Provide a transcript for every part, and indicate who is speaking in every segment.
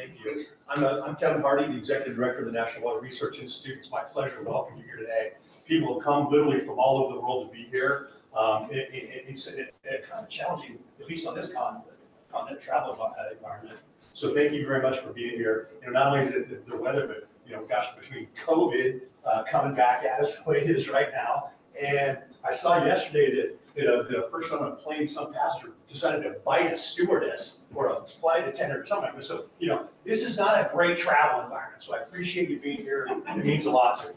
Speaker 1: Thank you. I'm Kevin Hardy, the Executive Director of the National Water Research Institute. It's my pleasure to welcome you here today. People have come literally from all over the world to be here. It's kind of challenging, at least on this continent travel environment. So thank you very much for being here. Not only is it the weather, but gosh, between COVID coming back at us the way it is right now, and I saw yesterday that a person on a plane, some passenger, decided to bite a stewardess or a flight attendant or something like this. So this is not a great travel environment. So I appreciate you being here. It means a lot to me.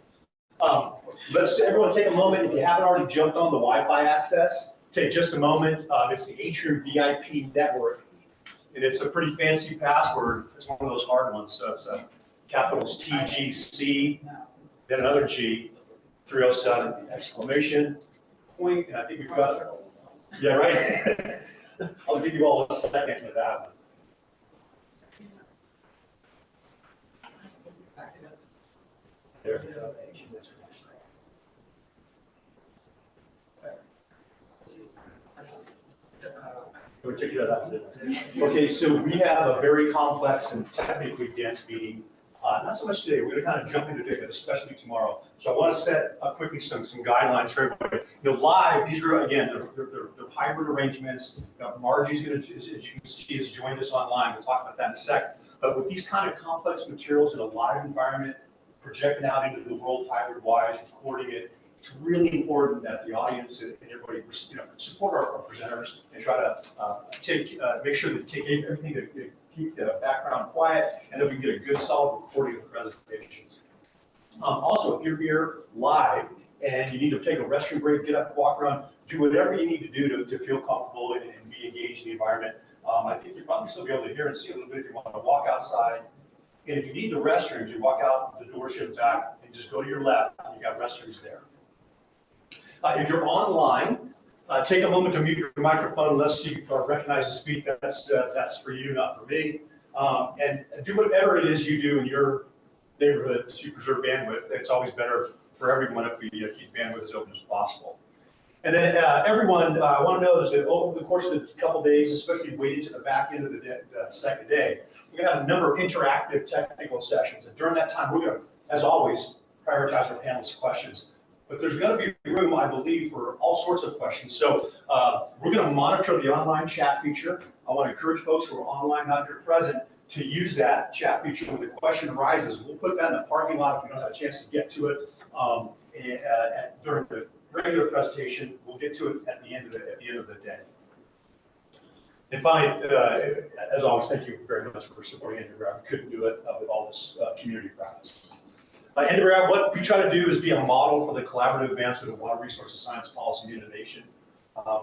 Speaker 1: Let's everyone take a moment. If you haven't already jumped on the Wi-Fi access, take just a moment. It's the Atrium VIP network. And it's a pretty fancy password. It's one of those hard ones. So it's capitals TGC, then another G, 307, exclamation point. And I think we've got it. Yeah, right? I'll give you all a second with that one. There we go. Okay, so we have a very complex and technically dense meeting. Not so much today. We're going to kind of jump into it, but especially tomorrow. So I want to set quickly some guidelines for everybody. Live, these are again they're hybrid arrangements. Margie's going to, as you can see, has joined us online. We'll talk about that in a second. But with these kind of complex materials in a live environment, projecting out into the world hybrid-wise, recording it. It's really important that the audience and everybody, support our presenters and try to make sure that you take everything to keep the background quiet, and that we can get a good, solid recording of the presentations. Also, if you're here live and you need to take a restroom break, get up, walk around, do whatever you need to do to feel comfortable and be engaged in the environment. I think you'll probably still be able to hear and see a little bit if you want to walk outside. And if you need the restrooms, you walk out the door shift back and just go to your left. You got restrooms there. If you're online, take a moment to mute your microphone unless you recognize the speak. That's for you, not for me. And do whatever it is you do in your neighborhood to preserve bandwidth. It's always better for everyone if we keep bandwidth as open as possible. And then everyone, I want to know is that over the course of the couple days, especially waiting to the back end of the second day, we're going to have a number of interactive technical sessions. And during that time, we're going to, as always, prioritize our panelists' questions. But there's going to be room, I believe, for all sorts of questions. So we're going to monitor the online chat feature. I want to encourage folks who are online, not here present, to use that chat feature when the question arises. We'll put that in the parking lot if we don't have a chance to get to it during the regular presentation. We'll get to it at the end of the day. And finally, as always, thank you very much for supporting Undergrad. We couldn't do it with all this community practice. Undergrad, what we try to do is be a model for the collaborative advancement of water resources, science, policy, and innovation.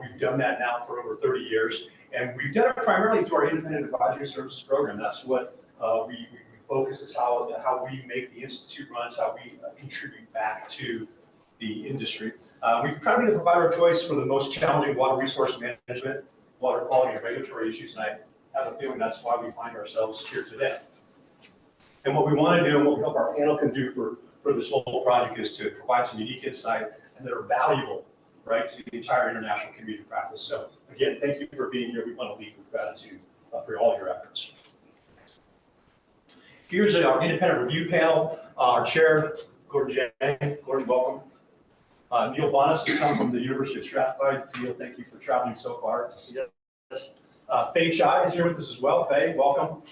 Speaker 1: We've done that now for over 30 years, and we've done it primarily through our independent advisory services program. That's what we focus is how we make the institute runs, how we contribute back to the industry. We try to be the provider of choice for the most challenging water resource management, water quality, and regulatory issues, and I have a feeling that's why we find ourselves here today. And what we want to do and what we hope our panel can do for this whole project is to provide some unique insight and that are valuable, right, to the entire international community practice. So again, thank you for being here. We want to lead with gratitude for all your efforts. Here's our independent review panel. Our chair, Gordon Jang. Gordon, welcome. Neil Bonas has come from the University of Strathclyde. Neil, thank you for traveling so far to see us. Faye Chai is here with us as well. Faye, welcome.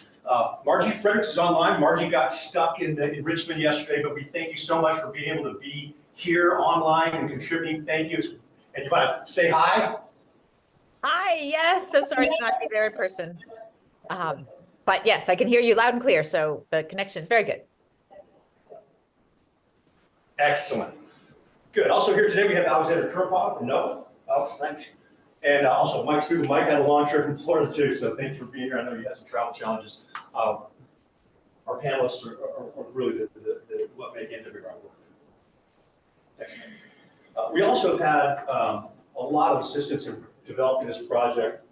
Speaker 1: Margie Fredericks is online. Margie got stuck in Richmond yesterday, but we thank you so much for being able to be here online and contributing. Thank you. And you want to say hi?
Speaker 2: Hi, yes. So sorry to not be there in person. But yes, I can hear you loud and clear. So the connection is very good.
Speaker 1: Excellent. Good. Also here today, we have Alexander Kurpov from NOAA. Alex, thanks. And also Mike Stewart. Mike had a long trip in Florida too, so thank you for being here. I know you had some travel challenges. Our panelists are really what make Undergrad work. Excellent. We also have had a lot of assistance in developing this project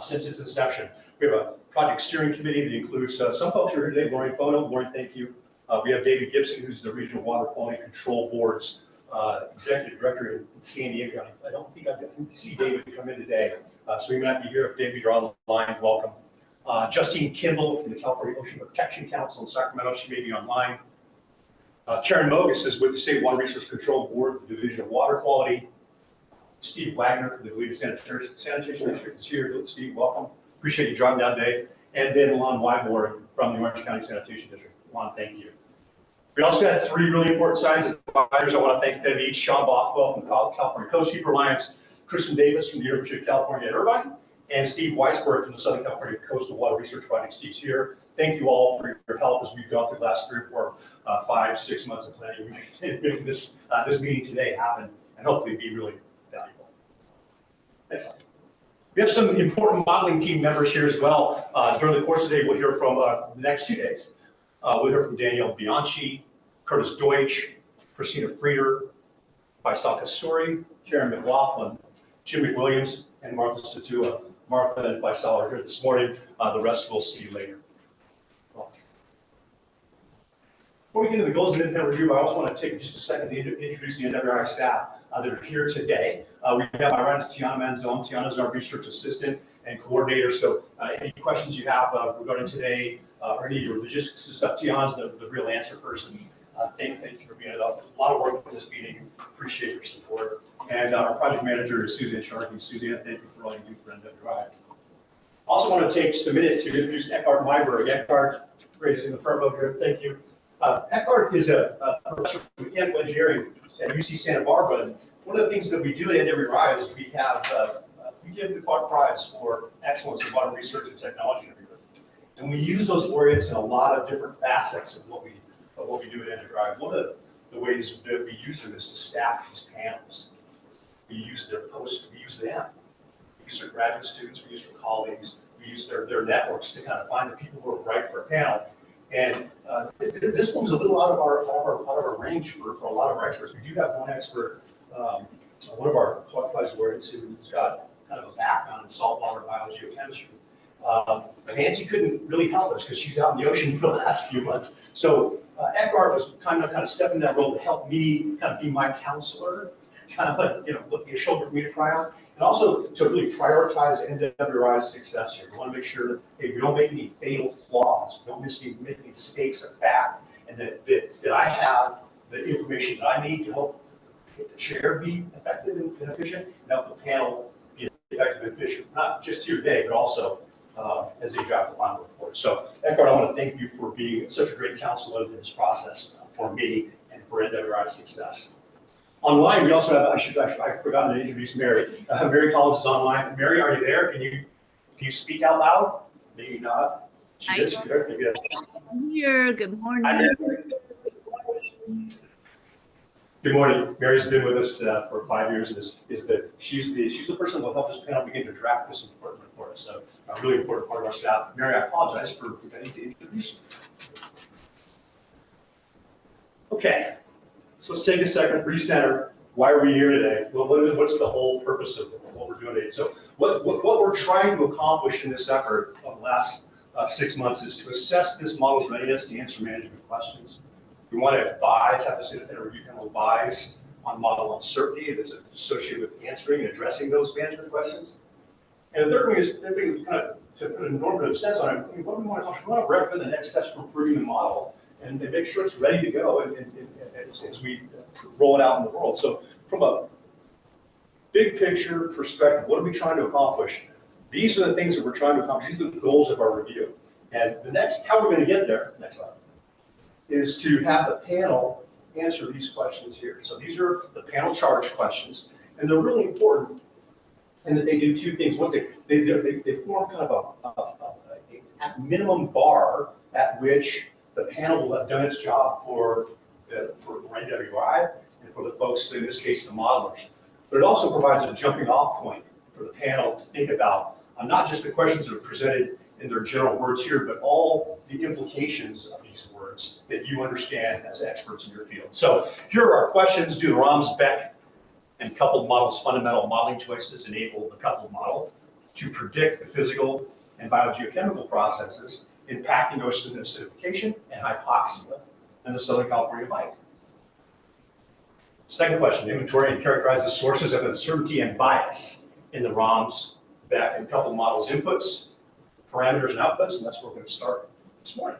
Speaker 1: since its inception. We have a project steering committee that includes some folks who are here today. Lauren Fono. Lauren, thank you. We have David Gibson, who's the Regional Water Quality Control Board's Executive Director in San Diego County. I don't think I see David come in today, so he might be here. If David, you're on the line, welcome. Justine Kimball from the California Ocean Protection Council in Sacramento, she may be online. Karen Mogus is with the State Water Resource Control Board, the Division of Water Quality. Steve Wagner from the Toledo Sanitation District is here. Steve, welcome. Appreciate you driving down today. And then Lon Wyborg from the Orange County Sanitation District. Lon, thank you. We also had 3 really important science advisors. I want to thank them each. Sean Bothwell from the California Coastkeeper Alliance, Kristen Davis from the University of California at Irvine, and Steve Weisberg from the Southern California Coastal Water Research Project. Steve's here. Thank you all for your help as we've gone through the last 3 or 4, 5, 6 months of planning. We can make this meeting today happen and hopefully be really valuable. Next slide. We have some important modeling team members here as well. During the course of the day, we'll hear from the next 2 days. We'll hear from Danielle Bianchi, Curtis Deutsch, Christina Frieder, Vaisaka Suri, Karen McLaughlin, Jim McWilliams, and Martha Satua. Martha and Vaisal are here this morning. The rest we'll see later. Before we get into the goals and intent review, I also want to take just a second to introduce the NWRI staff that are here today. We have my right is Tiana Manzone. Tiana is our research assistant and coordinator. So any questions you have regarding today or any of your logistics and stuff, Tiana's the real answer person. Thank you for being involved. A lot of work with this meeting. Appreciate your support. And our project manager is Suzanne Sharkey. Suzanne, thank you for all you do for NWRI. Also want to take just a minute to introduce Eckhart Myberg. Eckhart, raised in the front row here. Thank you. Eckhart is a professor of mechanical engineering at UC Santa Barbara. And one of the things that we do at NWRI is we give the Clark Prize for excellence in water research and technology every year. And we use those laureates in a lot of different facets of what we do at NWRI. One of the ways that we use them is to staff these panels. We use their posts, we use them. We use their graduate students, we use their colleagues, we use their networks to kind of find the people who are right for a panel. And this one's a little out of our range for a lot of our experts. We do have one expert, one of our Clark Prize laureates who's got kind of a background in saltwater biology or chemistry. Nancy couldn't really help us because she's out in the ocean for the last few months. So Eckhart was kind of stepping in that role to help me kind of be my counselor, kind of like, be a shoulder for me to cry on, and also to really prioritize NWRI's success here. We want to make sure that, hey, we don't make any fatal flaws, we don't make any mistakes of fact, and that I have the information that I need to help the chair be effective and efficient, and help the panel be effective and efficient, not just here today, but also as they draft the final report. So, Eckhart, I want to thank you for being such a great counselor in this process for me and for NWRI's success. Online, we also have, I forgot to introduce Mary. Mary Collins is online. Mary, are you there? Can you speak out loud? Maybe not. She is here.
Speaker 3: I'm here. Good morning.
Speaker 1: Good morning. Mary's been with us for 5 years, and she's the person who will help this panel begin to draft this important report. So a really important part of our staff. Mary, I apologize for forgetting to introduce you. Okay, so let's take a second, recenter. Why are we here today? Well, what's the whole purpose of what we're doing today? So what we're trying to accomplish in this effort of the last 6 months is to assess this model's readiness to answer management questions. We want to advise, have to sit and review panel advise on model uncertainty that's associated with answering and addressing those management questions. And the third thing is kind of to put a normative sense on it. What do we want to talk about? We want to recommend the next steps for improving the model and make sure it's ready to go as we roll it out in the world. So from a big picture perspective, what are we trying to accomplish? These are the things that we're trying to accomplish. These are the goals of our review. And the next, how we're going to get there, next slide, is to have the panel answer these questions here. So these are the panel charge questions, and they're really important in that they do 2 things. One thing, they form kind of a minimum bar at which the panel will have done its job for NWRI and for the folks, in this case, the modelers. But it also provides a jumping off point for the panel to think about not just the questions that are presented in their general words here, but all the implications of these words that you understand as experts in your field. So here are our questions. Do the ROMS, BEC, and coupled models fundamental modeling choices enable the coupled model to predict the physical and biogeochemical processes impacting ocean acidification and hypoxia in the Southern California bight? Second question, inventory and characterize the sources of uncertainty and bias in the ROMS, BEC, and coupled models inputs. parameters and outputs, and that's where we're going to start this morning.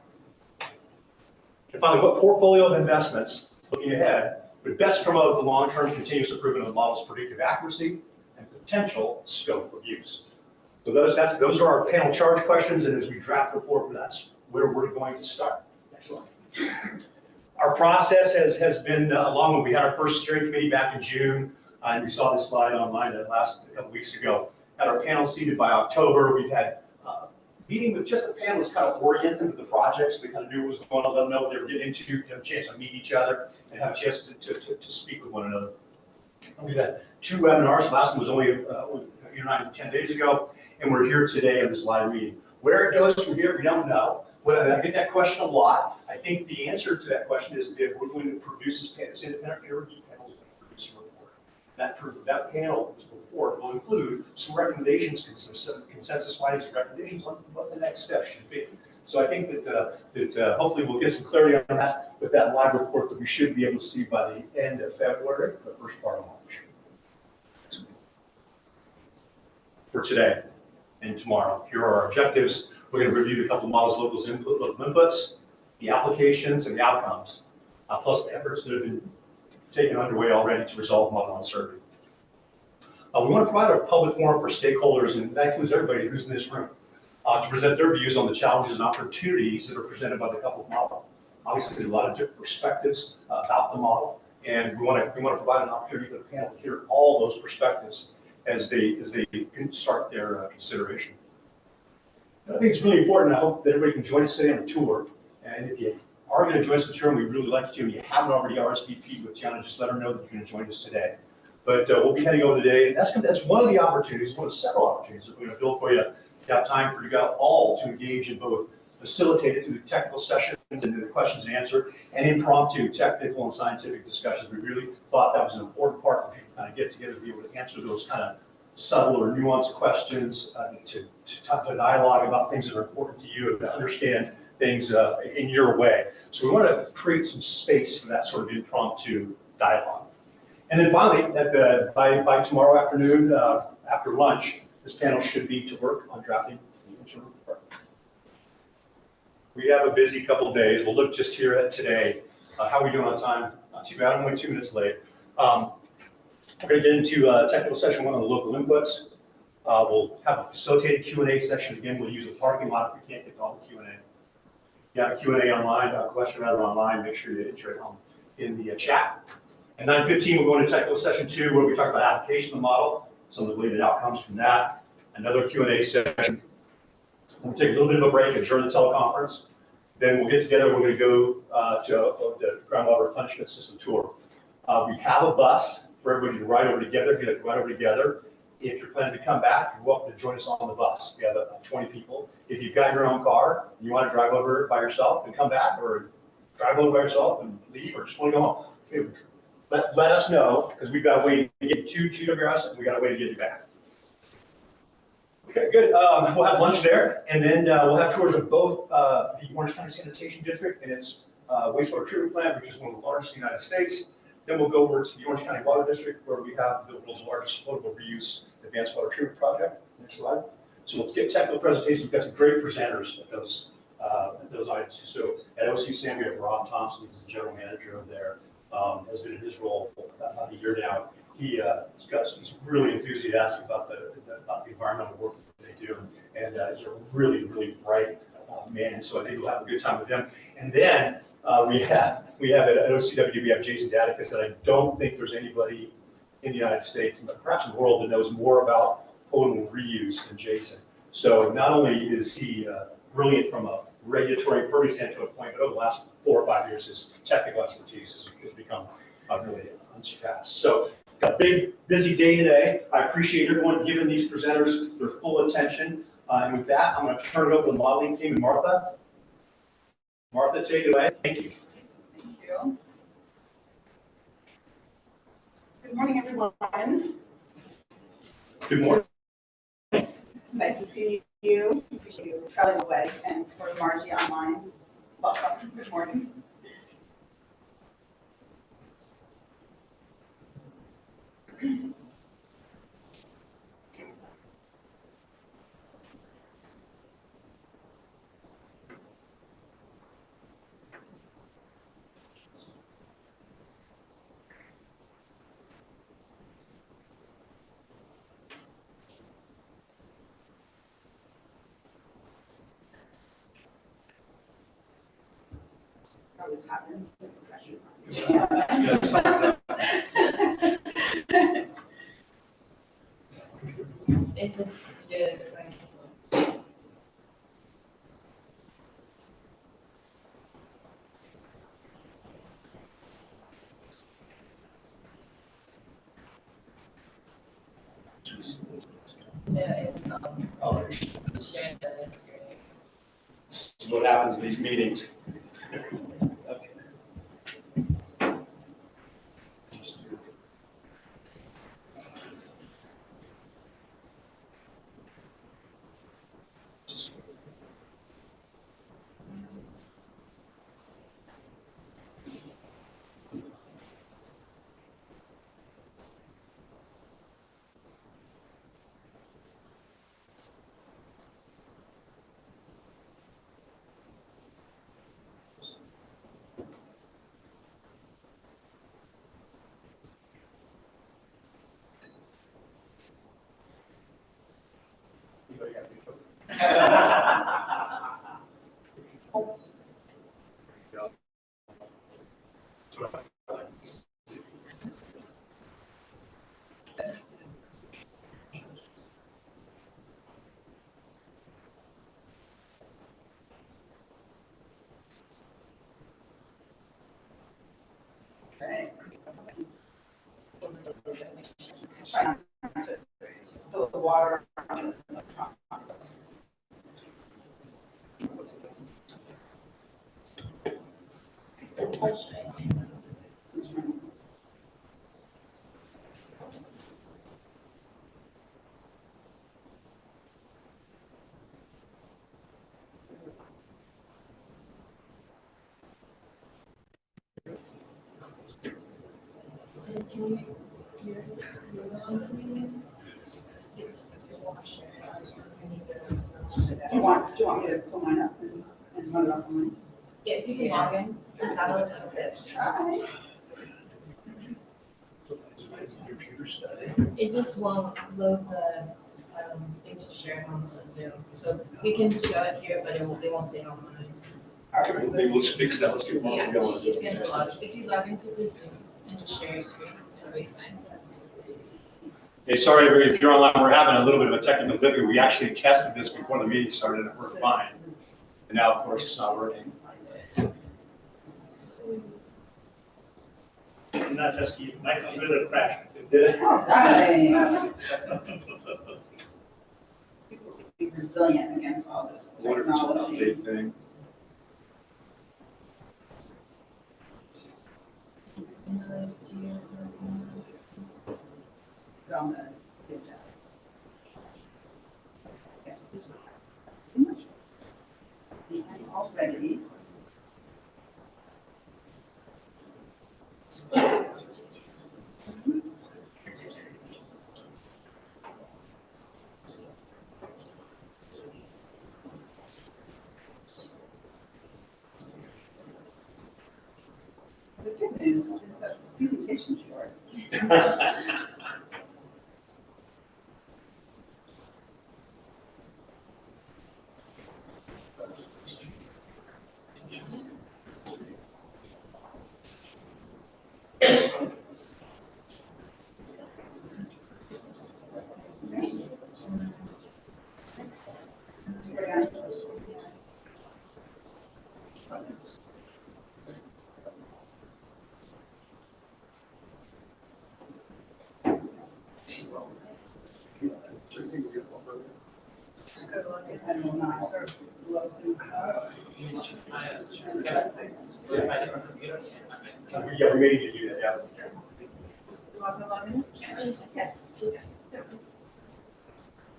Speaker 1: And finally, what portfolio of investments, looking ahead, would best promote the long-term continuous improvement of the model's predictive accuracy and potential scope of use? So those are our panel charge questions, and as we draft the report, that's where we're going to start. Excellent. Our process has been long. When we had our first steering committee back in June, and we saw this slide online that last a couple weeks ago. Had our panel seated by October. We've had meeting with just the panelists, kind of orient them to the projects. They kind of knew what was going on, let them know what they were getting into, have a chance to meet each other, and have a chance to speak with one another. And we've had 2 webinars. Last one was only 10 days ago, and we're here today in this live meeting. Where it goes from here, we don't know. Well, I get that question a lot. I think the answer to that question is that we're going to produce this independent peer review panel is going to produce a report. That panel report will include some recommendations, some consensus findings and recommendations on what the next step should be. So I think that hopefully we'll get some clarity on that with that live report that we should be able to see by the end of February, the first part of March. For today and tomorrow, here are our objectives. We're going to review the couple of models, local inputs, the applications, and the outcomes, plus the efforts that have been taken underway already to resolve model uncertainty. We want to provide a public forum for stakeholders, and that includes everybody who's in this room, to present their views on the challenges and opportunities that are presented by the coupled model. Obviously, there's a lot of different perspectives about the model, and we want to provide an opportunity for the panel to hear all those perspectives as they start their consideration. I think it's really important. I hope that everybody can join us today on the tour. And if you are going to join us on the tour, and we really like you, and you haven't already RSVP'd with Tiana, just let her know that you're going to join us today. But we'll be heading over today. That's one of the opportunities, one of several opportunities that we're going to build for you to have time for you all to engage in both facilitated through the technical sessions and the questions and answer, and impromptu technical and scientific discussions. We really thought that was an important part for people to kind of get together to be able to answer those kind of subtle or nuanced questions, to dialogue about things that are important to you, to understand things in your way. So we want to create some space for that sort of impromptu dialogue. And then finally, by tomorrow afternoon, after lunch, this panel should be to work on drafting the interim report. We have a busy couple of days. We'll look just here at today. How are we doing on time? Not too bad. I'm only 2 minutes late. We're going to get into technical session 1 on the local inputs. We'll have a facilitated Q&A session. Again, we'll use a parking lot if we can't get to all the Q&A. If you have a Q&A online, a question rather online, make sure you enter it in the chat. At 9:15, we'll go into technical session 2, where we talk about application of the model, some of the related outcomes from that, another Q&A session. We'll take a little bit of a break, adjourn the teleconference. Then we'll get together. We're going to go to the groundwater replenishment system tour. We have a bus for everybody to ride over together. If you'd like to ride over together, if you're planning to come back, you're welcome to join us on the bus. We have 20 people. If you've got your own car, and you want to drive over by yourself and come back, or drive over by yourself and leave, or just want to go home, let us know, because we've got a way to get to GWS, and we've got a way to get you back. Okay, good. We'll have lunch there, and then we'll have tours of both the Orange County Sanitation District and its wastewater treatment plant, which is one of the largest in the United States. Then we'll go over to the Orange County Water District, where we have the world's largest potable reuse advanced water treatment project. Next slide. So we'll get technical presentations. We've got some great presenters at those items. So at OCSAM, we have Rob Thompson, who's the general manager over there. Has been in his role about a year now. He's really enthusiastic about the environmental work that they do, and he's a really, really bright man. So I think we'll have a good time with him. And then we have at OCW, we have Jason Datticus, that I don't think there's anybody in the United States, but perhaps in the world, that knows more about potable reuse than Jason. So not only is he brilliant from a regulatory permitting standpoint, but over the last 4 or 5 years, his technical expertise has become really unsurpassed. So got a big, busy day today. I appreciate everyone giving these presenters their full attention. And with that, I'm going to turn it over to the modeling team and Martha. Martha, take it away. Thank you.
Speaker 4: Thank you. Good morning, everyone.
Speaker 1: Good morning.
Speaker 4: It's nice to see you. Appreciate you traveling away, and for Margie online, welcome. Good morning. always happens in professional.
Speaker 5: It's just good. Yeah, it's sharing the screen.
Speaker 1: This is what happens in these meetings.
Speaker 4: Right. Try not to spill the water on the electronics. Do you want me to pull mine up and run it off mine?
Speaker 5: Yeah, if you can log in, that'll
Speaker 4: Let's try.
Speaker 5: it just won't load the thing to share on the Zoom. So we can show it here, but they won't say it online.
Speaker 4: All right,
Speaker 1: Maybe let's fix that. Let's get one
Speaker 5: Yeah,
Speaker 1: going.
Speaker 5: you can log, if you log into the Zoom and just share your screen, it'll be fine.
Speaker 1: Hey, sorry, everybody, if you're online, we're having a little bit of a technical difficulty. We actually tested this before the meeting started and it worked fine. And now, of course, it's not working.
Speaker 6: Not just you, Michael, really crashed.
Speaker 1: Did it?
Speaker 4: All right. People will be resilient against all this
Speaker 1: I wonder if it's an
Speaker 4: technology.
Speaker 1: update thing.
Speaker 4: Put on the good job. Yes, please. Too much. I'm all ready. The good news is that this presentation's short. I will not load things up.
Speaker 1: Yeah, we may need to do that, yeah.
Speaker 4: You want to log in? Yes.
Speaker 1: Right?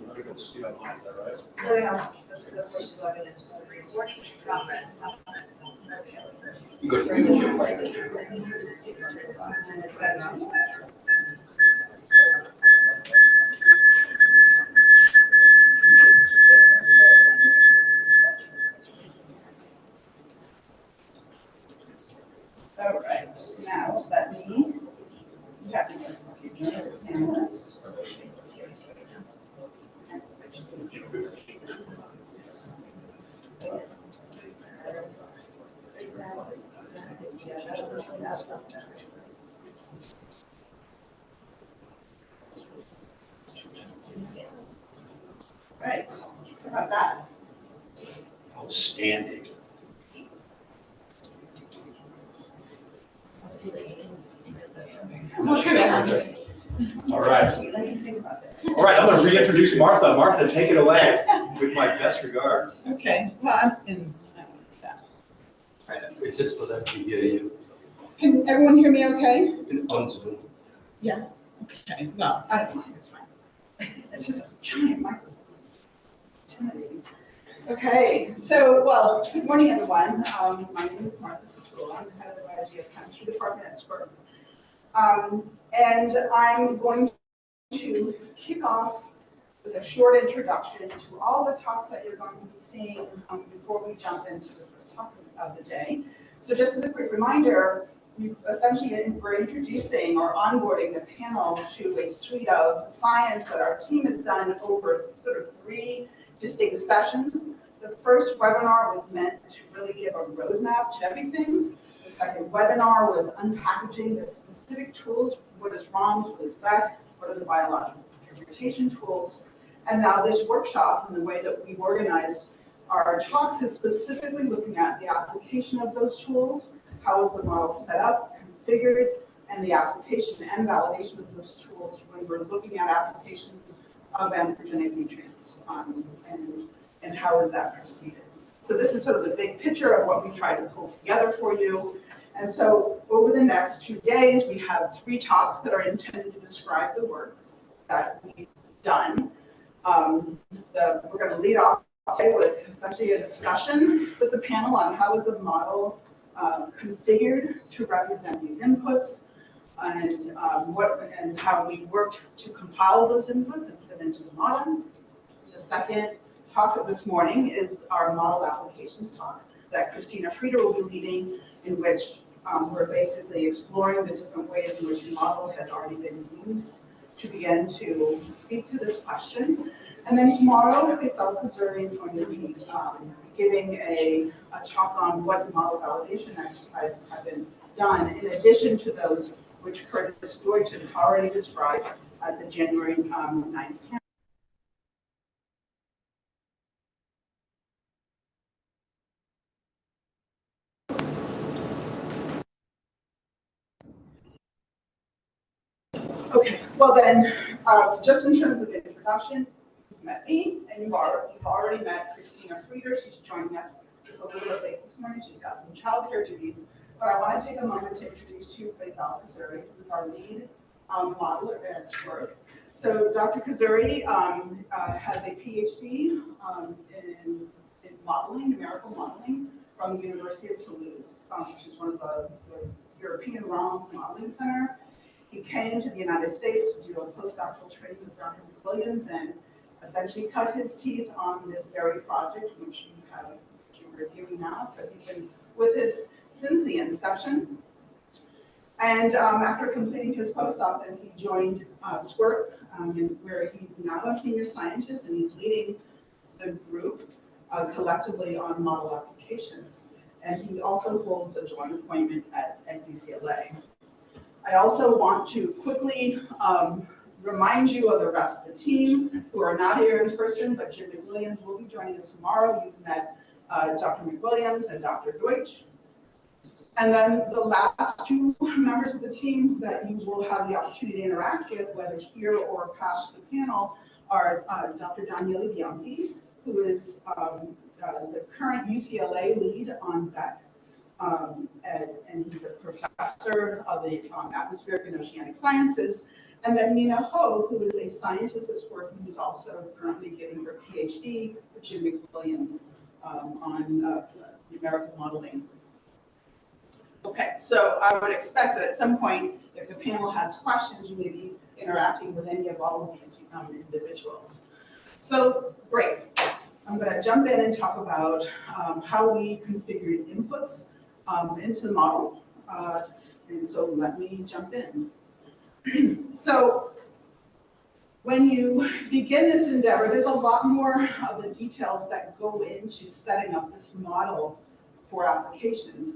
Speaker 4: No, that's what she's logging in. She's recording in progress.
Speaker 1: Go
Speaker 4: All right, now let me, you have to join as a panelist. that?
Speaker 1: Outstanding.
Speaker 4: Look at that.
Speaker 1: All right.
Speaker 4: Let me think about this.
Speaker 1: All right, I'm going to reintroduce Martha. Martha, take it away with my best regards.
Speaker 4: Okay, well, I don't like that.
Speaker 7: It's just for them to hear you
Speaker 4: Can everyone hear me okay?
Speaker 7: on Zoom.
Speaker 4: Okay, well, I don't mind, it's fine. It's just a giant microphone. Intimidating. Okay, so, well, good morning, everyone. My name is Martha Satul. I'm the head of the Biology of Chemistry Department at SPIR. And I'm going to kick off with a short introduction to all the talks that you're going to be seeing before we jump into the first talk of the day. So just as a quick reminder, we're introducing or onboarding the panel to a suite of science that our team has done over sort of 3 distinct sessions. The first webinar was meant to really give a roadmap to everything. The second webinar was unpackaging the specific tools. What is ROMS, what is BEC, what are the biological interpretation tools? And now this workshop, and the way that we've organized our talks, is specifically looking at the application of those tools. How is the model set up, configured, and the application and validation of those tools when we're looking at applications of anthropogenic nutrients, and how is that proceeded. So this is sort of the big picture of what we try to pull together for you. And so over the next 2 days, we have 3 talks that are intended to describe the work that we've done. We're going to lead off today with essentially a discussion with the panel on how is the model configured to represent these inputs, and how we worked to compile those inputs and put them into the model. The second talk of this morning is our model applications talk that Christina Frieder will be leading, in which we're basically exploring the different ways in which the model has already been used to begin to speak to this question. And then tomorrow, Faisal Kazuri is going to be giving a talk on what model validation exercises have been done, in addition to those which Curtis Deutsch had already described at the January 9th panel. Okay, well then, just in terms of introduction, you've met me, and you've already met Christina Frieder. She's joining us just a little bit late this morning. She's got some childcare duties, but I want to take a moment to introduce you to Faisal Kazuri, who's our lead modeler at SPIR. So Dr. Kazuri has a PhD in modeling, numerical modeling, from the University of Toulouse, which is one of the European ROMS modeling center. He came to the United States to do a postdoctoral training with Dr. Williams and essentially cut his teeth on this very project, which you're reviewing now. So he's been with us since the inception. And after completing his postdoc, then he joined SWIRP, where he's now a senior scientist, and he's leading the group collectively on model applications. And he also holds a joint appointment at UCLA. I also want to quickly remind you of the rest of the team who are not here in person, but Jim McWilliams will be joining us tomorrow. You've met Dr. McWilliams and Dr. Deutsch. And then the last 2 members of the team that you will have the opportunity to interact with, whether here or past the panel, are Dr. Daniele Bianchi, who is the current UCLA lead on BEC. And he's a professor of the atmospheric and oceanic sciences. And then Mina Ho, who is a scientist at SWIRP, who's also currently getting her PhD with Jim McWilliams on numerical modeling. Okay, so I would expect that at some point, if the panel has questions, you may be interacting with any of all of these individuals. So great. I'm going to jump in and talk about how we configured inputs into the model. And so let me jump in. So when you begin this endeavor, there's a lot more of the details that go into setting up this model for applications.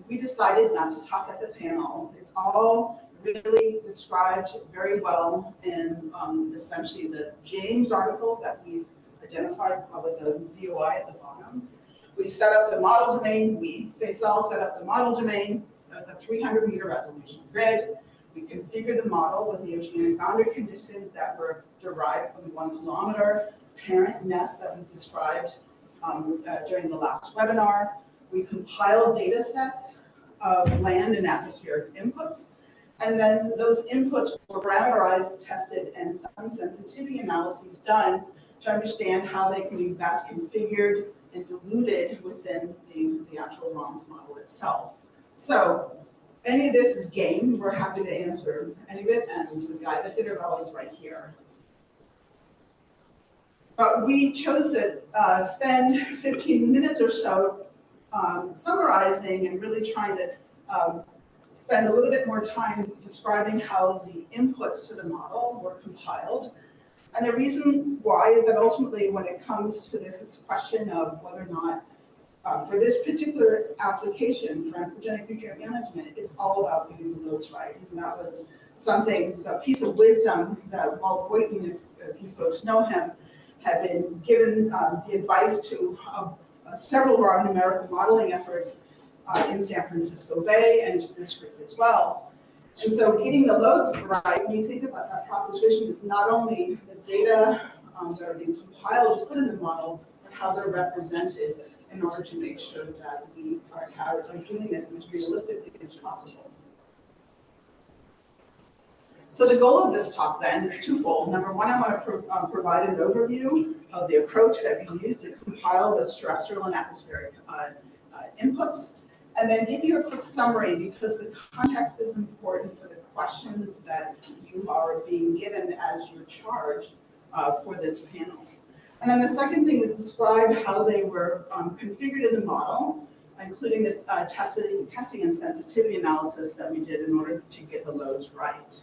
Speaker 4: We decided not to talk at the panel. It's all really described very well in essentially the James article that we've identified with the DOI at the bottom. We set up the model domain, BEC set up the model domain at the 300-meter resolution grid. We configured the model with the oceanic boundary conditions that were derived from the 1 kilometer parent nest that was described during the last webinar. We compiled data sets of land and atmospheric inputs. And then those inputs were parameterized, tested, and some sensitivity analyses done to understand how they can be best configured and diluted within the actual ROMS model itself. So any of this is game. We're happy to answer any of it, and the guy that did it all is right here. But we chose to spend 15 minutes or so summarizing and really trying to spend a little bit more time describing how the inputs to the model were compiled. And the reason why is that ultimately when it comes to this question of whether or not for this particular application for anthropogenic nutrient management, it's all about getting the loads right. And that was something, a piece of wisdom that Walt Boynton, if you folks know him, had been given the advice to several of our numerical modeling efforts in San Francisco Bay and to this group as well. And so getting the loads right, when you think about that proposition, is not only the data that are being compiled to put in the model, but how they're represented in order to make sure that we are doing this as realistically as possible. So the goal of this talk then is twofold. Number one, I want to provide an overview of the approach that we use to compile those terrestrial and atmospheric inputs, and then give you a quick summary because the context is important for the questions that you are being given as your charge for this panel. And then the second thing is describe how they were configured in the model, including the testing and sensitivity analysis that we did in order to get the loads right.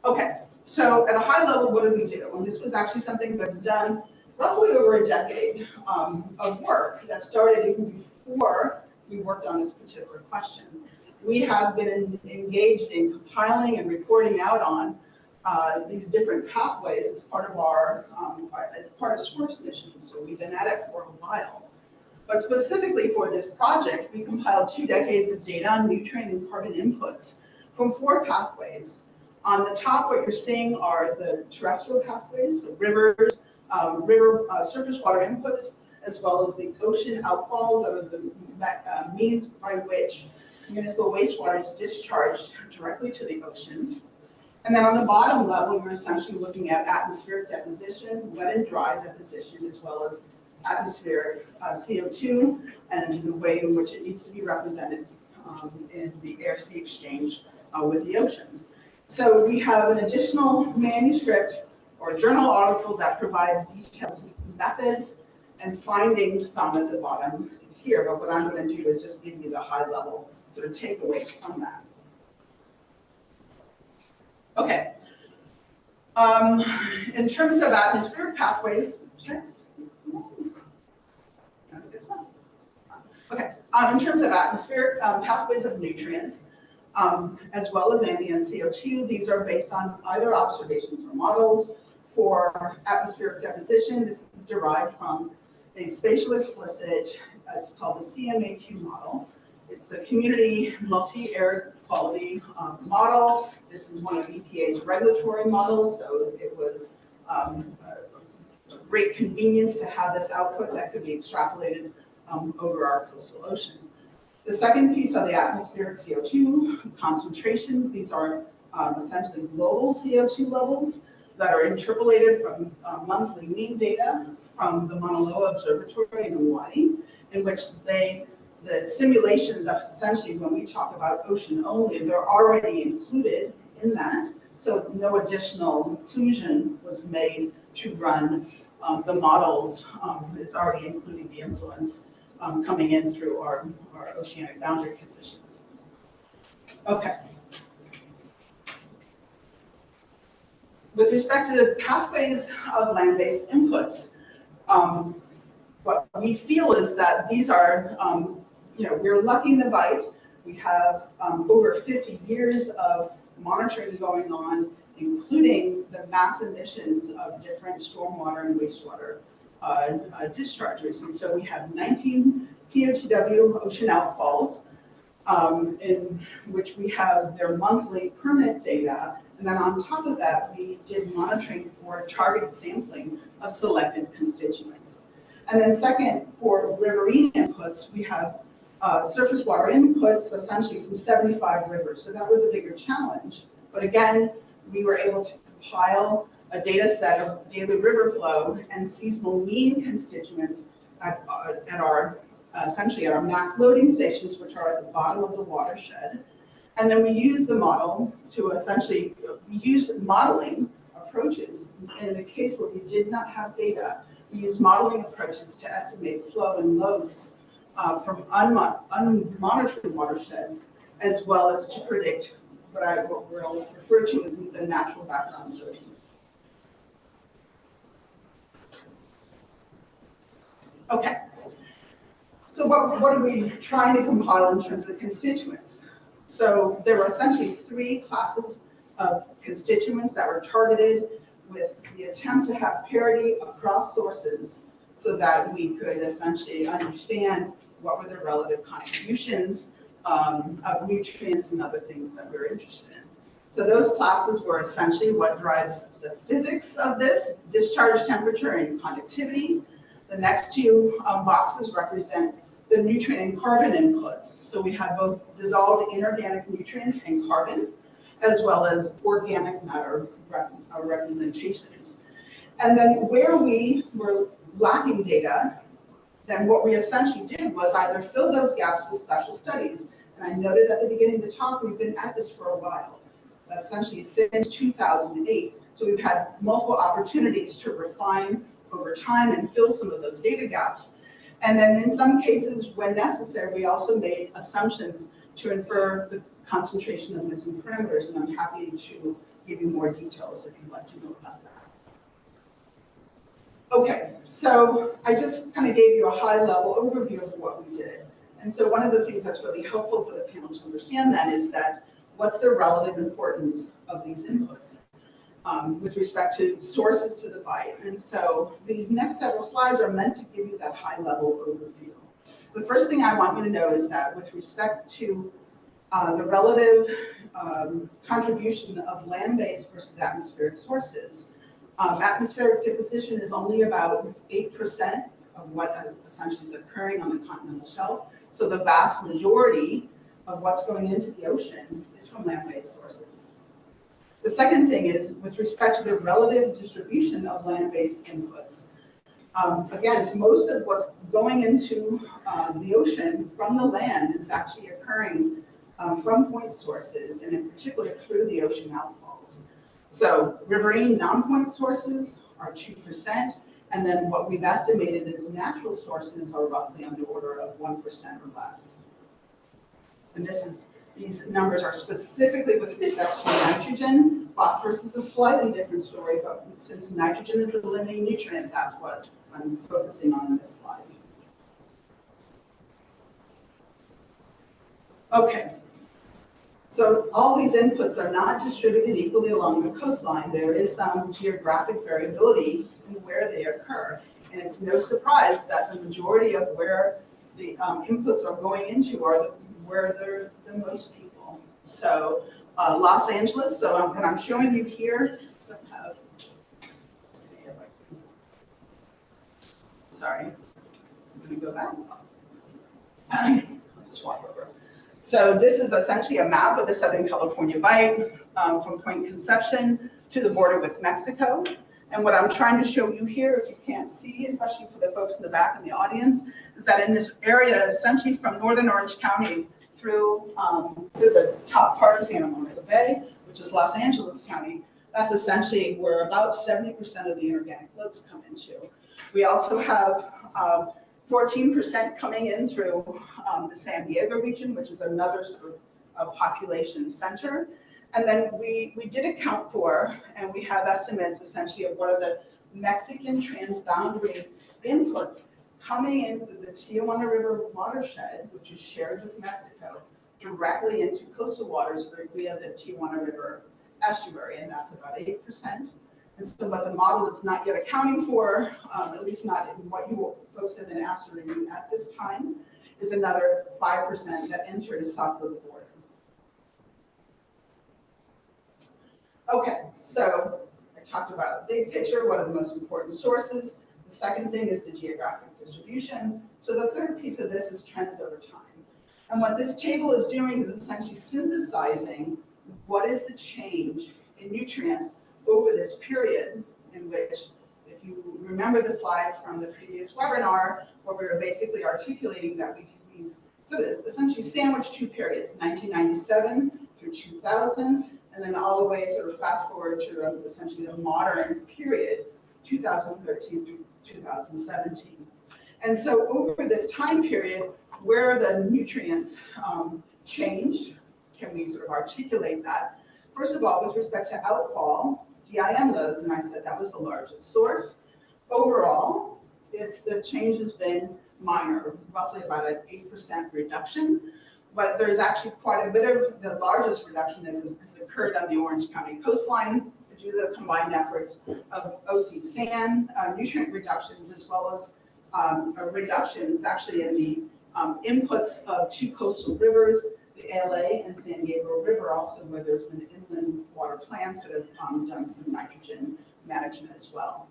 Speaker 4: Okay, so at a high level, what did we do? And this was actually something that was done roughly over a decade of work that started even before we worked on this particular question. We have been engaged in compiling and reporting out on these different pathways as part of our SCORP's mission. So we've been at it for a while. But specifically for this project, we compiled 2 decades of data on nutrient and carbon inputs from 4 pathways. On the top, what you're seeing are the terrestrial pathways, so rivers, surface water inputs, as well as the ocean outfalls that are the means by which municipal wastewater is discharged directly to the ocean. And then on the bottom level, you're essentially looking at atmospheric deposition, wet and dry deposition, as well as atmospheric CO2 and the way in which it needs to be represented in the air-sea exchange with the ocean. So we have an additional manuscript or journal article that provides details, methods, and findings found at the bottom here. But what I'm going to do is just give you the high level sort of takeaways from that. Okay. In terms of atmospheric pathways, next. Okay. In terms of atmospheric pathways of nutrients, as well as ambient CO2, these are based on either observations or models. For atmospheric deposition, this is derived from a spatial explicit, it's called the CMAQ model. It's the Community Multi-Air Quality Model. This is one of EPA's regulatory models, so it was a great convenience to have this output that could be extrapolated over our coastal ocean. The second piece are the atmospheric CO2 concentrations. These are essentially global CO2 levels that are interpolated from monthly mean data from the Mauna Loa Observatory in Hawaii, in which the simulations of essentially when we talk about ocean only, they're already included in that. So no additional inclusion was made to run the models. It's already including the influence coming in through our oceanic boundary conditions. Okay. With respect to the pathways of land-based inputs, what we feel is that these are, we're lucky in the bite. We have over 50 years of monitoring going on including the mass emissions of different stormwater and wastewater dischargers. And so we have 19 POTW ocean outfalls, in which we have their monthly permit data. And then on top of that, we did monitoring for targeted sampling of selected constituents. And then second, for riverine inputs, we have surface water inputs essentially from 75 rivers. So that was a bigger challenge. But again, we were able to compile a data set of daily river flow and seasonal mean constituents at our essentially at our mass loading stations, which are at the bottom of the watershed. And then we use the model to essentially use modeling approaches. In the case where we did not have data, we use modeling approaches to estimate flow and loads from unmonitored watersheds, as well as to predict what we'll refer to as the natural background loading. Okay. So what are we trying to compile in terms of constituents? So there were essentially 3 classes of constituents that were targeted with the attempt to have parity across sources so that we could essentially understand what were the relative contributions of nutrients and other things that we're interested in. So those classes were essentially what drives the physics of this, discharge temperature and conductivity. The next 2 boxes represent the nutrient and carbon inputs. So we have both dissolved inorganic nutrients and carbon, as well as organic matter representations. And then where we were lacking data, then what we essentially did was either fill those gaps with special studies. And I noted at the beginning of the talk, we've been at this for a while, essentially since 2008. So we've had multiple opportunities to refine over time and fill some of those data gaps. And then in some cases, when necessary, we also made assumptions to infer the concentration of missing parameters, and I'm happy to give you more details if you'd like to know about that. Okay, so I just kind of gave you a high-level overview of what we did. And so one of the things that's really helpful for the panel to understand then is that what's the relative importance of these inputs with respect to sources to the bite. And so these next several slides are meant to give you that high-level overview. The first thing I want you to know is that with respect to the relative contribution of land-based versus atmospheric sources, atmospheric deposition is only about 8% of what essentially is occurring on the continental shelf. So the vast majority of what's going into the ocean is from land-based sources. The second thing is with respect to the relative distribution of land-based inputs. Again, most of what's going into the ocean from the land is actually occurring from point sources, and in particular through the ocean outfalls. So riverine non-point sources are 2%, and then what we've estimated is natural sources are roughly on the order of 1% or less. And these numbers are specifically with respect to nitrogen. Phosphorus is a slightly different story, but since nitrogen is the limiting nutrient, that's what I'm focusing on in this slide. Okay. So all these inputs are not distributed equally along the coastline. There is some geographic variability in where they occur. And it's no surprise that the majority of where the inputs are going into are where they're the most people. So Los Angeles, so what I'm showing you here, let's see if I can, sorry, I'm gonna go back. I'll just walk over. So this is essentially a map of the Southern California Bight from Point Conception to the border with Mexico. And what I'm trying to show you here, if you can't see, especially for the folks in the back in the audience, is that in this area, essentially from Northern Orange County through to the top part of Santa Monica Bay, which is Los Angeles County, that's essentially where about 70% of the inorganic loads come into. We also have 14% coming in through the San Diego region, which is another sort of population center. And then we did account for, and we have estimates essentially of what are the Mexican transboundary inputs coming into the Tijuana River watershed, which is shared with Mexico, directly into coastal waters via the Tijuana River estuary, and that's about 8%. And so what the model is not yet accounting for, at least not in what you folks have been asked to review at this time, is another 5% that enters south of the border. Okay, so I talked about big picture, what are the most important sources. The second thing is the geographic distribution. So the third piece of this is trends over time. And what this table is doing is essentially synthesizing what is the change in nutrients over this period, in which, if you remember the slides from the previous webinar, where we were basically articulating that we've sort of essentially sandwiched two periods, 1997 through 2000, and then all the way sort of fast forward to essentially the modern period, 2013 through 2017. And so over this time period, where the nutrients changed, can we sort of articulate that? First of all, with respect to outfall, DIM loads, and I said that was the largest source. Overall, the change has been minor, roughly about an 8% reduction. But there's actually quite a bit of the largest reduction has occurred on the Orange County coastline due to the combined efforts of OC SAN, nutrient reductions, as well as reductions actually in the inputs of two coastal rivers, the ALA and San Gabriel River, also where there's been inland water plants that have done some nitrogen management as well.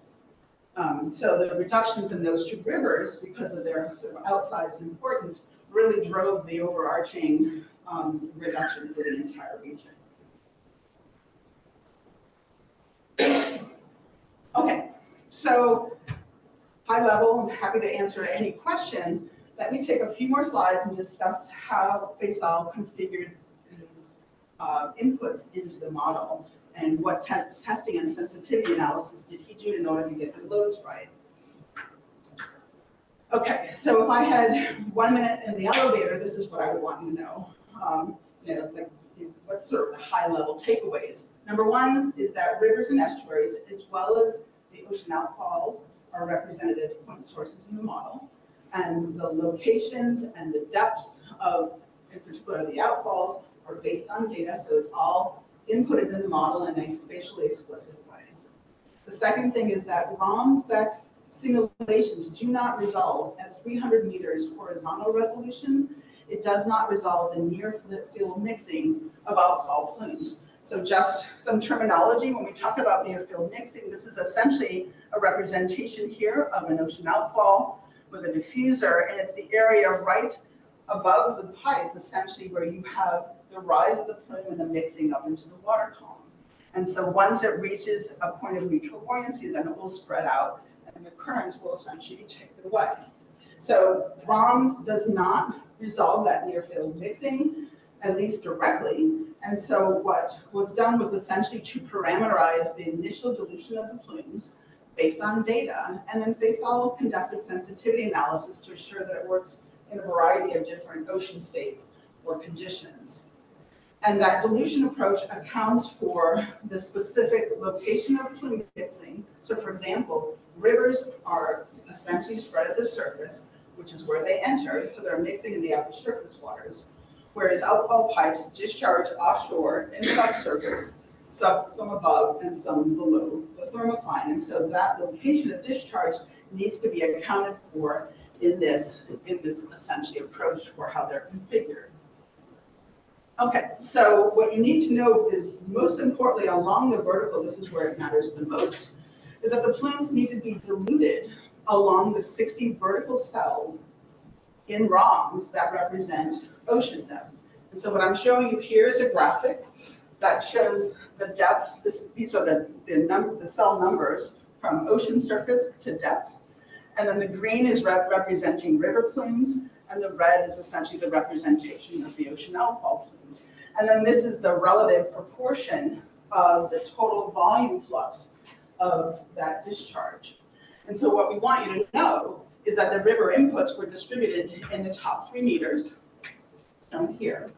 Speaker 4: So the reductions in those two rivers, because of their sort of outsized importance, really drove the overarching reduction for the entire region. Okay, so high level, I'm happy to answer any questions. Let me take a few more slides and discuss how Faisal configured these inputs into the model and what testing and sensitivity analysis did he do in order to get the loads right. Okay, so if I had 1 minute in the elevator, this is what I would want you to know. What's sort of the high level takeaways? Number one is that rivers and estuaries, as well as the ocean outfalls, are represented as point sources in the model. And the locations and the depths of, in particular, the outfalls are based on data, so it's all inputted in the model in a spatially explicit way. The second thing is that ROMS spec simulations do not resolve at 300 meters horizontal resolution. It does not resolve the near field mixing of outfall plumes. So just some terminology, when we talk about near field mixing, this is essentially a representation here of an ocean outfall with a diffuser, and it's the area right above the pipe, essentially where you have the rise of the plume and the mixing up into the water column. And so once it reaches a point of neutral buoyancy, then it will spread out and the currents will essentially take it away. So ROMS does not resolve that near field mixing, at least directly. And so what was done was essentially to parameterize the initial dilution of the plumes based on data, and then Faisal conducted sensitivity analysis to assure that it works in a variety of different ocean states or conditions. And that dilution approach accounts for the specific location of plume mixing. So for example, rivers are essentially spread at the surface, which is where they enter, so they're mixing in the upper surface waters, whereas outfall pipes discharge offshore in subsurface, some above and some below the thermocline. And so that location of discharge needs to be accounted for in this essentially approach for how they're configured. Okay, so what you need to know is, most importantly, along the vertical, this is where it matters the most, is that the plumes need to be diluted along the 60 vertical cells in ROMS that represent ocean depth. And so what I'm showing you here is a graphic that shows the depth. These are the cell numbers from ocean surface to depth. And then the green is representing river plumes, and the red is essentially the representation of the ocean outfall plumes. And then this is the relative proportion of the total volume flux of that discharge. And so what we want you to know is that the river inputs were distributed in the top 3 meters, shown here,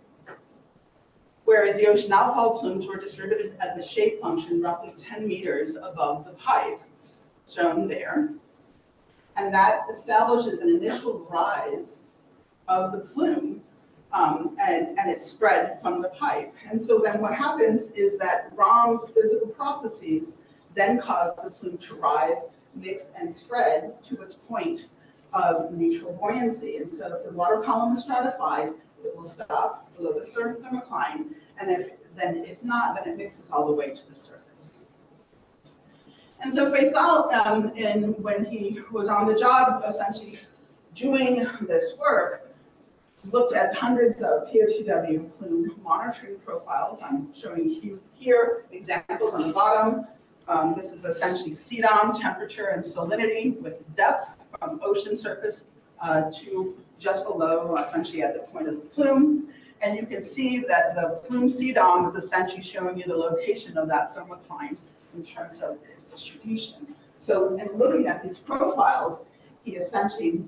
Speaker 4: whereas the ocean outfall plumes were distributed as a shape function roughly 10 meters above the pipe, shown there. And that establishes an initial rise of the plume and it's spread from the pipe. And so then what happens is that ROMS physical processes then cause the plume to rise, mix, and spread to its point of neutral buoyancy. And so if the water column is stratified, it will stop below the thermocline, and if not, then it mixes all the way to the surface. And so Faisal, when he was on the job, essentially doing this work, looked at hundreds of POTW plume monitoring profiles. I'm showing you here examples on the bottom. This is essentially CDOM, temperature and salinity with depth from ocean surface to just below, essentially at the point of the plume. And you can see that the plume CDOM is essentially showing you the location of that thermocline in terms of its distribution. So in looking at these profiles, he essentially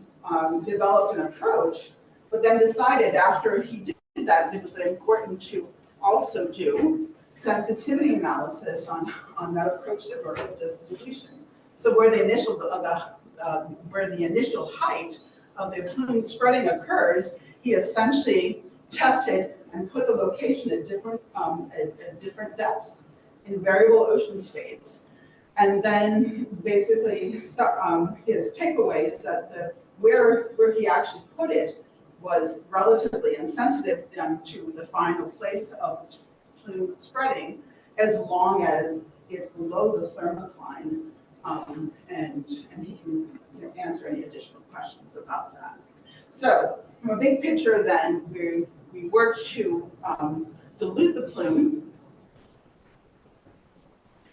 Speaker 4: developed an approach, but then decided after he did that, it was important to also do sensitivity analysis on that approach to vertical dilution. So where the initial height of the plume spreading occurs, he essentially tested and put the location at different depths in variable ocean states. And then basically his takeaway is that where he actually put it was relatively insensitive to the final place of plume spreading, as long as it's below the thermocline, and he can answer any additional questions about that. So from a big picture then, we worked to dilute the plume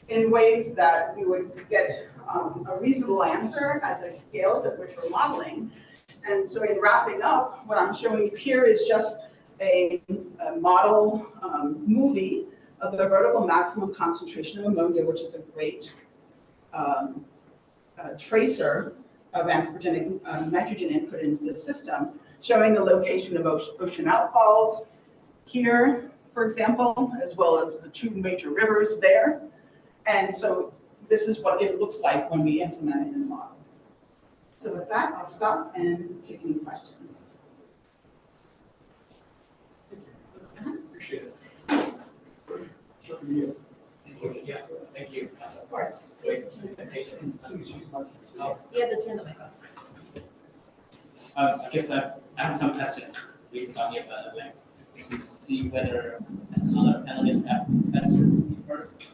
Speaker 4: in ways that we would get a reasonable answer at the scales at which we're modeling. And so in wrapping up, what I'm showing you here is just a model movie of the vertical maximum concentration of ammonia, which is a great tracer of anthropogenic nitrogen input into the system, showing the location of ocean outfalls here, for example, as well as the two major rivers there. And so this is what it looks like when we implement it in the model. So with that, I'll stop and take any questions.
Speaker 6: Appreciate it. Yeah, thank you.
Speaker 4: Of course.
Speaker 6: Wait, presentation.
Speaker 5: You have to turn the mic off.
Speaker 8: I guess I have some questions regarding the length to see whether other panelists have questions first.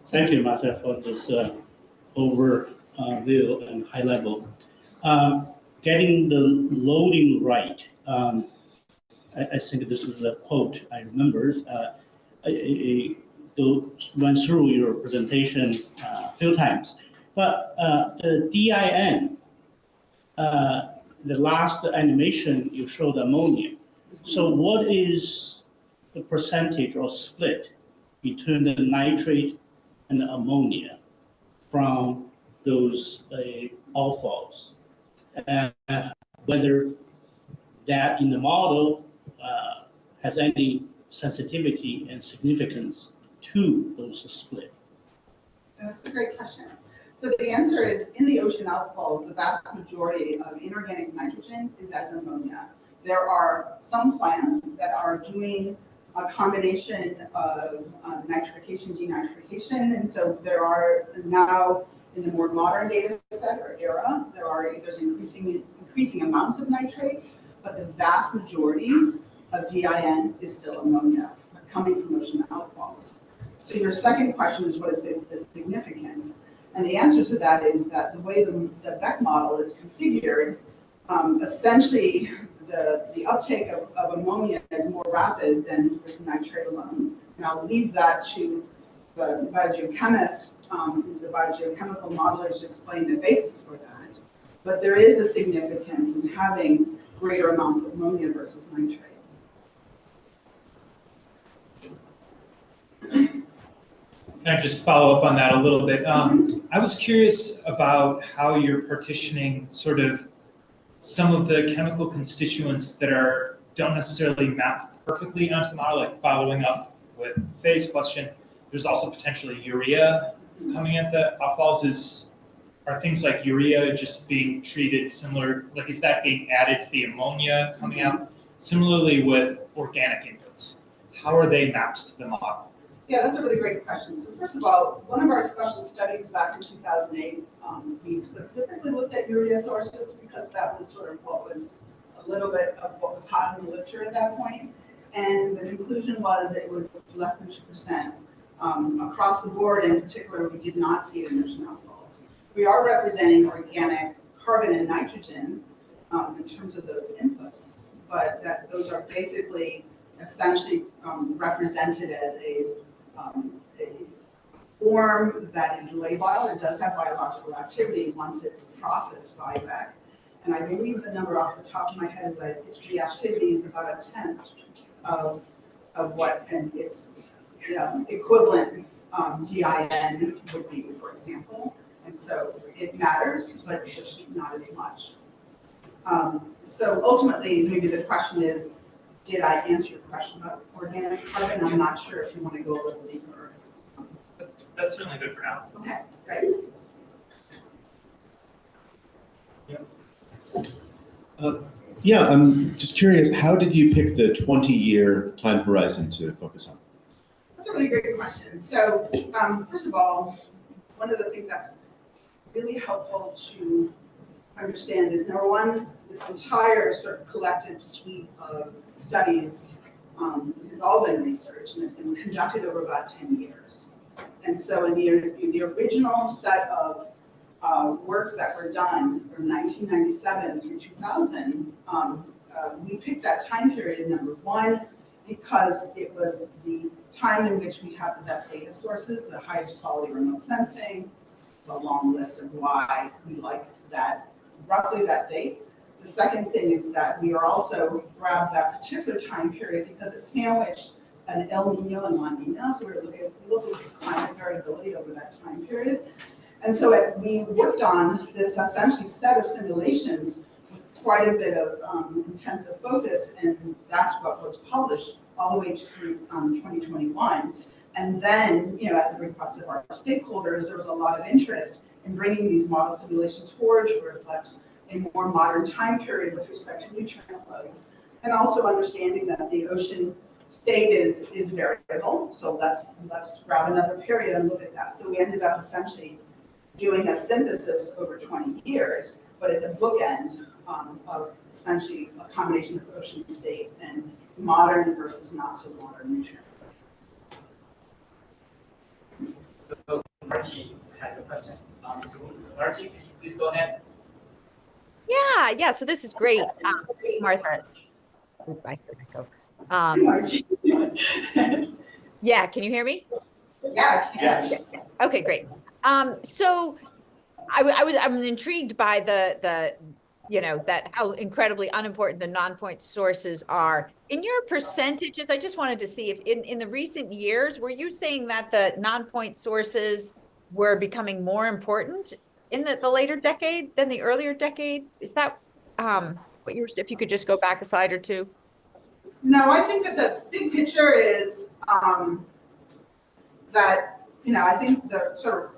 Speaker 9: Thank you, Martha, for this overview and high level. Getting the loading right. I think this is the quote I remember. I went through your presentation a few times, but the DIN, the last animation you showed ammonia. So what is the percentage or split between the nitrate and the ammonia from those outfalls? Whether that in the model has any sensitivity and significance to those split?
Speaker 4: That's a great question. So the answer is, in the ocean outfalls, the vast majority of inorganic nitrogen is as ammonia. There are some plants that are doing a combination of nitrification, denitrification, and so there are now, in the more modern data set or era, there's increasing amounts of nitrate, but the vast majority of DIN is still ammonia coming from ocean outfalls. So your second question is, what is the significance? And the answer to that is that the way the BEC model is configured, essentially the uptake of ammonia is more rapid than with nitrate alone. And I'll leave that to the biogeochemists, the biogeochemical modelers to explain the basis for that. But there is a significance in having greater amounts of ammonia versus nitrate.
Speaker 10: Can I just follow up on that a little bit? I was curious about how you're partitioning sort of some of the chemical constituents that don't necessarily map perfectly onto the model, like following up with Faye's question. There's also potentially urea coming at the outfalls. Are things like urea just being treated similar? Like, is that being added to the ammonia coming out? Similarly with organic inputs, how are they mapped to the model?
Speaker 4: Yeah, that's a really great question. So first of all, one of our special studies back in 2008, we specifically looked at urea sources because that was sort of what was a little bit of what was hot in the literature at that point. And the conclusion was it was less than 2%. Across the board, in particular, we did not see it in ocean outfalls. We are representing organic carbon and nitrogen in terms of those inputs, but those are basically essentially represented as a form that is labile. It does have biological activity once it's processed by BEC. And I believe the number off the top of my head is that its reactivity is about 1/10 of what its equivalent DIN would be, for example. And so it matters, but just not as much. So ultimately, maybe the question is, did I answer your question about organic carbon? I'm not sure if you want to go a little deeper.
Speaker 8: That's certainly good for now.
Speaker 4: Okay, great.
Speaker 11: Yeah, I'm just curious, how did you pick the 20-year time horizon to focus on?
Speaker 4: That's a really great question. So first of all, one of the things that's really helpful to understand is, number one, this entire sort of collective suite of studies has all been research and it's been conducted over about 10 years. And so in the original set of works that were done from 1997 through 2000, we picked that time period, number one, because it was the time in which we have the best data sources, the highest quality remote sensing. It's a long list of why we like that, roughly that date. The second thing is that we are also grabbed that particular time period because it sandwiched an El Nino and La Nina, so we're looking at climate variability over that time period. And so we worked on this essentially set of simulations with quite a bit of intensive focus, and that's what was published all the way through 2021. And then, at the request of our stakeholders, there was a lot of interest in bringing these model simulations forward to reflect a more modern time period with respect to nutrient loads, and also understanding that the ocean state is variable. So let's grab another period and look at that. So we ended up essentially doing a synthesis over 20 years, but it's a bookend of essentially a combination of ocean state and modern versus not so modern nutrient.
Speaker 8: So Archie has a question. So Archie, can you please go ahead?
Speaker 2: Yeah. So this is great, Martha. Oop, I heard echo. Yeah, can you hear me?
Speaker 4: Yeah.
Speaker 1: Yes.
Speaker 2: Okay, great. So I'm intrigued by that how incredibly unimportant the non-point sources are. In your percentages, I just wanted to see if in the recent years, were you saying that the non-point sources were becoming more important in the later decade than the earlier decade? Is that what you were, if you could just go back a slide or two?
Speaker 4: No, I think that the big picture is that, I think the sort of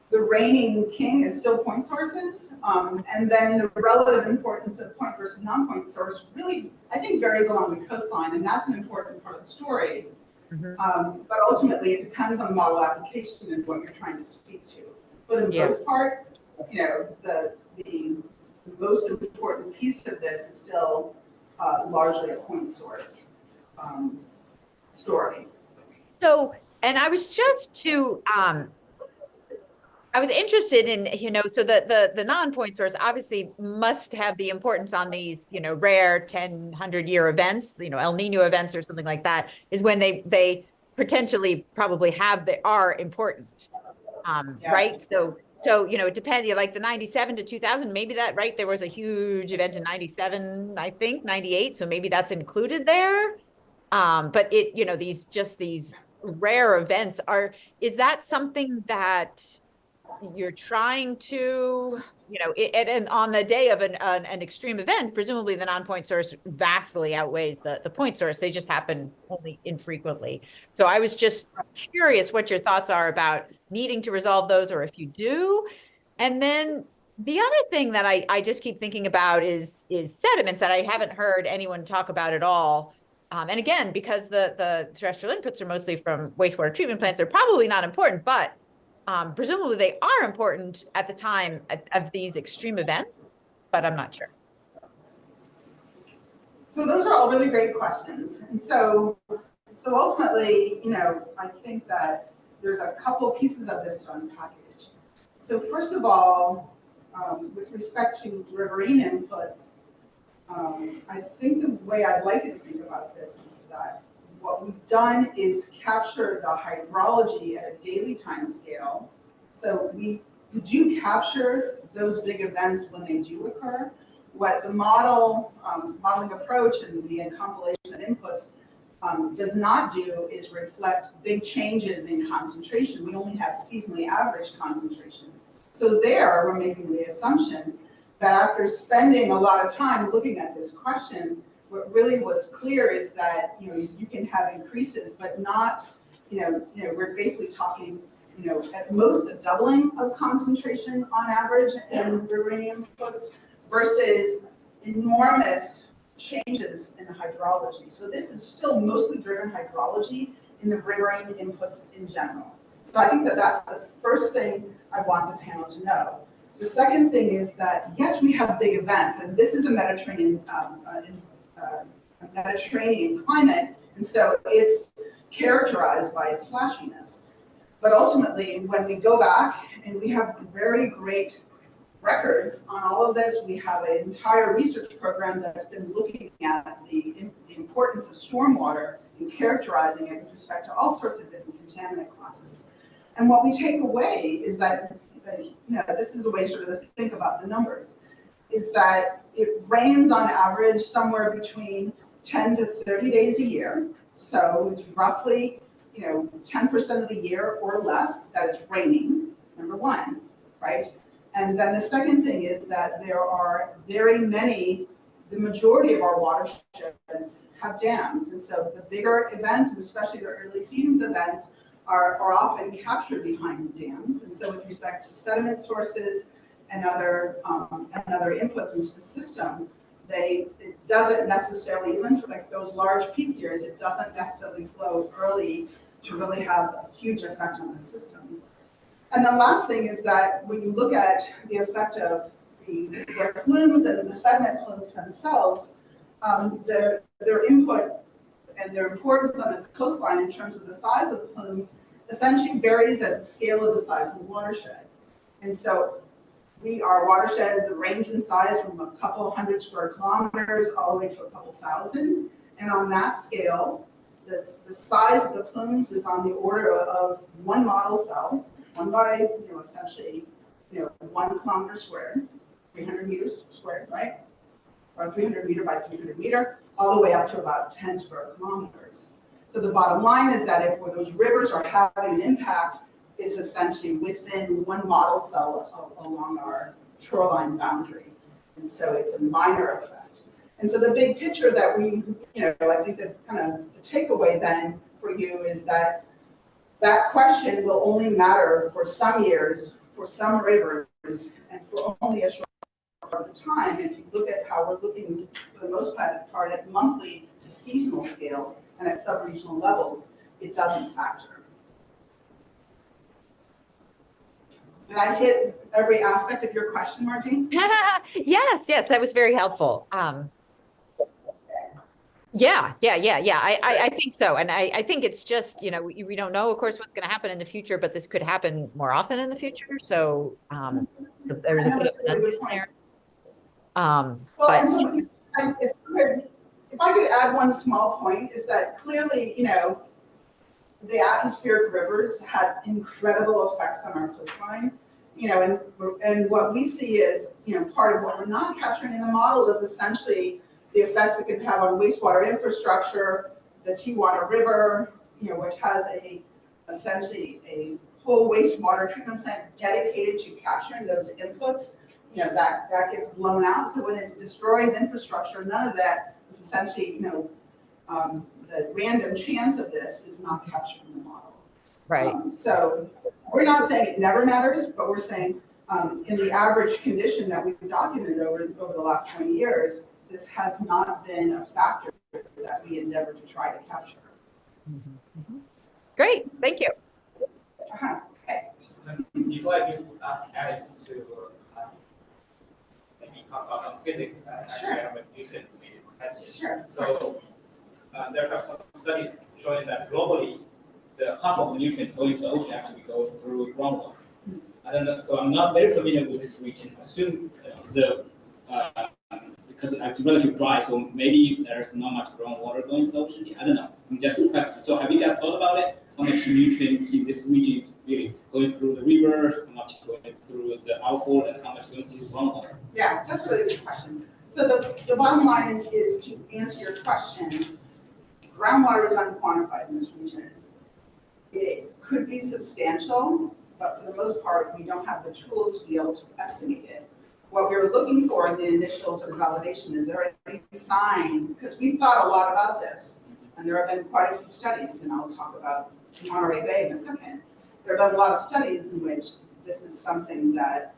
Speaker 4: the reigning king is still point sources. And then the relative importance of point versus non-point source really, I think, varies along the coastline, and that's an important part of the story. But ultimately, it depends on model application and what you're trying to speak to. For the most part, the most important piece of this is still largely a point source story.
Speaker 2: So, and I was just I was interested in, so the non-point source obviously must have the importance on these, rare 100-year events, El Nino events or something like that, is when they potentially probably are important, right? So, it depends, like the 97 to 2000, maybe that, right? There was a huge event in 97, I think, 98. So maybe that's included there. But these rare events is that something that you're trying to, and on the day of an extreme event, presumably the non-point source vastly outweighs the point source. They just happen only infrequently. So I was just curious what your thoughts are about needing to resolve those, or if you do. And then The other thing that I just keep thinking about is sediments that I haven't heard anyone talk about at all. And again, because the terrestrial inputs are mostly from wastewater treatment plants, they're probably not important, but presumably they are important at the time of these extreme events, but I'm not sure.
Speaker 4: So those are all really great questions. And so ultimately, I think that there's a couple pieces of this to unpackage. So first of all, with respect to riverine inputs, I think the way I'd like you to think about this is that what we've done is capture the hydrology at a daily time scale. So we do capture those big events when they do occur. What the modeling approach and the compilation of inputs does not do is reflect big changes in concentration. We only have seasonally average concentration. So there, we're making the assumption that after spending a lot of time looking at this question, what really was clear is that you can have increases, but not, we're basically talking, at most a doubling of concentration on average in riverine inputs versus enormous changes in the hydrology. So this is still mostly driven hydrology in the riverine inputs in general. So I think that that's the first thing I want the panel to know. The second thing is that, yes, we have big events, and this is a Mediterranean climate, and so it's characterized by its flashiness. But ultimately, when we go back and we have very great records on all of this, we have an entire research program that's been looking at the importance of stormwater and characterizing it with respect to all sorts of different contaminant classes. And what we take away is that, this is a way sort of to think about the numbers, is that it rains on average somewhere between 10 to 30 days a year. So it's roughly, 10% of the year or less that it's raining, number one, right? And then the second thing is that there are very many, the majority of our watersheds have dams. And so the bigger events, and especially the early seasons events, are often captured behind dams. And so with respect to sediment sources and other inputs into the system, it doesn't necessarily, even for like those large peak years, it doesn't necessarily flow early to really have a huge effect on the system. And the last thing is that when you look at the effect of the plumes and the sediment plumes themselves, their input and their importance on the coastline in terms of the size of the plume essentially varies as the scale of the size of the watershed. And so our watersheds range in size from a couple hundred square kilometers all the way to a couple thousand. And on that scale, the size of the plumes is on the order of one model cell, one by, essentially, 1 kilometer squared, 300 meters squared, right? Or 300 meter by 300 meter, all the way up to about 10 square kilometers. So the bottom line is that if those rivers are having an impact, it's essentially within one model cell along our shoreline boundary. And so it's a minor effect. And so the big picture that we, I think that kind of the takeaway then for you is that that question will only matter for some years, for some rivers, and for only a short part of the time. If you look at how we're looking for the most part at monthly to seasonal scales and at sub-regional levels, it doesn't factor. Did I hit every aspect of your question, Margie?
Speaker 2: Yes, that was very helpful. Yeah. I think so. And I think it's just, we don't know, of course, what's going to happen in the future, but this could happen more often in the future. So there's a bit of an unknown there.
Speaker 4: And so if I could add one small point, is that clearly, the atmospheric rivers had incredible effects on our coastline. And what we see is, part of what we're not capturing in the model is essentially the effects it can have on wastewater infrastructure, the Tijuana River, which has essentially a whole wastewater treatment plant dedicated to capturing those inputs. That gets blown out. So when it destroys infrastructure, none of that is essentially, the random chance of this is not captured in the model.
Speaker 2: Right.
Speaker 4: So we're not saying it never matters, but we're saying In the average condition that we've documented over the last 20 years, this has not been a factor that we endeavor to try to capture.
Speaker 2: Great, thank you.
Speaker 4: Okay.
Speaker 6: Before I do ask Alex to maybe talk about some physics, actually I have a decent question.
Speaker 4: Sure.
Speaker 6: So there are some studies showing that globally, the half of the nutrients going to the ocean actually go through groundwater. I don't know, so I'm not very familiar with this region. Assume because it's relatively dry, so maybe there's not much groundwater going to the ocean. I don't know. I'm just a question. So have you guys thought about it? How much nutrients in this region is really going through the river, how much going through the outfall, and how much going through groundwater?
Speaker 4: Yeah, that's a really good question. So the bottom line is to answer your question, groundwater is unquantified in this region. It could be substantial, but for the most part, we don't have the tools to be able to estimate it. What we were looking for in the initial sort of validation is there any sign, because we thought a lot about this, and there have been quite a few studies, and I'll talk about Monterey Bay in a second. There have been a lot of studies in which this is something that,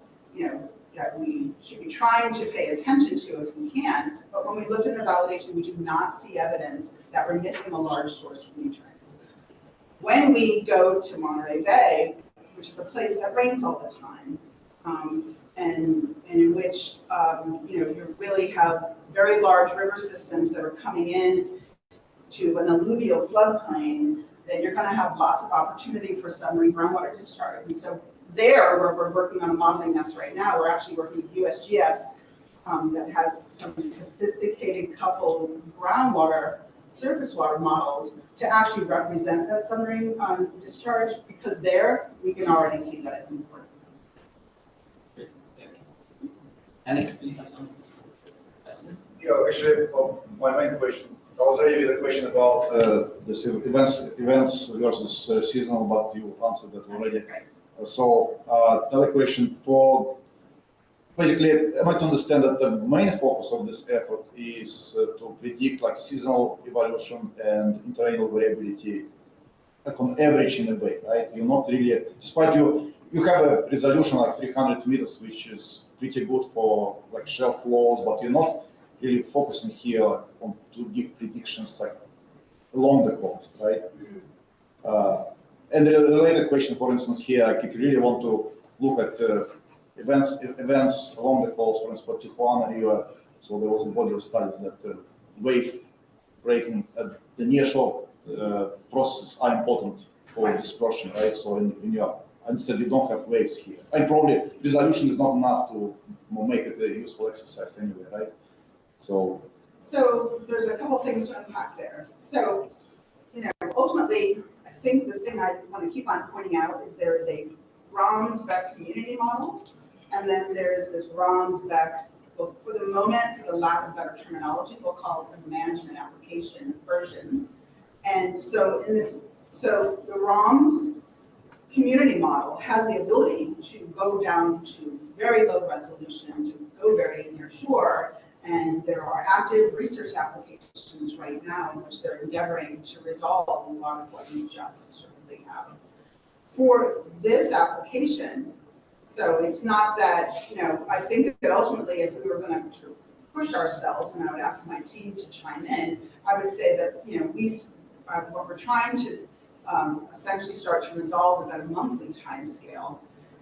Speaker 4: that we should be trying to pay attention to if we can, but when we looked at the validation, we do not see evidence that we're missing a large source of nutrients. When we go to Monterey Bay, which is a place that rains all the time, and in which you really have very large river systems that are coming in to an alluvial floodplain, then you're going to have lots of opportunity for submarine groundwater discharge. And so there, where we're working on a modeling nest right now, we're actually working with USGS that has some sophisticated coupled groundwater, surface water models to actually represent that submarine discharge, because there we can already see that it's important.
Speaker 8: Alex, do you have some questions?
Speaker 12: Yeah, actually, my main question, I was ready with a question about the events versus seasonal, but you answered that already. So the other question for, basically, am I to understand that the main focus of this effort is to predict like seasonal evolution and interannual variability, like on average in a way, right? You're not really, despite you have a resolution like 300 meters, which is pretty good for like shelf flows, but you're not really focusing here on to give predictions like along the coast, right? And the related question, for instance, here, like if you really want to look at events along the coast, for instance, for Tijuana River, so there was a body of studies that wave breaking at the nearshore processes are important for dispersion, right? So in your instead you don't have waves here, and probably resolution is not enough to make it a useful exercise anyway, right? So
Speaker 4: there's a couple things to unpack there. So ultimately, I think the thing I want to keep on pointing out is there is a ROMS BEC community model, and then there's this ROMS BEC, well, for the moment, for the lack of better terminology, we'll call it the management application version. And so the ROMS community model has the ability to go down to very low resolution, to go very near shore, and there are active research applications right now in which they're endeavoring to resolve a lot of what you just sort of laid out. For this application, so it's not that, I think that ultimately if we were going to push ourselves, and I would ask my team to chime in, I would say that, what we're trying to essentially start to resolve is at a monthly time scale.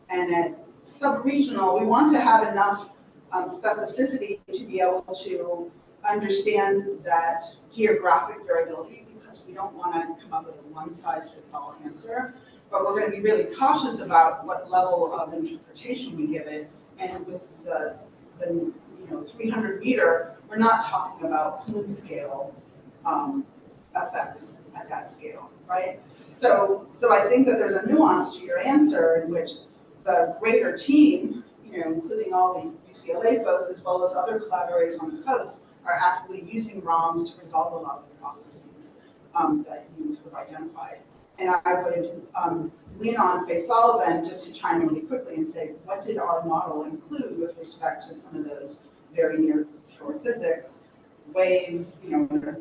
Speaker 4: And at sub-regional, we want to have enough specificity to be able to understand that geographic variability, because we don't want to come up with a one-size-fits-all answer. But we're going to be really cautious about what level of interpretation we give it. And with the 300 meter, we're not talking about plume scale effects at that scale, right? So I think that there's a nuance to your answer in which the greater team, including all the UCLA folks as well as other collaborators on the coast, are actively using ROMS to resolve a lot of the processes that you have identified. And I would lean on Faisal then just to chime in really quickly and say, what did our model include with respect to some of those very near shore physics, waves,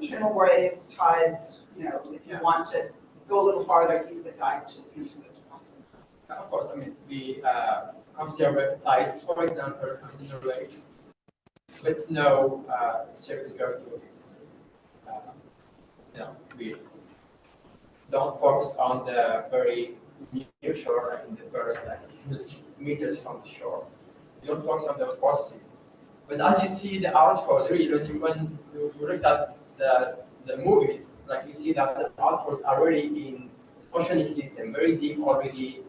Speaker 4: channel waves, tides, if you want to go a little farther, he's the guy to answer those questions.
Speaker 6: Of course, I mean,
Speaker 13: consider tides, for example, continual waves, but no surface gravity waves. We don't focus on the very near shore, like in the first like 600 meters from the shore. We don't focus on those processes. But as you see the outflows, really, when you look at the movies, like you see that the outflows are really in oceanic system, very deep already,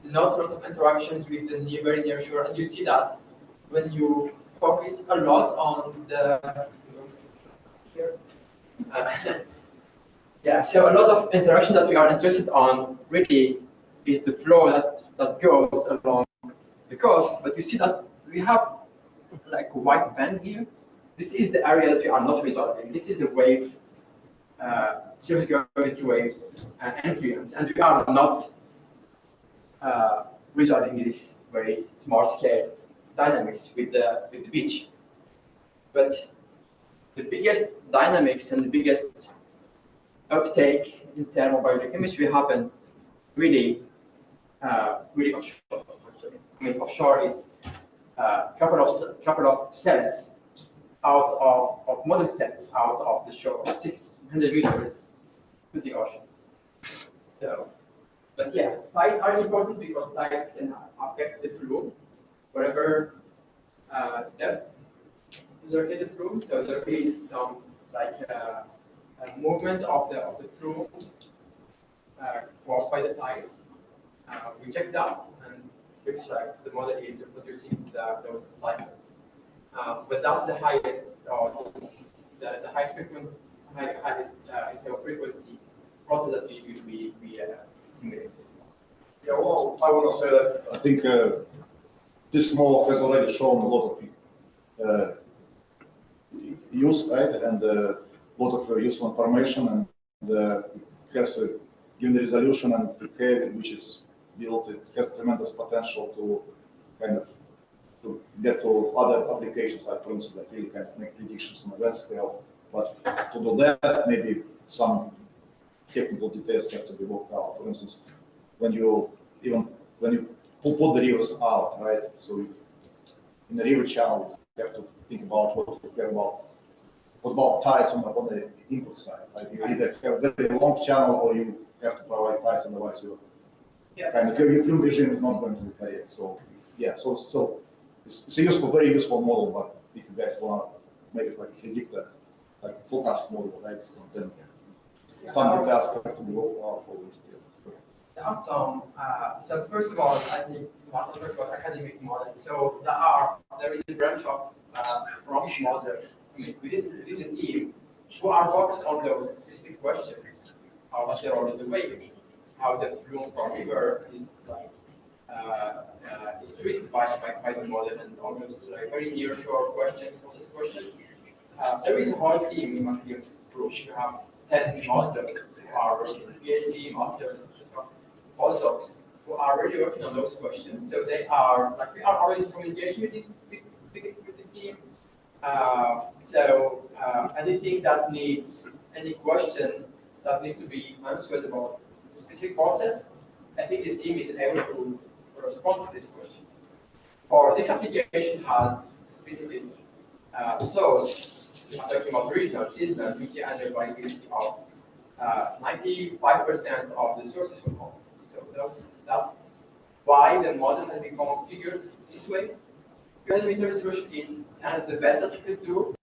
Speaker 13: not a lot of interactions with the very near shore, and you see that when you focus a lot on the here. Yeah, so a lot of interaction that we are interested on really is the flow that goes along the coast, but you see that we have like a white band here. This is the area that we are not resolving. This is the wave, surface gravity waves influence, and we are not resolving this very small scale dynamics with the beach. But the biggest dynamics and the biggest uptake in terms of biogeochemistry happens really offshore. Actually, I mean offshore is couple of cells out of model cells out of the shore, 600 meters to the ocean. So, but yeah, tides are important because tides can affect the plume wherever depth is located plume. So there is some like a movement of the plume caused by the tides. We checked that, and looks like the model is reproducing those cycles. But that's the highest, or the highest frequency, highest frequency process that we simulated.
Speaker 12: Yeah, well, I want to say that I think this model has already shown a lot of use, right, and a lot of useful information, and has given the resolution and behavior which is built. It has tremendous potential to kind of to get to other applications, like for instance, like really kind of make predictions on a event scale. But to do that, maybe some technical details have to be worked out. For instance, when you put the rivers out, right? So in the river channel, you have to think about what about tides on the input side. Like you either have a very long channel or you have to provide tides, otherwise your plume regime is not going to be correct. So yeah, so it's a very useful model, but if you guys want to make it like a predictor, like forecast model, right? So then some details have to be worked out for this still.
Speaker 13: There are some. So first of all, I think what we about academic models. So there is a branch of ROMS models. I mean, within the team who are focused on those specific questions. How material the waves, how the plume from river is like is treated by the model, and all those like very near shore questions, process questions. There is a whole team in Matthias group. You have 10 models who are working PhD, master, postdocs who are really working on those questions. So they are like we are always in communication with the team. So anything that needs any question that needs to be answered about a specific process, I think the team is able to respond to this question. For this application has specific source. We are talking about regional, seasonal, media, and variability of 95% of the sources from home. So that's why the model has been configured this way. 200 meter resolution is kind of the best that you could do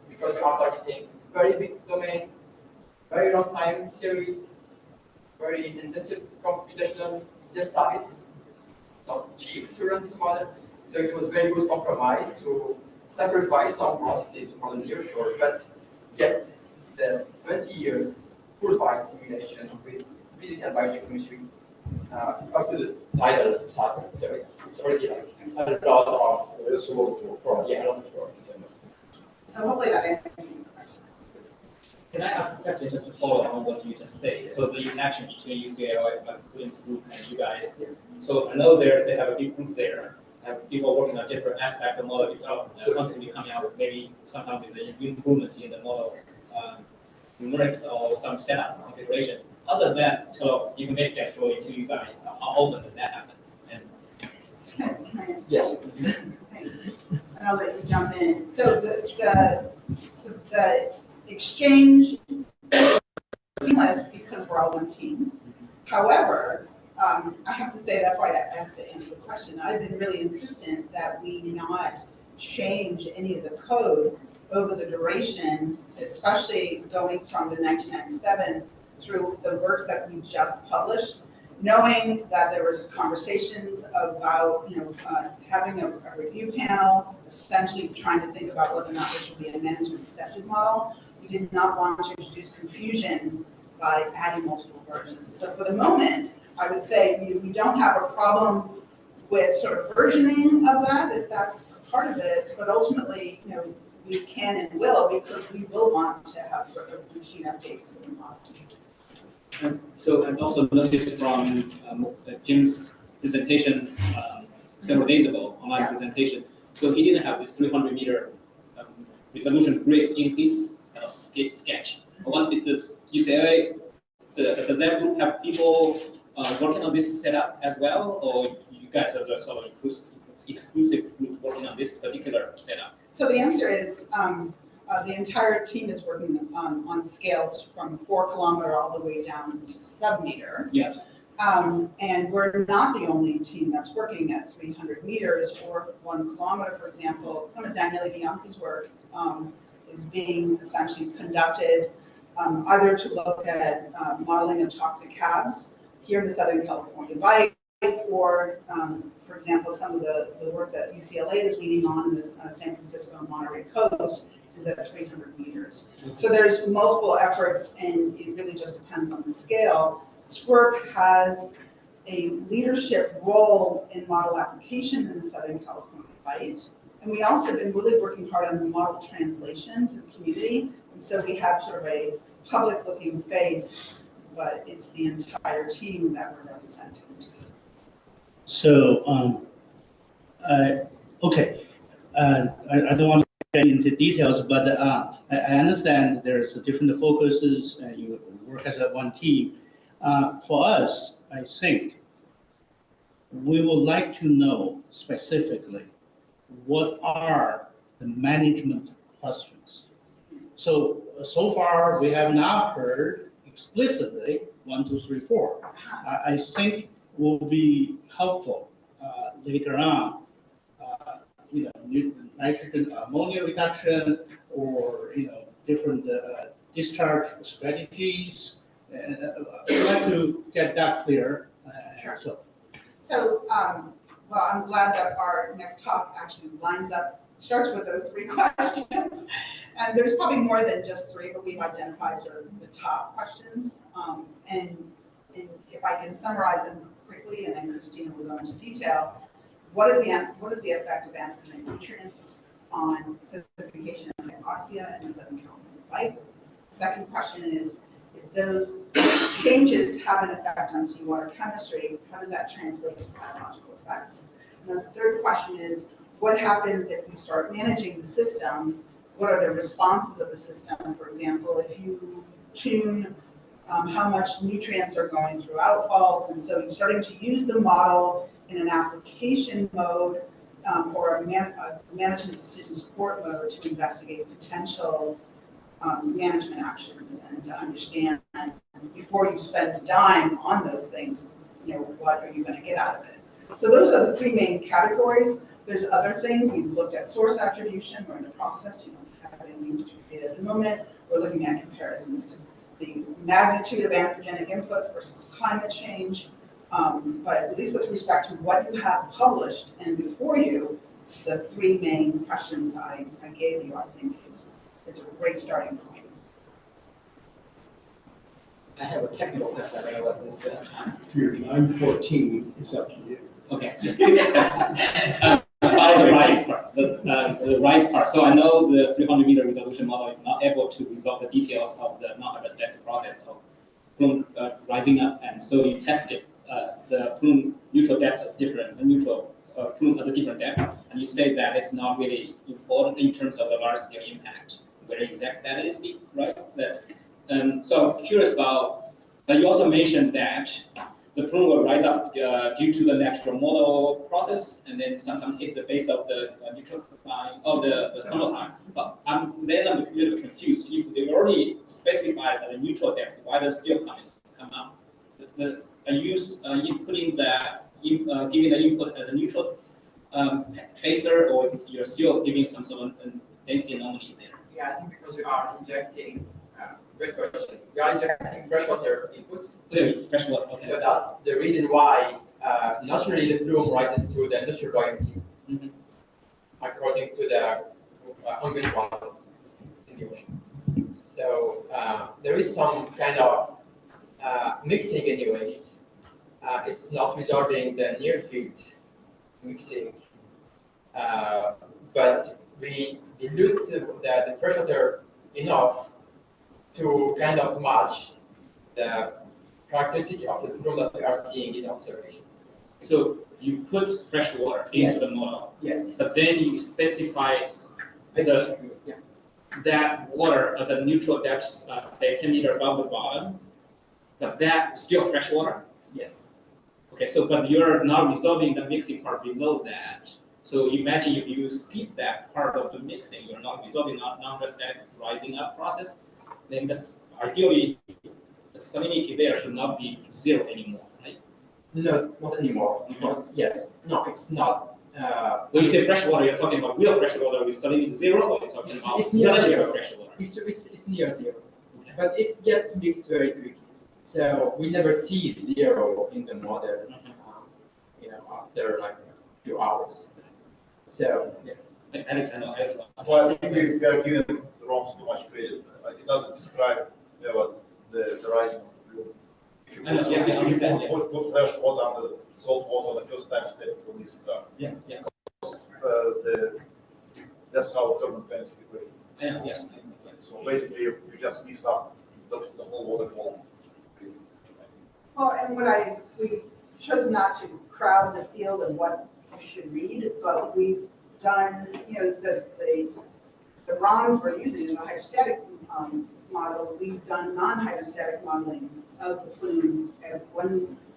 Speaker 13: because we are targeting very big domain, very long time series, very intensive computational exercise. It's not cheap to run this model, so it was very good compromise to sacrifice some processes on the near shore, but get the 20 years full bite simulation with physics and biogeochemistry up to the tidal cycle. So it's already like it's a lot of
Speaker 12: It's a lot of work.
Speaker 13: yeah, a lot of work.
Speaker 4: So hopefully that answers your question.
Speaker 8: Can I ask a question just to follow on what you just said? So the interaction between UCLA Williams Group and you guys. So I know they have a big group there. Have people working on different aspects of model development, constantly coming out with maybe sometimes with an improvement in the model numerics or some setup configurations. How does that sort of information get flow into you guys? How often does that happen? And
Speaker 4: Can I answer?
Speaker 13: Yes.
Speaker 4: Thanks. And I'll let you jump in. So the exchange is seamless because we're all one team. However, I have to say, that's why I asked to answer the question. I've been really insistent that we not change any of the code over the duration, especially going from the 1997 through the works that we just published, knowing that there was conversations about, having a review panel, essentially trying to think about whether or not this would be a management accepted model. We did not want to introduce confusion by adding multiple versions. So for the moment, I would say we don't have a problem with sort of versioning of that, if that's part of it, but ultimately, we can and will, because we will want to have routine updates to the model.
Speaker 6: So I've also noticed from Jim's presentation several days ago, online presentation, so he didn't have this 300 meter resolution grid in his sketch. I wonder, does UCLA, does that group have people working on this setup as well, or you guys are just sort of exclusive group working on this particular setup?
Speaker 4: So the answer is the entire team is working on scales from 4 kilometer all the way down to sub-meter.
Speaker 6: Yeah.
Speaker 4: And we're not the only team that's working at 300 meters or 1 kilometer, for example. Some of Daniele Bianchi's work is being essentially conducted either to look at modeling of toxic cabs here in the Southern California Bight, or for example, some of the work that UCLA is leading on in this San Francisco and Monterey coast is at 300 meters. So there's multiple efforts, and it really just depends on the scale. SWRP has a leadership role in model application in the Southern California Bight. And we also have been really working hard on the model translation to the community. And so we have sort of a public-looking face, but it's the entire team that we're representing.
Speaker 9: So, okay, I don't want to get into details, but I understand there's different focuses and you work as a one team. For us, I think we would like to know specifically what are the management questions. So far we have not heard explicitly 1, 2, 3, 4. I think will be helpful later on. Nitrogen ammonia reduction, or different discharge strategies. I'd like to get that clear.
Speaker 4: Sure. So, well, I'm glad that our next talk actually lines up, starts with those 3 questions. And there's probably more than just 3, but we've identified sort of the top questions. And if I can summarize them quickly, and then Christina will go into detail. What is the effect of anthropogenic nutrients on acidification of hypoxia in the Southern California Bight? Second question is, if those changes have an effect on seawater chemistry, how does that translate to biological effects? And the third question is, what happens if we start managing the system? What are the responses of the system? For example, if you tune how much nutrients are going through outfalls, and so you're starting to use the model in an application mode or a management decision support mode to investigate potential management actions and to understand before you spend a dime on those things, what are you going to get out of it? So those are the 3 main categories. There's other things. We've looked at source attribution. We're in the process. You don't have anything to create at the moment. We're looking at comparisons to the magnitude of anthropogenic inputs versus climate change. But at least with respect to what you have published and before you, the 3 main questions I gave you, I think is a great starting point.
Speaker 8: I have a technical question. I don't know what this
Speaker 7: Here, 9:14, it's up to you.
Speaker 6: Okay, just give it about the rise part. The rise part. So I know the 300 meter resolution model is not able to resolve the details of the non-hyperstatic process of plume rising up, and so you tested the plume neutral depth of different plume at a different depth, and you say that it's not really important in terms of the large scale impact. Where exact that is, right? That's so I'm curious about. But you also mentioned that
Speaker 8: the plume will rise up due to the natural model process, and then sometimes hit the base of the neutral line of the thermal time. But I'm a little bit confused. If they already specified the neutral depth, why does still come out? Are you inputting that, giving the input as a neutral tracer, or you're still giving some sort of density anomaly there?
Speaker 13: Yeah, I think because we are injecting, good question. We are injecting freshwater inputs.
Speaker 8: Yeah, freshwater. Okay.
Speaker 13: So that's the reason why naturally the plume rises to the neutral buoyancy, according to the ambient water in the ocean. So there is some kind of mixing anyways. It's not resolving the near field mixing, but we dilute the freshwater enough to kind of match the characteristic of the plume that we are seeing in observations.
Speaker 8: So you put fresh water into
Speaker 13: Yes.
Speaker 8: the model,
Speaker 13: Yes.
Speaker 8: but then you specify that water at the neutral depth, say 10 meters above the bottom, but that still fresh water?
Speaker 13: Yes.
Speaker 8: Okay, so but you're now resolving the mixing part below that. So imagine if you skip that part of the mixing, you're not resolving non-rheostat rising up process, then that's ideally the salinity there should not be zero anymore, right?
Speaker 13: No, not anymore. Because yes, no, it's not.
Speaker 8: When you say fresh water, you're talking about real fresh water with salinity zero, or you're talking about
Speaker 13: it's near
Speaker 8: relative
Speaker 13: zero.
Speaker 8: fresh water?
Speaker 13: It's near zero,
Speaker 8: Okay.
Speaker 13: but it gets mixed very quickly. So we never see zero in the model, after like a few hours. So yeah.
Speaker 8: Alex, I know. Alex.
Speaker 12: Well, I think we are giving the ROMS too much credit. Like, it doesn't describe the rising of the plume. If you put fresh water under salt water, the first time step will mix it up.
Speaker 8: Yeah.
Speaker 12: That's how turbulent benefit equation.
Speaker 8: Yeah.
Speaker 12: So basically, you just mix up the whole water column.
Speaker 4: Well, and we chose not to crowd the field of what you should read, but we've done, the ROMS we're using in the hydrostatic model, we've done non-hydrostatic modeling of the plume at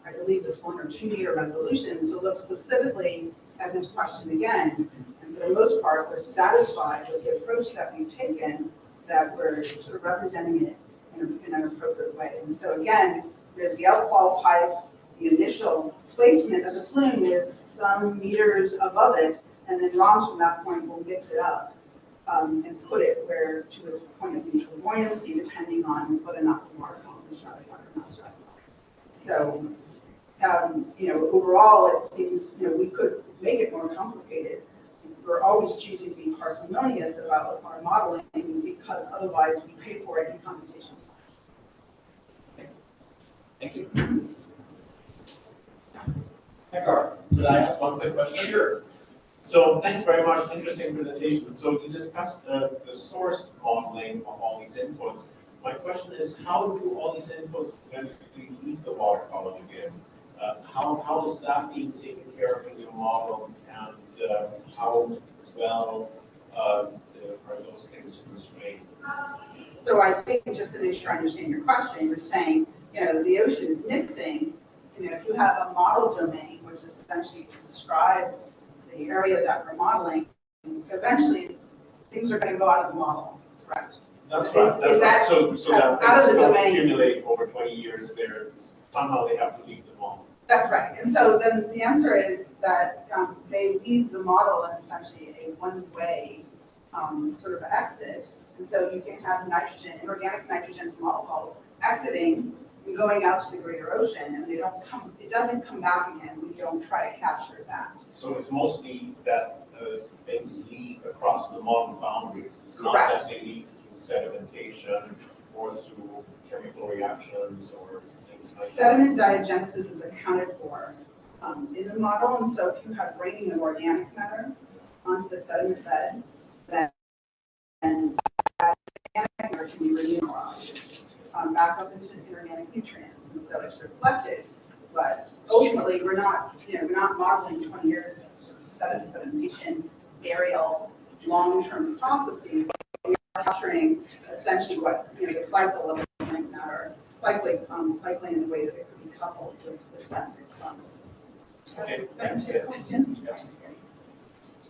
Speaker 4: I believe it's 1 or 2 meter resolution. So look specifically at this question again. And for the most part, we're satisfied with the approach that we've taken, that we're sort of representing it in an appropriate way. And so again, there's the outfall pipe, the initial placement of the plume is some meters above it, and then ROMS from that point will mix it up and put it to its point of neutral buoyancy, depending on whether or not the water column is stratified or not stratified. So, overall, it seems, we could make it more complicated. We're always choosing to be parsimonious about our modeling because otherwise we pay for it in computation.
Speaker 8: Thank you.
Speaker 14: Hi, Carl. Could I ask one quick question?
Speaker 8: Sure.
Speaker 14: So thanks very much. Interesting presentation. So you discussed the source modeling of all these inputs. My question is, how do all these inputs eventually leave the water column again? How is that being taken care of in your model, and how well are those things constrained?
Speaker 4: So I think, just to make sure I understand your question, you're saying, the ocean is mixing. If you have a model domain, which essentially describes the area that we're modeling, eventually things are going to go out of the model, correct?
Speaker 14: That's right. That's
Speaker 4: is
Speaker 14: right. So that
Speaker 4: out of
Speaker 14: things
Speaker 4: the
Speaker 14: don't
Speaker 4: domain?
Speaker 14: accumulate over 20 years. There somehow they have to leave the model.
Speaker 4: That's right. And so then the answer is that they leave the model in essentially a one-way sort of exit. And so you can have nitrogen, inorganic nitrogen from alcohols exiting and going out to the greater ocean, and it doesn't come back again. We don't try to capture that.
Speaker 14: So it's mostly that things leave across the model boundaries. It's not
Speaker 4: Correct.
Speaker 14: that they leave through sedimentation or through chemical reactions or things like that.
Speaker 4: Sediment diagenesis is accounted for in the model, and so if you have raining of organic matter onto the sediment bed, then that organic matter can be remineralized back up into inorganic nutrients, and so it's reflected. But ultimately, we're not modeling 20 years of sort of sedimentation, burial, long-term processes. We are capturing essentially what the cycle of organic matter, cycling in the way that it can be coupled with
Speaker 1: Okay,
Speaker 4: Thanks for your question.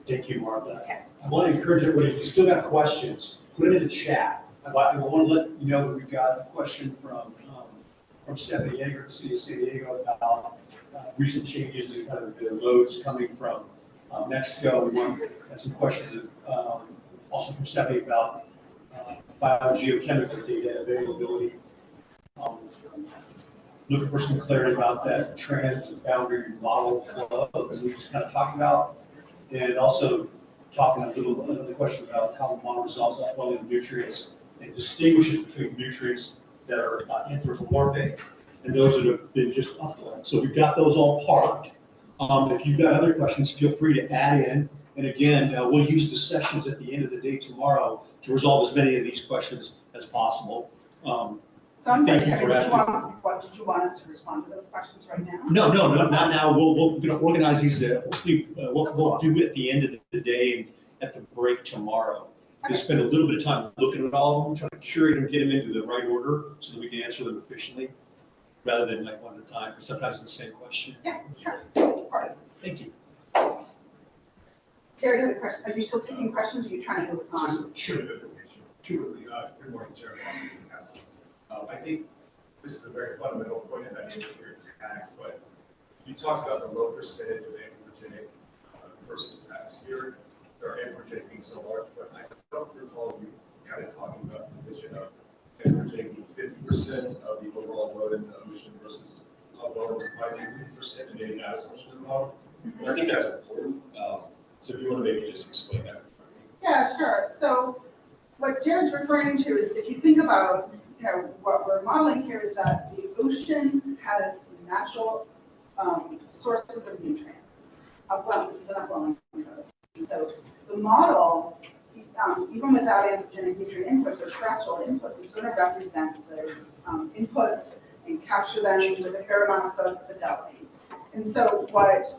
Speaker 1: thank you, Martha. I want to encourage everybody, if you still got questions, put them in the chat. I want to let you know that we've got a question from Stephanie Yeager, the city of San Diego, about recent changes in kind of the loads coming from Mexico. We have some questions also from Stephanie about biogeochemical data availability. Looking for some clarity about that trans-boundary model flow that we just kind of talked about. And also talking another question about how the model resolves upwelling nutrients and distinguishes between nutrients that are anthropomorphic and those that have been just upwelling. So we've got those all parked. If you've got other questions, feel free to add in. And again, we'll use the sessions at the end of the day tomorrow to resolve as many of these questions as possible.
Speaker 4: Sounds like,
Speaker 1: Thank you for
Speaker 4: did
Speaker 1: asking.
Speaker 4: you want us to respond to those questions right now?
Speaker 1: No, not now. We're gonna organize these, we'll do it at the end of the day and at the break tomorrow. Just spend a little bit of time looking at all of them, trying to curate them, get them into the right order so that we can answer them efficiently, rather than like one at a time, because sometimes it's the same question.
Speaker 4: Yeah, sure, of course.
Speaker 1: Thank you.
Speaker 4: Terry, had a question. Are you still taking questions, or are you trying to move us on?
Speaker 14: Sure. Good morning, Chair. I think this is a very fundamental point, and I think here to act, but you talked about the low percentage of anthropogenic versus atmospheric, or anthropogenic being so large, but I don't recall you kind of talking about the vision of anthropogenic being 50% of the overall load in the ocean versus upwelling comprising 50%, and maybe not as much of the model. And I think that's important. So if you want to maybe just explain that.
Speaker 4: Yeah, sure. So what Jared's referring to is, if you think about, what we're modeling here is that the ocean has natural sources of nutrients. This is an upwelling coast. So the model, even without anthropogenic nutrient inputs or terrestrial inputs, is going to represent those inputs and capture them with a fair amount of fidelity. And so what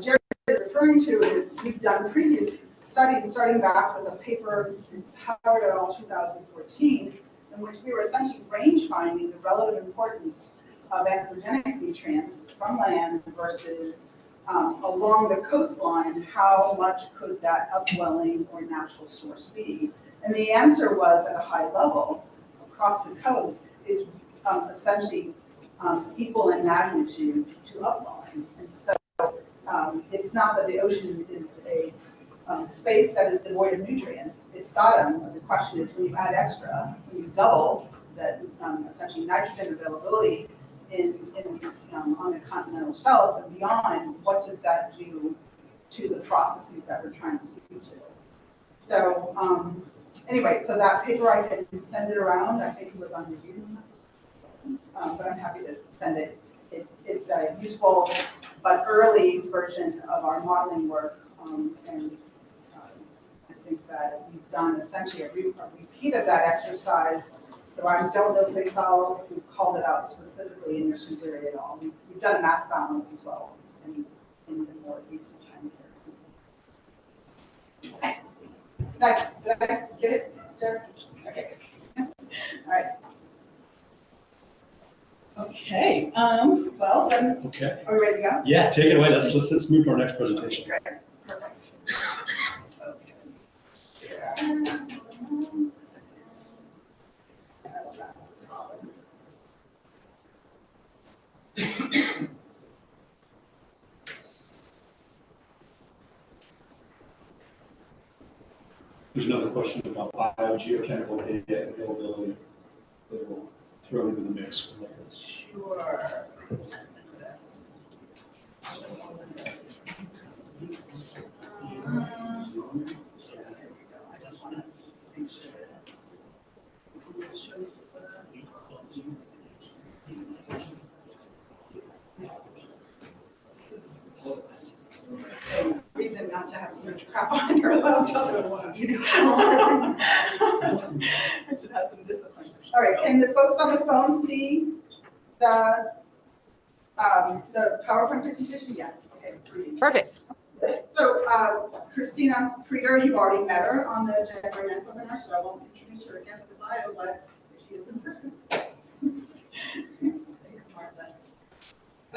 Speaker 4: Jared is referring to is, we've done previous studies starting back with a paper, it's Howard et al. 2014, in which we were essentially range finding the relative importance of anthropogenic nutrients from land versus along the coastline, how much could that upwelling or natural source be? And the answer was, at a high level, across the coast, is essentially equal in magnitude to upwelling. And so it's not that the ocean is a space that is devoid of nutrients. It's got them, but the question is, when you add extra, when you double that essentially nitrogen availability on the continental shelf and beyond, what does that do to the processes that we're trying to speak to? So anyway, so that paper, I can send it around. I think it was on review, but I'm happy to send it. It's a useful but early version of our modeling work, and I think that we've done essentially a repeat of that exercise. So I don't know if they saw, if we've called it out specifically in issues area at all. We've done mass balance as well in the more recent time here. Okay. Did I get it, Jared? Okay. All right. Okay. Well, then,
Speaker 1: Okay.
Speaker 4: are we ready to go?
Speaker 1: Yeah, take it away. Let's move to our next presentation.
Speaker 4: Great. Perfect. Okay. Yeah.
Speaker 1: There's another question about biogeochemical data availability that we'll throw into the mix.
Speaker 4: Sure. Yes. I just want to make sure. Reason not to have so much crap on your laptop at once. I should have some discipline. All right, can the folks on the phone see the PowerPoint presentation? Yes. Okay.
Speaker 2: Perfect.
Speaker 4: So Christina Frieder, you've already met her on the January 9th webinar, so I won't introduce her again with the bio, but she is in person. Thanks, Martha.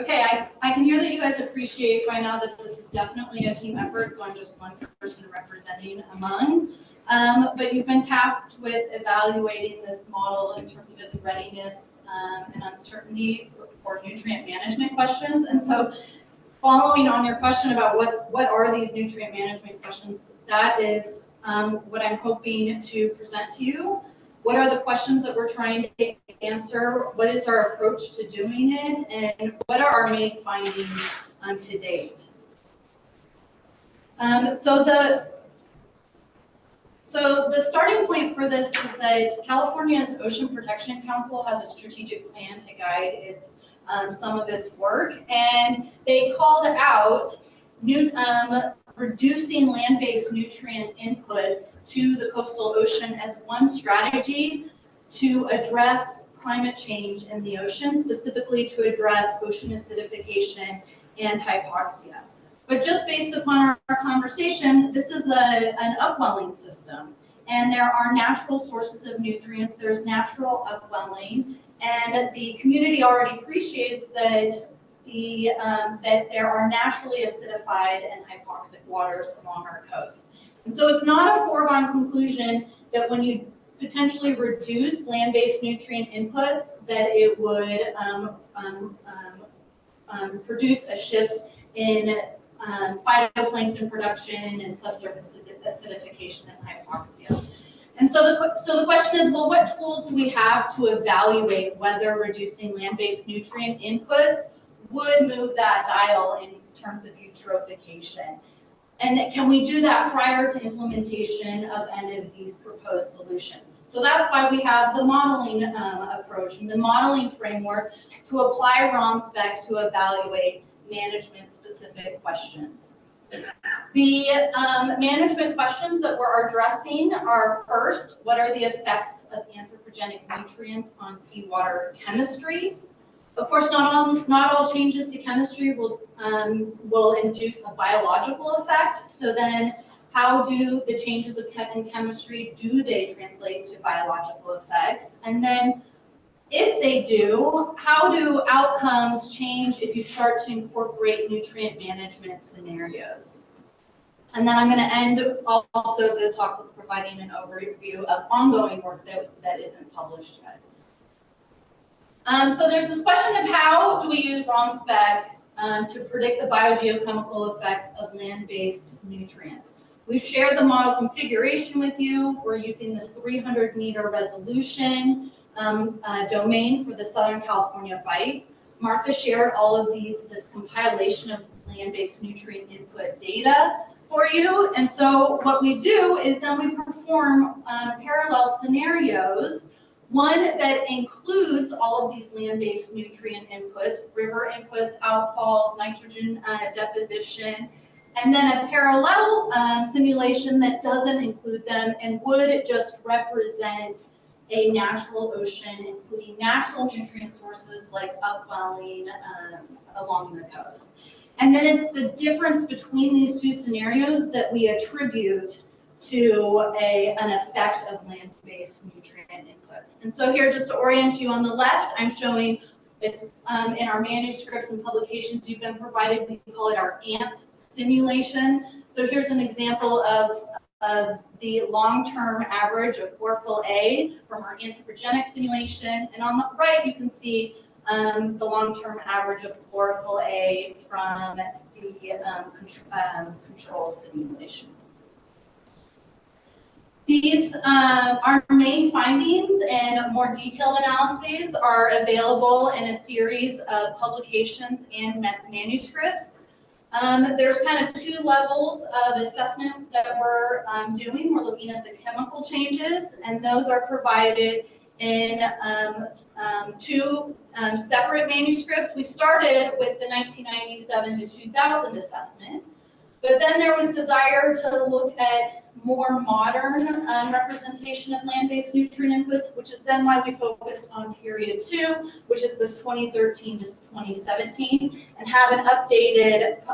Speaker 15: Okay, I can hear that you guys appreciate by now that this is definitely a team effort, so I'm just one person representing among. But you've been tasked with evaluating this model in terms of its readiness and uncertainty for nutrient management questions. And so following on your question about what are these nutrient management questions, that is what I'm hoping to present to you. What are the questions that we're trying to answer? What is our approach to doing it? And what are our main findings to date? So the starting point for this is that California's Ocean Protection Council has a strategic plan to guide its some of its work, and they called out reducing land-based nutrient inputs to the coastal ocean as one strategy to address climate change in the ocean, specifically to address ocean acidification and hypoxia. But just based upon our conversation, this is an upwelling system, and there are natural sources of nutrients. There's natural upwelling, and the community already appreciates that that there are naturally acidified and hypoxic waters along our coast. And so it's not a foregone conclusion that when you potentially reduce land-based nutrient inputs, that it would produce a shift in phytoplankton production and subsurface acidification and hypoxia. And so the question is, well, what tools do we have to evaluate whether reducing land-based nutrient inputs would move that dial in terms of eutrophication? And can we do that prior to implementation of any of these proposed solutions? So that's why we have the modeling approach and the modeling framework to apply ROMS BEC to evaluate management-specific questions. The management questions that we're addressing are, first, what are the effects of anthropogenic nutrients on seawater chemistry? Of course, not all changes to chemistry will induce a biological effect. So then, how do the changes in chemistry, do they translate to biological effects? And then, if they do, how do outcomes change if you start to incorporate nutrient management scenarios? And then I'm going to end also the talk with providing an overview of ongoing work that isn't published yet. So there's this question of how do we use ROMS BEC to predict the biogeochemical effects of land-based nutrients. We've shared the model configuration with you. We're using this 300-meter resolution domain for the Southern California Bight. Martha shared all of this compilation of land-based nutrient input data for you. And so what we do is then we perform parallel scenarios, one that includes all of these land-based nutrient inputs, river inputs, outfalls, nitrogen deposition, and then a parallel simulation that doesn't include them and would just represent a natural ocean, including natural nutrient sources like upwelling along the coast. And then it's the difference between these two scenarios that we attribute to an effect of land-based nutrient inputs. And so here, just to orient you on the left, I'm showing it in our manuscripts and publications you've been provided, we call it our ANTH simulation. So here's an example of the long-term average of chlorophyll A from our anthropogenic simulation. And on the right, you can see the long-term average of chlorophyll A from the control simulation. These our main findings and more detailed analyses are available in a series of publications and manuscripts. There's kind of two levels of assessment that we're doing. We're looking at the chemical changes, and those are provided in two separate manuscripts. We started with the 1997 to 2000 assessment, but then there was desire to look at more modern representation of land-based nutrient inputs, which is then why we focused on period 2, which is this 2013 to 2017, and have an updated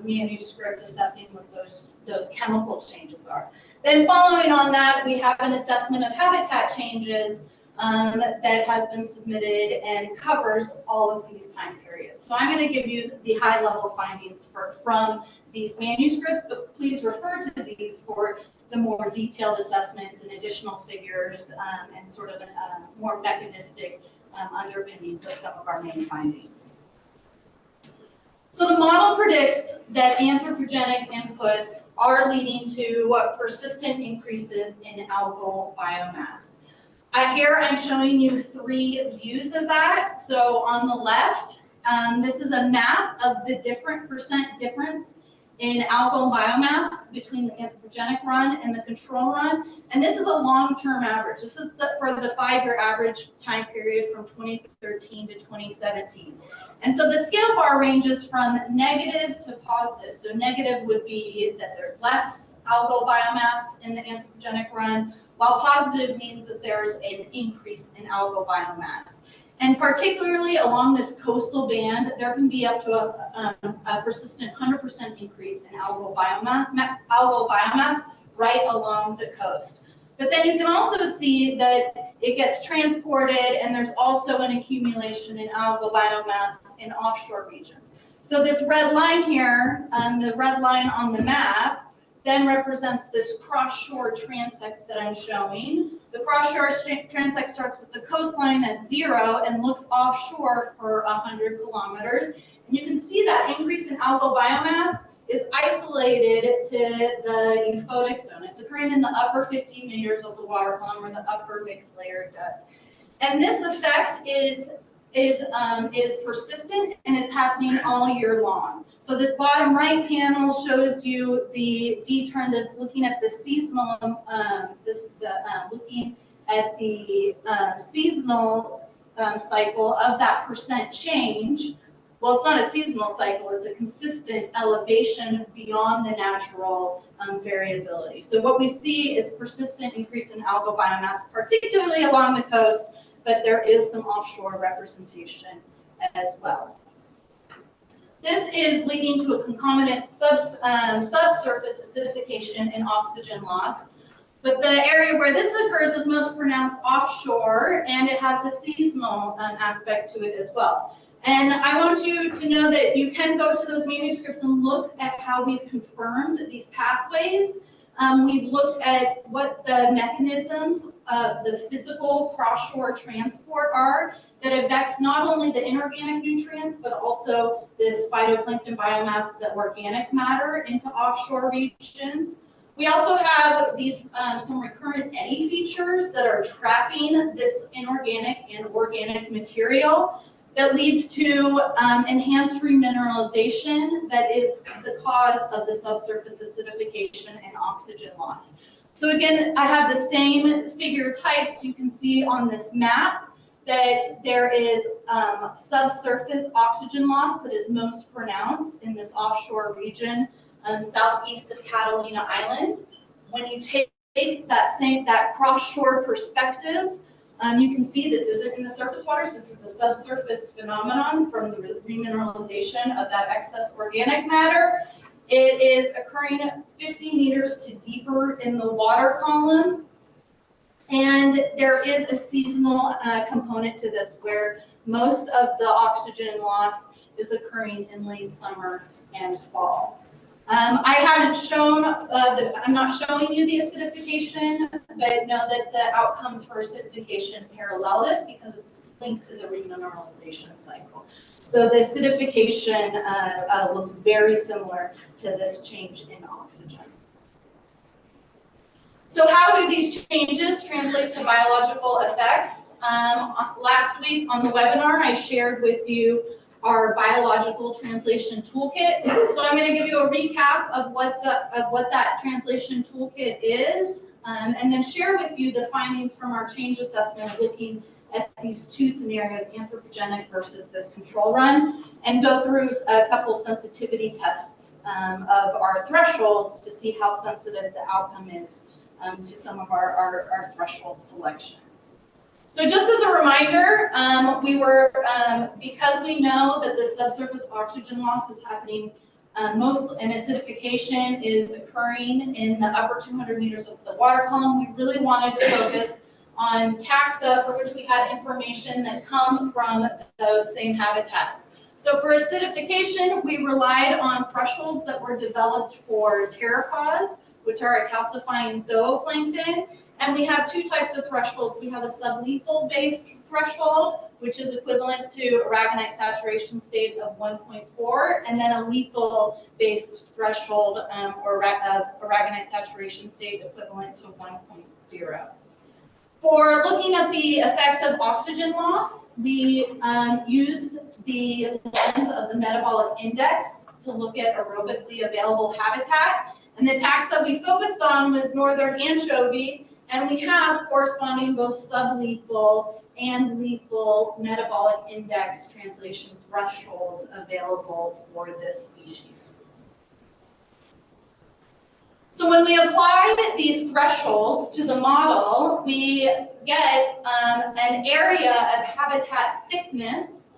Speaker 15: manuscript assessing what those chemical changes are. Then following on that, we have an assessment of habitat changes that has been submitted and covers all of these time periods. So I'm going to give you the high level findings from these manuscripts, but please refer to these for the more detailed assessments and additional figures and sort of more mechanistic underpinnings of some of our main findings. So the model predicts that anthropogenic inputs are leading to persistent increases in algal biomass. Here I'm showing you 3 views of that. So on the left, this is a map of the different % difference in algal biomass between the anthropogenic run and the control run. And this is a long-term average. This is for the 5-year average time period from 2013 to 2017. And so the scale bar ranges from negative to positive. So negative would be that there's less algal biomass in the anthropogenic run, while positive means that there's an increase in algal biomass. And particularly along this coastal band, there can be up to a persistent 100% increase in algal biomass right along the coast. But then you can also see that it gets transported and there's also an accumulation in algal biomass in offshore regions. So this red line here, the red line on the map, then represents this cross-shore transect that I'm showing. The cross-shore transect starts with the coastline at 0 and looks offshore for 100 kilometers. And you can see that increase in algal biomass is isolated to the euphotic zone. It's occurring in the upper 50 meters of the water column or the upper mixed layer depth. And this effect is persistent and it's happening all year long. So this bottom right panel shows you the detrended, looking at the seasonal, looking at the seasonal cycle of that % change. Well, it's not a seasonal cycle, it's a consistent elevation beyond the natural variability. So what we see is persistent increase in algal biomass, particularly along the coast, but there is some offshore representation as well. This is leading to a concomitant subsurface acidification and oxygen loss. But the area where this occurs is most pronounced offshore, and it has a seasonal aspect to it as well. And I want you to know that you can go to those manuscripts and look at how we've confirmed these pathways. We've looked at what the mechanisms of the physical cross-shore transport are that affects not only the inorganic nutrients, but also this phytoplankton biomass, the organic matter into offshore regions. We also have these some recurrent eddy features that are trapping this inorganic and organic material that leads to enhanced remineralization that is the cause of the subsurface acidification and oxygen loss. So again, I have the same figure types you can see on this map, that there is subsurface oxygen loss that is most pronounced in this offshore region, southeast of Catalina Island. When you take that cross-shore perspective, you can see this isn't in the surface waters. This is a subsurface phenomenon from the remineralization of that excess organic matter. It is occurring 50 meters to deeper in the water column. And there is a seasonal component to this where most of the oxygen loss is occurring in late summer and fall. I haven't shown, I'm not showing you the acidification, but know that the outcomes for acidification parallel this because it's linked to the remineralization cycle. So the acidification looks very similar to this change in oxygen. So how do these changes translate to biological effects? Last week on the webinar, I shared with you our biological translation toolkit. So I'm going to give you a recap of what that translation toolkit is, and then share with you the findings from our change assessment looking at these 2 scenarios, anthropogenic versus this control run, and go through a couple sensitivity tests of our thresholds to see how sensitive the outcome is to some of our threshold selection. So just as a reminder, because we know that the subsurface oxygen loss is happening, and acidification is occurring in the upper 200 meters of the water column, we really wanted to focus on taxa for which we had information that come from those same habitats. So for acidification, we relied on thresholds that were developed for pteropods, which are a calcifying zooplankton. And we have two types of thresholds. We have a sublethal based threshold, which is equivalent to aragonite saturation state of 1.4, and then a lethal based threshold or aragonite saturation state equivalent to 1.0. For looking at the effects of oxygen loss, we used the lens of the metabolic index to look at aerobically available habitat. And the taxa we focused on was northern anchovy, and we have corresponding both sublethal and lethal metabolic index translation thresholds available for this species. So when we apply these thresholds to the model, we get an area of habitat thickness,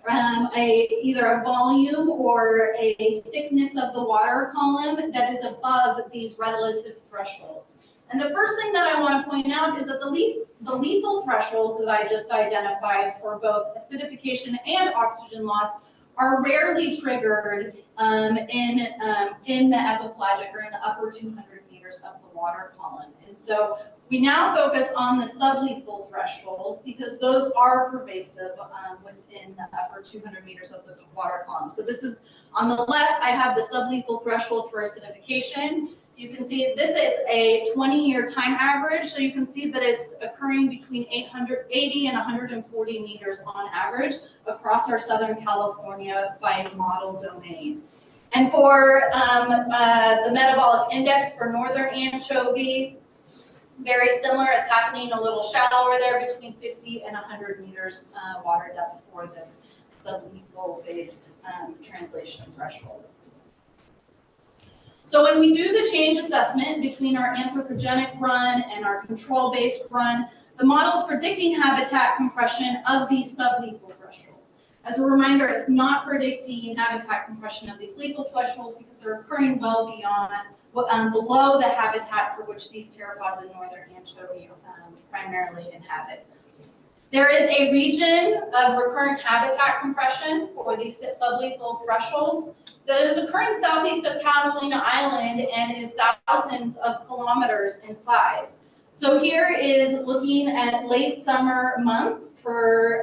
Speaker 15: either a volume or a thickness of the water column that is above these relative thresholds. And the first thing that I want to point out is that the lethal thresholds that I just identified for both acidification and oxygen loss are rarely triggered in the epipelagic or in the upper 200 meters of the water column. And so we now focus on the sublethal thresholds because those are pervasive within the upper 200 meters of the water column. So this is, on the left, I have the sublethal threshold for acidification. You can see this is a 20-year time average, so you can see that it's occurring between 80 and 140 meters on average across our Southern California by model domain. And for the metabolic index for northern anchovy, very similar. It's happening a little shallower there, between 50 and 100 meters water depth for this sublethal-based translation threshold. So when we do the change assessment between our anthropogenic run and our control-based run, the model is predicting habitat compression of these sublethal thresholds. As a reminder, it's not predicting habitat compression of these lethal thresholds because they're occurring well beyond, below the habitat for which these pteropods in northern anchovy primarily inhabit. There is a region of recurrent habitat compression for these sublethal thresholds that is occurring southeast of Catalina Island and is thousands of kilometers in size. So here is looking at late summer months for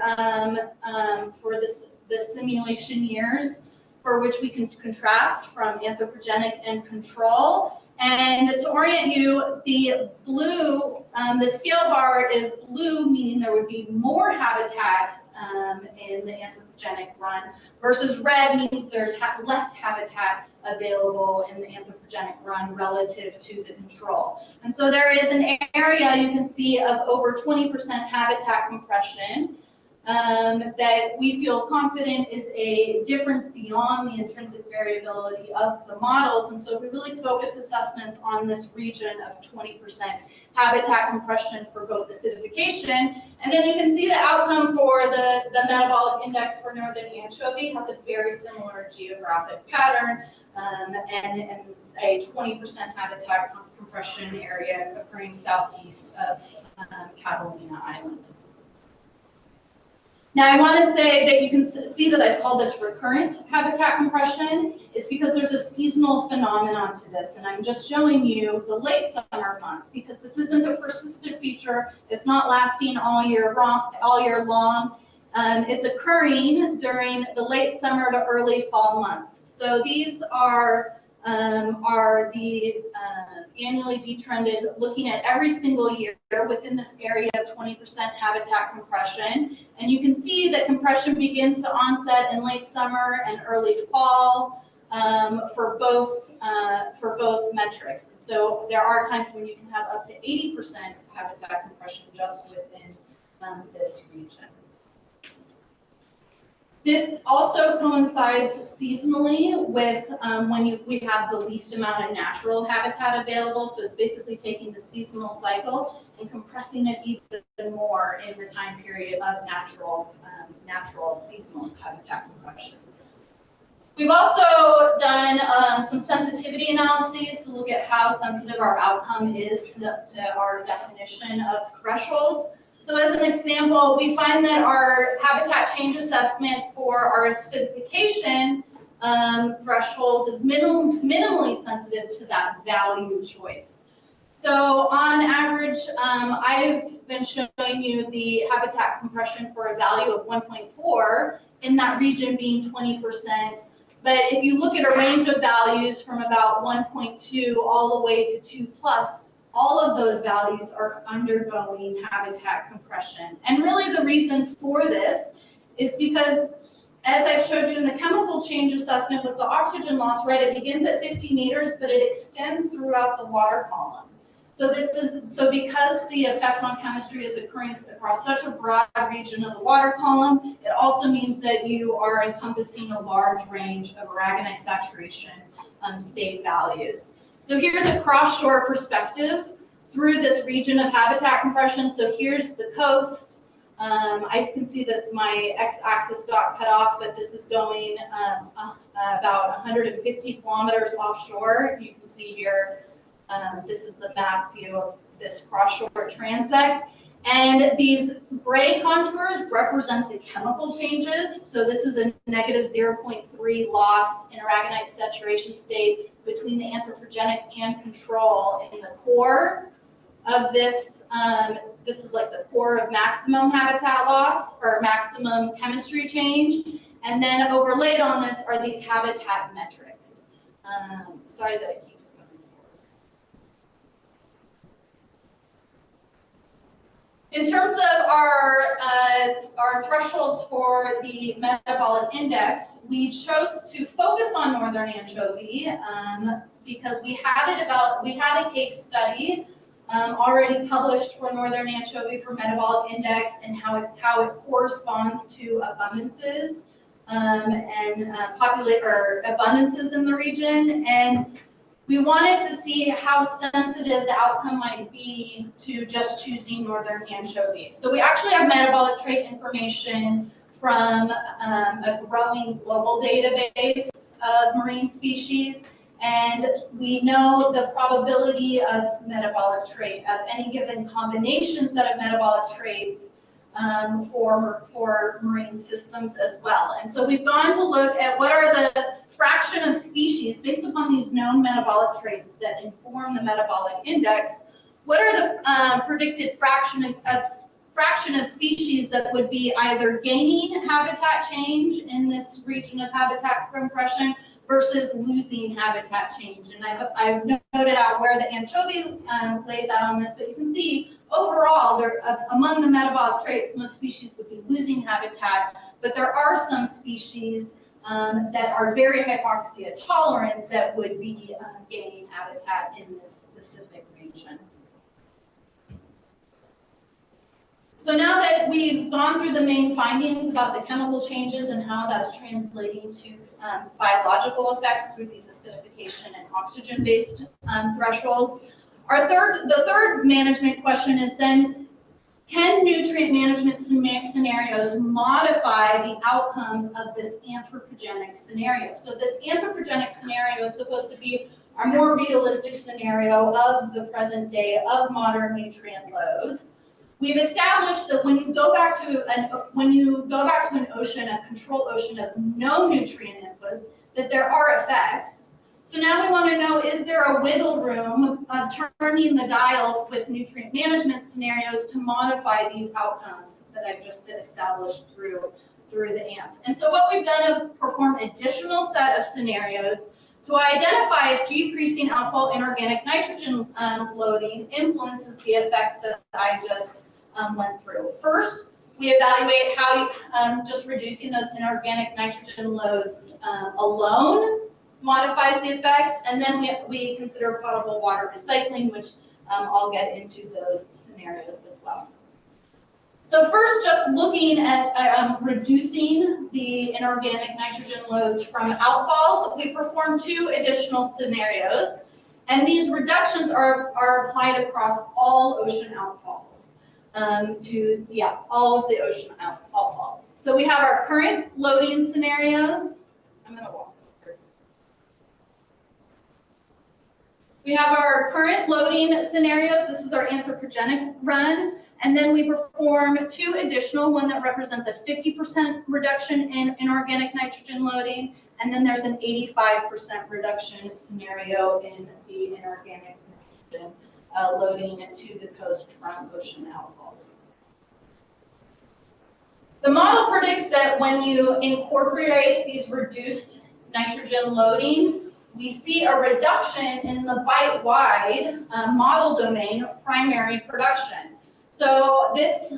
Speaker 15: the simulation years for which we can contrast from anthropogenic and control. And to orient you, the blue, the scale bar is blue, meaning there would be more habitat in the anthropogenic run, versus red means there's less habitat available in the anthropogenic run relative to the control. And so there is an area you can see of over 20% habitat compression that we feel confident is a difference beyond the intrinsic variability of the models. And so we really focus assessments on this region of 20% habitat compression for both acidification. And then you can see the outcome for the metabolic index for northern anchovy has a very similar geographic pattern and a 20% habitat compression area occurring southeast of Catalina Island. Now I want to say that you can see that I call this recurrent habitat compression. It's because there's a seasonal phenomenon to this, and I'm just showing you the late summer months because this isn't a persistent feature. It's not lasting all year long. It's occurring during the late summer to early fall months. So these are the annually detrended, looking at every single year within this area of 20% habitat compression. And you can see that compression begins to onset in late summer and early fall for both metrics. So there are times when you can have up to 80% habitat compression just within this region. This also coincides seasonally with when we have the least amount of natural habitat available. So it's basically taking the seasonal cycle and compressing it even more in the time period of natural seasonal habitat compression. We've also done some sensitivity analyses to look at how sensitive our outcome is to our definition of thresholds. So as an example, we find that our habitat change assessment for our acidification threshold is minimally sensitive to that value choice. So on average, I've been showing you the habitat compression for a value of 1.4, in that region being 20%. But if you look at a range of values from about 1.2 all the way to 2+, all of those values are undergoing habitat compression. And really the reason for this is because, as I showed you in the chemical change assessment with the oxygen loss, right, it begins at 50 meters, but it extends throughout the water column. So because the effect on chemistry is occurring across such a broad region of the water column, it also means that you are encompassing a large range of aragonite saturation state values. So here's a cross-shore perspective through this region of habitat compression. So here's the coast. I can see that my x-axis got cut off, but this is going about 150 kilometers offshore. You can see here, this is the map view of this cross-shore transect. And these gray contours represent the chemical changes. So this is a negative 0.3 loss in aragonite saturation state between the anthropogenic and control in the core of this. This is like the core of maximum habitat loss or maximum chemistry change. And then overlaid on this are these habitat metrics. Sorry that it keeps going forward. In terms of our thresholds for the metabolic index, we chose to focus on northern anchovy because we had a case study already published for northern anchovy for metabolic index and how it corresponds to abundances abundances in the region. And we wanted to see how sensitive the outcome might be to just choosing northern anchovy. So we actually have metabolic trait information from a growing global database of marine species. And we know the probability of metabolic trait, of any given combination set of metabolic traits for marine systems as well. And so we've gone to look at what are the fraction of species, based upon these known metabolic traits that inform the metabolic index, what are the predicted fraction of species that would be either gaining habitat change in this region of habitat compression versus losing habitat change. And I've noted out where the anchovy lays out on this, but you can see overall, among the metabolic traits, most species would be losing habitat, but there are some species that are very hypoxia tolerant that would be gaining habitat in this specific region. So now that we've gone through the main findings about the chemical changes and how that's translating to biological effects through these acidification and oxygen-based thresholds, the third management question is then, can nutrient management scenarios modify the outcomes of this anthropogenic scenario? So this anthropogenic scenario is supposed to be our more realistic scenario of the present day of modern nutrient loads. We've established that when you go back to an ocean, a control ocean of no nutrient inputs, that there are effects. So now we want to know, is there a wiggle room of turning the dial with nutrient management scenarios to modify these outcomes that I've just established through the AMP? And so what we've done is perform additional set of scenarios to identify if decreasing outfall inorganic nitrogen loading influences the effects that I just went through. First, we evaluate how just reducing those inorganic nitrogen loads alone modifies the effects, and then we consider potable water recycling, which I'll get into those scenarios as well. So first, just looking at reducing the inorganic nitrogen loads from outfalls, we performed 2 additional scenarios, and these reductions are applied across all ocean outfalls, all of the ocean outfalls. So we have our current loading scenarios. I'm going to walk We have our current loading scenarios. This is our anthropogenic run. And then we perform 2 additional, one that represents a 50% reduction in inorganic nitrogen loading. And then there's an 85% reduction scenario in the inorganic nitrogen loading to the coast from ocean outfalls. The model predicts that when you incorporate these reduced nitrogen loading, we see a reduction in the bite-wide model domain primary production. So this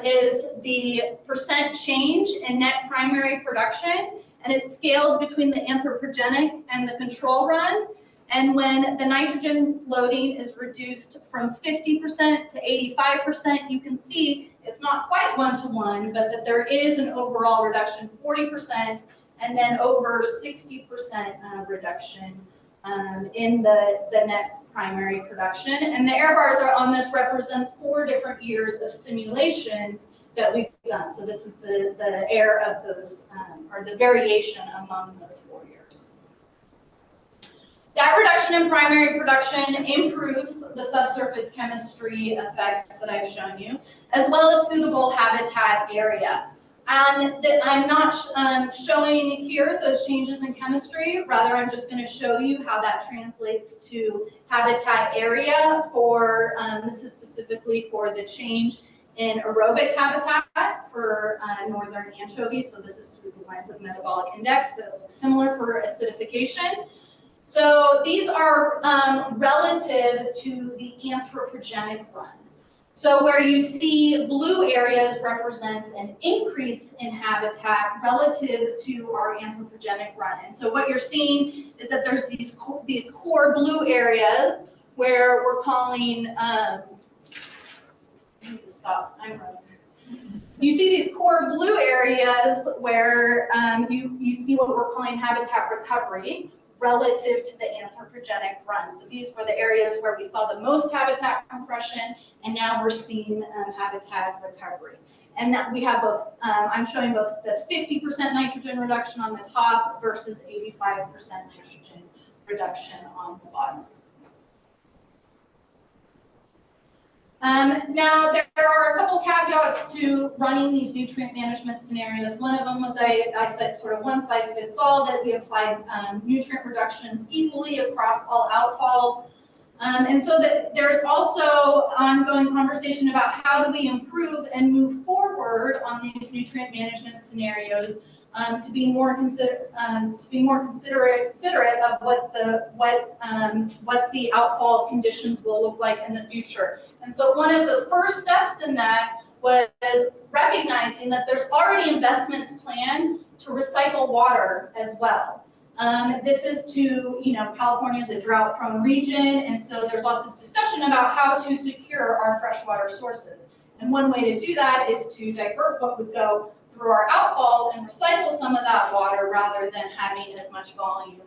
Speaker 15: is the percent change in net primary production, and it's scaled between the anthropogenic and the control run. And when the nitrogen loading is reduced from 50% to 85%, you can see it's not quite 1-to-1, but that there is an overall reduction, 40%, and then over 60% reduction in the net primary production. And the error bars are on this represent 4 different years of simulations that we've done. So this is the error of those, or the variation among those 4 years. That reduction in primary production improves the subsurface chemistry effects that I've shown you, as well as suitable habitat area. And I'm not showing here those changes in chemistry, rather I'm just going to show you how that translates to habitat area for, this is specifically for the change in aerobic habitat for northern anchovies. So this is through the lens of metabolic index, but similar for acidification. So these are relative to the anthropogenic run. So where you see blue areas represents an increase in habitat relative to our anthropogenic run. And so what you're seeing is that there's these core blue areas where we're calling, I need to stop, I'm running. You see these core blue areas where you see what we're calling habitat recovery relative to the anthropogenic run. So these were the areas where we saw the most habitat compression, and now we're seeing habitat recovery. And that we have both, I'm showing both the 50% nitrogen reduction on the top versus 85% nitrogen reduction on the bottom. Now, there are a couple caveats to running these nutrient management scenarios. One of them was I said sort of one size fits all, that we applied nutrient reductions equally across all outfalls. And so that there's also ongoing conversation about how do we improve and move forward on these nutrient management scenarios to be more considerate of what the outfall conditions will look like in the future. And so one of the first steps in that was recognizing that there's already investments planned to recycle water as well. This is to, California is a drought-prone region, and so there's lots of discussion about how to secure our freshwater sources. And one way to do that is to divert what would go through our outfalls and recycle some of that water rather than having as much volume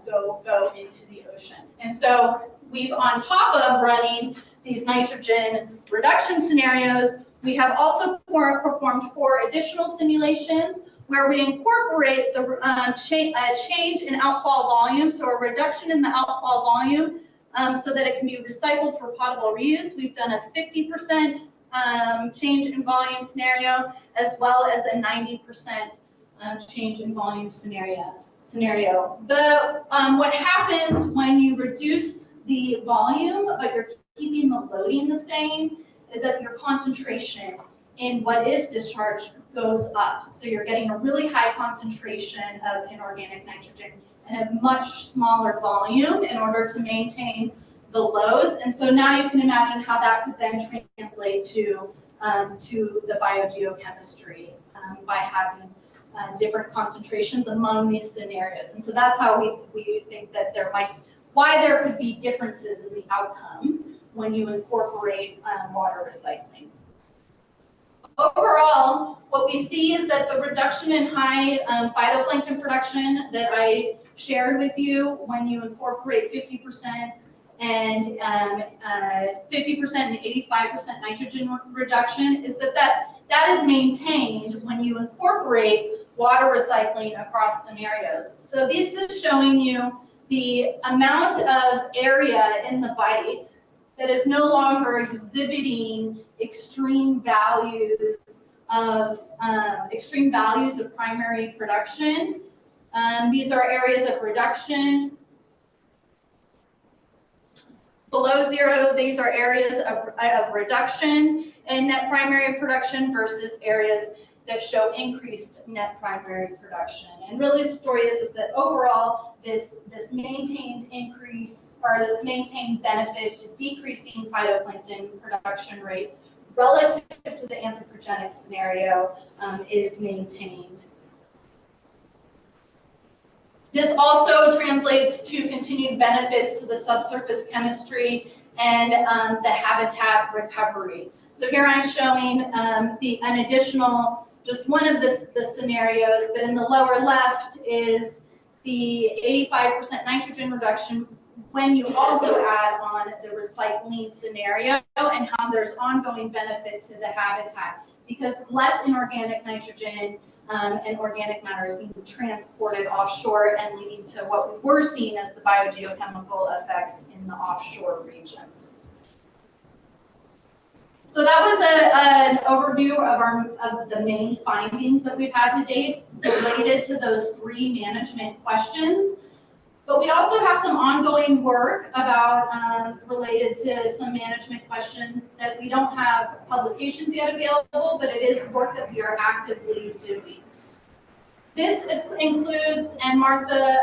Speaker 15: go into the ocean. And so we've, on top of running these nitrogen reduction scenarios, we have also performed 4 additional simulations where we incorporate the change in outfall volume, so a reduction in the outfall volume so that it can be recycled for potable reuse. We've done a 50% change in volume scenario, as well as a 90% change in volume scenario. What happens when you reduce the volume, but you're keeping the loading the same, is that your concentration in what is discharged goes up. So you're getting a really high concentration of inorganic nitrogen and a much smaller volume in order to maintain the loads. And so now you can imagine how that could then translate to the biogeochemistry by having different concentrations among these scenarios. And so that's how we think that why there could be differences in the outcome when you incorporate water recycling. Overall, what we see is that the reduction in high phytoplankton production that I shared with you when you incorporate 50% and 50% and 85% nitrogen reduction is that is maintained when you incorporate water recycling across scenarios. So this is showing you the amount of area in the bite that is no longer exhibiting extreme values of primary production. These are areas of reduction. Below zero, these are areas of reduction in net primary production versus areas that show increased net primary production. And really the story is that overall, this maintained increase or this maintained benefit to decreasing phytoplankton production rates relative to the anthropogenic scenario is maintained. This also translates to continued benefits to the subsurface chemistry and the habitat recovery. So here I'm showing an additional, just one of the scenarios, but in the lower left is the 85% nitrogen reduction when you also add on the recycling scenario and how there's ongoing benefit to the habitat because less inorganic nitrogen and organic matter is being transported offshore and leading to what we were seeing as the biogeochemical effects in the offshore regions. So that was an overview of the main findings that we've had to date related to those 3 management questions. But we also have some ongoing work about related to some management questions that we don't have publications yet available, but it is work that we are actively doing. This includes, and Martha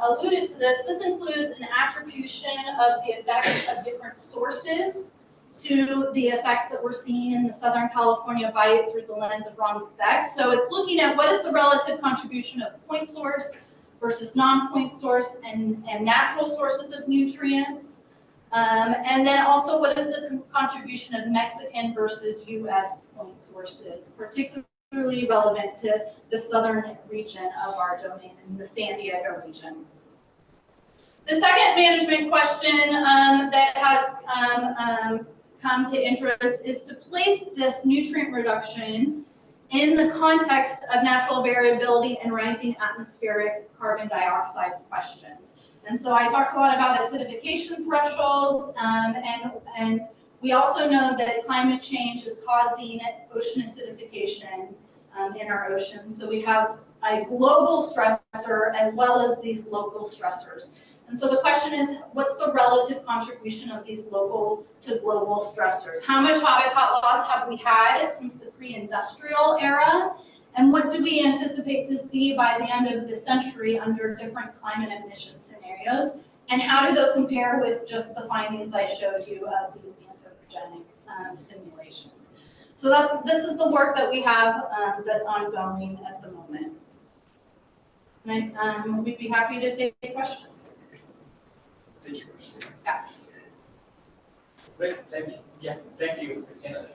Speaker 15: alluded to this includes an attribution of the effects of different sources to the effects that we're seeing in the Southern California bite through the lens of ROMS BEC. So it's looking at what is the relative contribution of point source versus non-point source and natural sources of nutrients. And then also what is the contribution of Mexican versus US point sources, particularly relevant to the southern region of our domain in the San Diego region. The second management question that has come to interest is to place this nutrient reduction in the context of natural variability and rising atmospheric carbon dioxide questions. And so I talked a lot about acidification thresholds, and we also know that climate change is causing ocean acidification in our oceans. So we have a global stressor as well as these local stressors. And so the question is, what's the relative contribution of these local to global stressors? How much habitat loss have we had since the pre-industrial era? And what do we anticipate to see by the end of the century under different climate emission scenarios? And how do those compare with just the findings I showed you of these anthropogenic simulations? So this is the work that we have that's ongoing at the moment. And we'd be happy to take questions.
Speaker 8: Thank you.
Speaker 15: Yeah.
Speaker 8: Great, thank you. Yeah, thank you, Christina.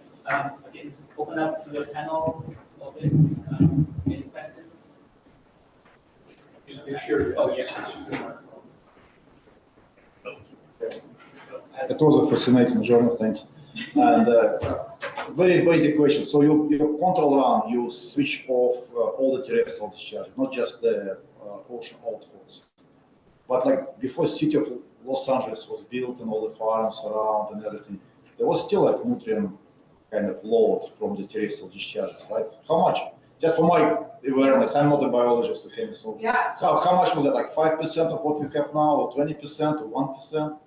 Speaker 8: Again, open up to the panel of this. Any questions?
Speaker 12: Sure.
Speaker 8: Oh, yeah.
Speaker 12: It was a fascinating journal, thanks. And very basic question. So your control run, you switch off all the terrestrial discharge, not just the ocean outfalls. But like before city of Los Angeles was built and all the farms around and everything, there was still like nutrient kind of load from the terrestrial discharges, right? How much? Just for my awareness, I'm not a biologist, okay? So
Speaker 4: Yeah.
Speaker 12: how much was it? Like 5% of what we have now, or 20%, or 1%?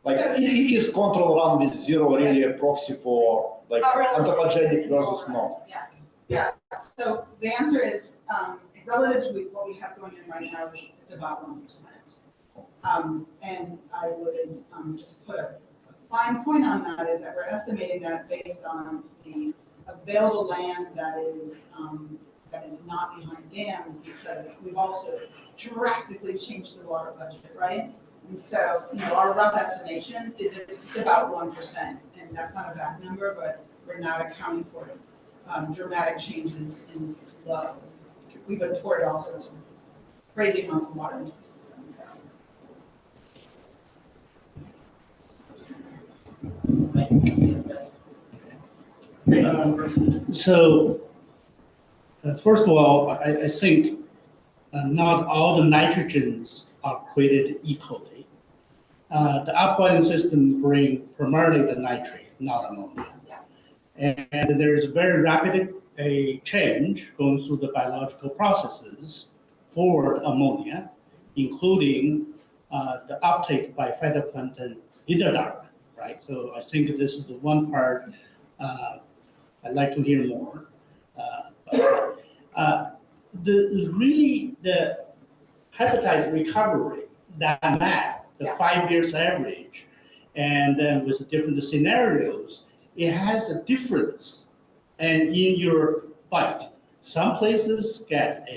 Speaker 12: Like, is control run with zero really a proxy for like anthropogenic versus not?
Speaker 4: Yeah. Yeah. So the answer is relative to what we have going in right now, it's about 1%. And I would just put a fine point on that is that we're estimating that based on the available land that is not behind dams, because we've also drastically changed the water budget, right? And so, our rough estimation is it's about 1%, and that's not a bad number, but we're not accounting for dramatic changes in flow. We've imported all sorts of crazy amounts of water into the system.
Speaker 9: So, first of all, I think not all the nitrogens are created equally. The upwelling system bring primarily the nitrate, not ammonia. And there is a very rapid change going through the biological processes for ammonia, including the uptake by phytoplankton in the dark, right? So I think this is the one part I'd like to hear more. The habitat recovery, that map, the 5 years average, and then with the different scenarios, it has a difference. And in your bite, some places get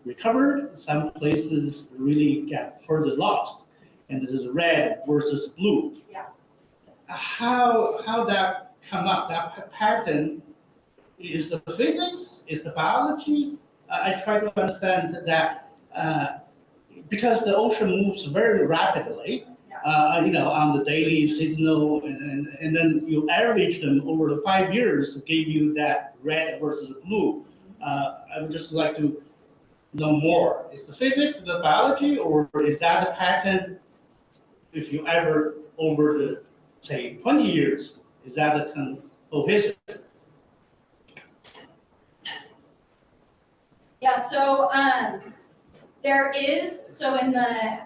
Speaker 9: recovered, some places really get further lost. And there's red versus blue.
Speaker 15: Yeah.
Speaker 9: How that come up, that pattern, is the physics, is the biology? I try to understand that because the ocean moves very rapidly, on the daily, seasonal, and then you average them over the 5 years, give you that red versus blue. I would just like to know more. Is the physics, the biology, or is that a pattern? If you ever over the say 20 years, is that a cohesive?
Speaker 15: Yeah, so there is, so in the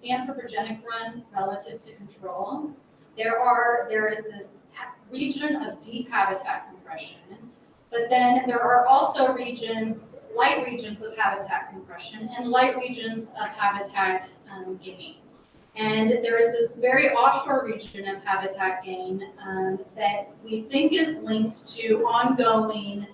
Speaker 15: anthropogenic run relative to control, there is this region of deep habitat compression, but then there are also regions, light regions of habitat compression and light regions of habitat gain. And there is this very offshore region of habitat gain that we think is linked to ongoing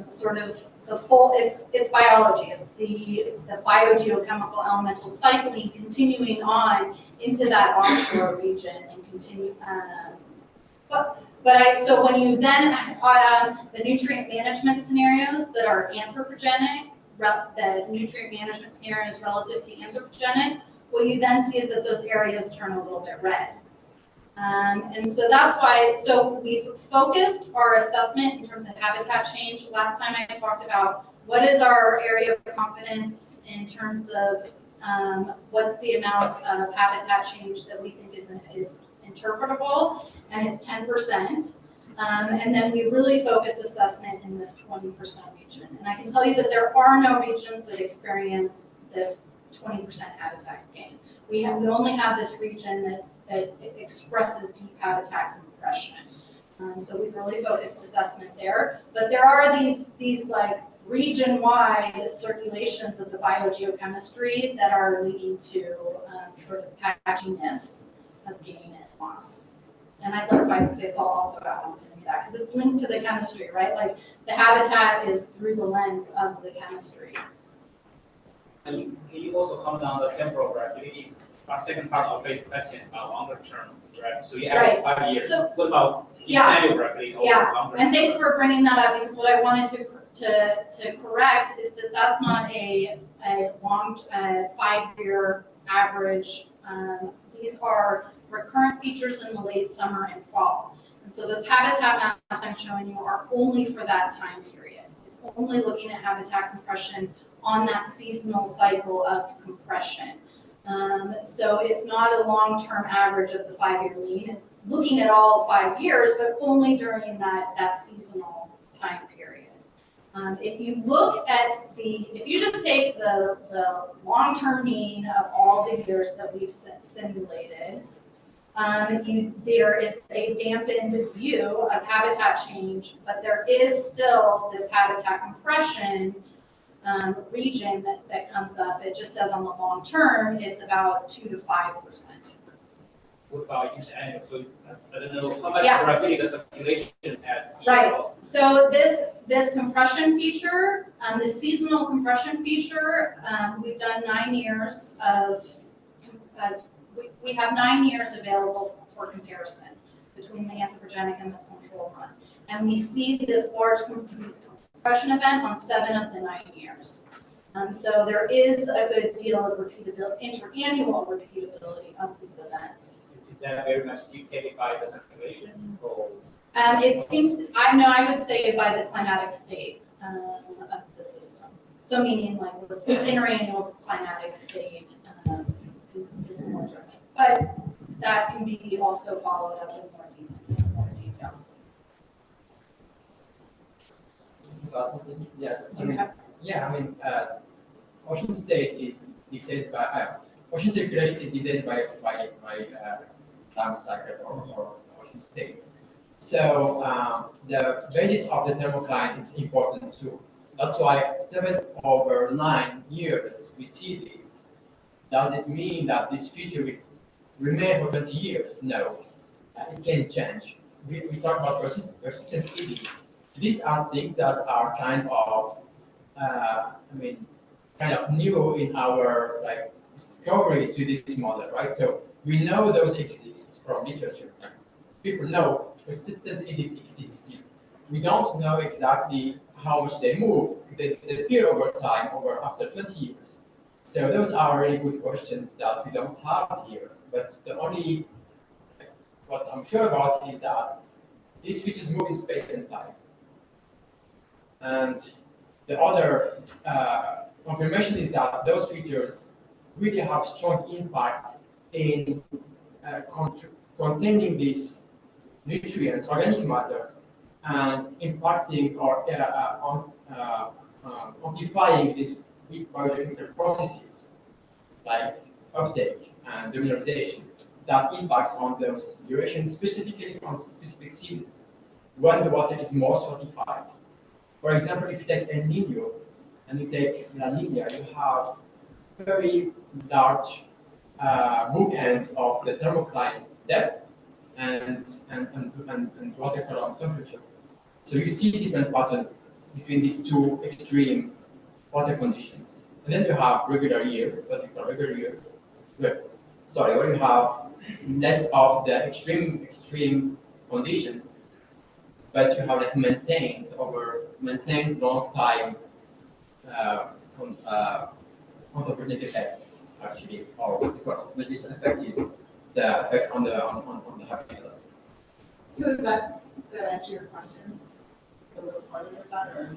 Speaker 15: sort of the full, it's biology, it's the biogeochemical elemental cycling continuing on into that offshore region and continue. So when you then add on the nutrient management scenarios that are anthropogenic, the nutrient management scenarios relative to anthropogenic, what you then see is that those areas turn a little bit red. And so that's why, so we've focused our assessment in terms of habitat change. Last time I talked about what is our area of confidence in terms of what's the amount of habitat change that we think is interpretable, and it's 10%. And then we really focus assessment in this 20% region. And I can tell you that there are no regions that experience this 20% habitat gain. We only have this region that expresses deep habitat compression. So we've really focused assessment there. But there are these like region-wide circulations of the biogeochemistry that are leading to sort of patchiness of gain and loss. And I'd like if Faisal also got into that, because it's linked to the chemistry, right? Like the habitat is through the lens of the chemistry.
Speaker 8: And can you also comment on the temporal variability? Our second part of Faith's question is about longer term, right? So you have 5 years.
Speaker 15: So,
Speaker 8: what about annual variability over longer
Speaker 15: and thanks
Speaker 8: term?
Speaker 15: for bringing that up, because what I wanted to correct is that that's not a long 5-year average. These are recurrent features in the late summer and fall. And so those habitat maps I'm showing you are only for that time period. It's only looking at habitat compression on that seasonal cycle of compression. So it's not a long-term average of the 5-year mean. It's looking at all 5 years, but only during that seasonal time period. If you look at if you just take the long-term mean of all the years that we've simulated, there is a dampened view of habitat change, but there is still this habitat compression region that comes up. It just says on the long term, it's about 2 to 5%.
Speaker 8: What about each annual? So I don't know how much variability the circulation has.
Speaker 15: Right. So this compression feature, the seasonal compression feature, we've done 9 years we have 9 years available for comparison between the anthropogenic and the control run. And we see this large compression event on 7 of the 9 years. So there is a good deal of repeatability, interannual repeatability of these events.
Speaker 8: Is that very much dictated by the circulation? Or?
Speaker 15: It seems to, I would say by the climatic state of the system. So meaning like what's the interannual climatic state is more germane. But that can be also followed up in more detail.
Speaker 13: Yes,
Speaker 15: Do you have?
Speaker 13: yeah, I mean, ocean state is dictated by, ocean circulation is dictated by climate cycle or ocean state. So the basis of the thermocline is important too. That's why 7/9 years we see this. Does it mean that this feature will remain for 20 years? No, it can change. We talk about persistent feelings. These are things that are kind of, kind of new in our like discoveries with this model, right? So we know those exist from literature. Like, people know persistent feelings exist. We don't know exactly how much they move. They disappear over time, after 20 years. So those are really good questions that we don't have here. But the only what I'm sure about is that these features move in space and time. And the other confirmation is that those features really have strong impact in containing these nutrients, organic matter, and impacting or amplifying these biogeochemical processes like uptake and demineralization that impacts on those durations, specifically on specific seasons when the water is most fortified. For example, if you take El Nino and you take La Nina, you have very large bookends of the thermocline depth and water column temperature. So you see different patterns between these two extreme water conditions. And then you have regular years, what you call regular years. Where you have less of the extreme conditions, but you have like maintained long time contemplative effect actually, or but this effect is the effect on the habitat.
Speaker 4: So that answer your question a little farther with that, or?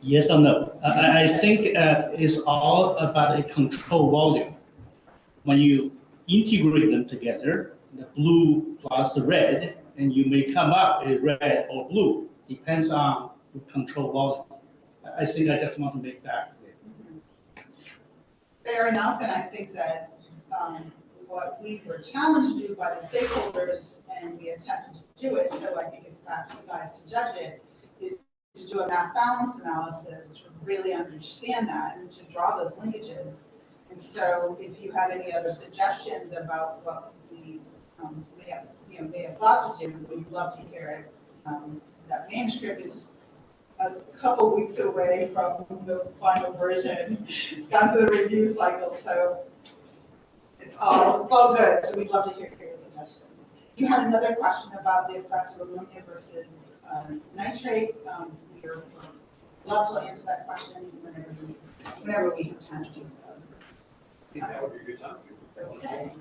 Speaker 9: Yes or no? I think it's all about a control volume. When you integrate them together, the blue plus the red, and you may come up with red or blue, depends on the control volume. I think I just want to make that clear.
Speaker 4: Fair enough, and I think that what we were challenged to do by the stakeholders, and we attempted to do it, so I think it's back to you guys to judge it, is to do a mass balance analysis to really understand that and to draw those linkages. And so if you have any other suggestions about what we may have thought to do, we'd love to hear it. That manuscript is a couple weeks away from the final version. It's gone through the review cycle, so it's all good. So we'd love to hear your suggestions. You had another question about the effect of ammonia versus nitrate. We'd love to answer that question whenever we have time to do so.
Speaker 1: That would be a good time.
Speaker 4: Okay.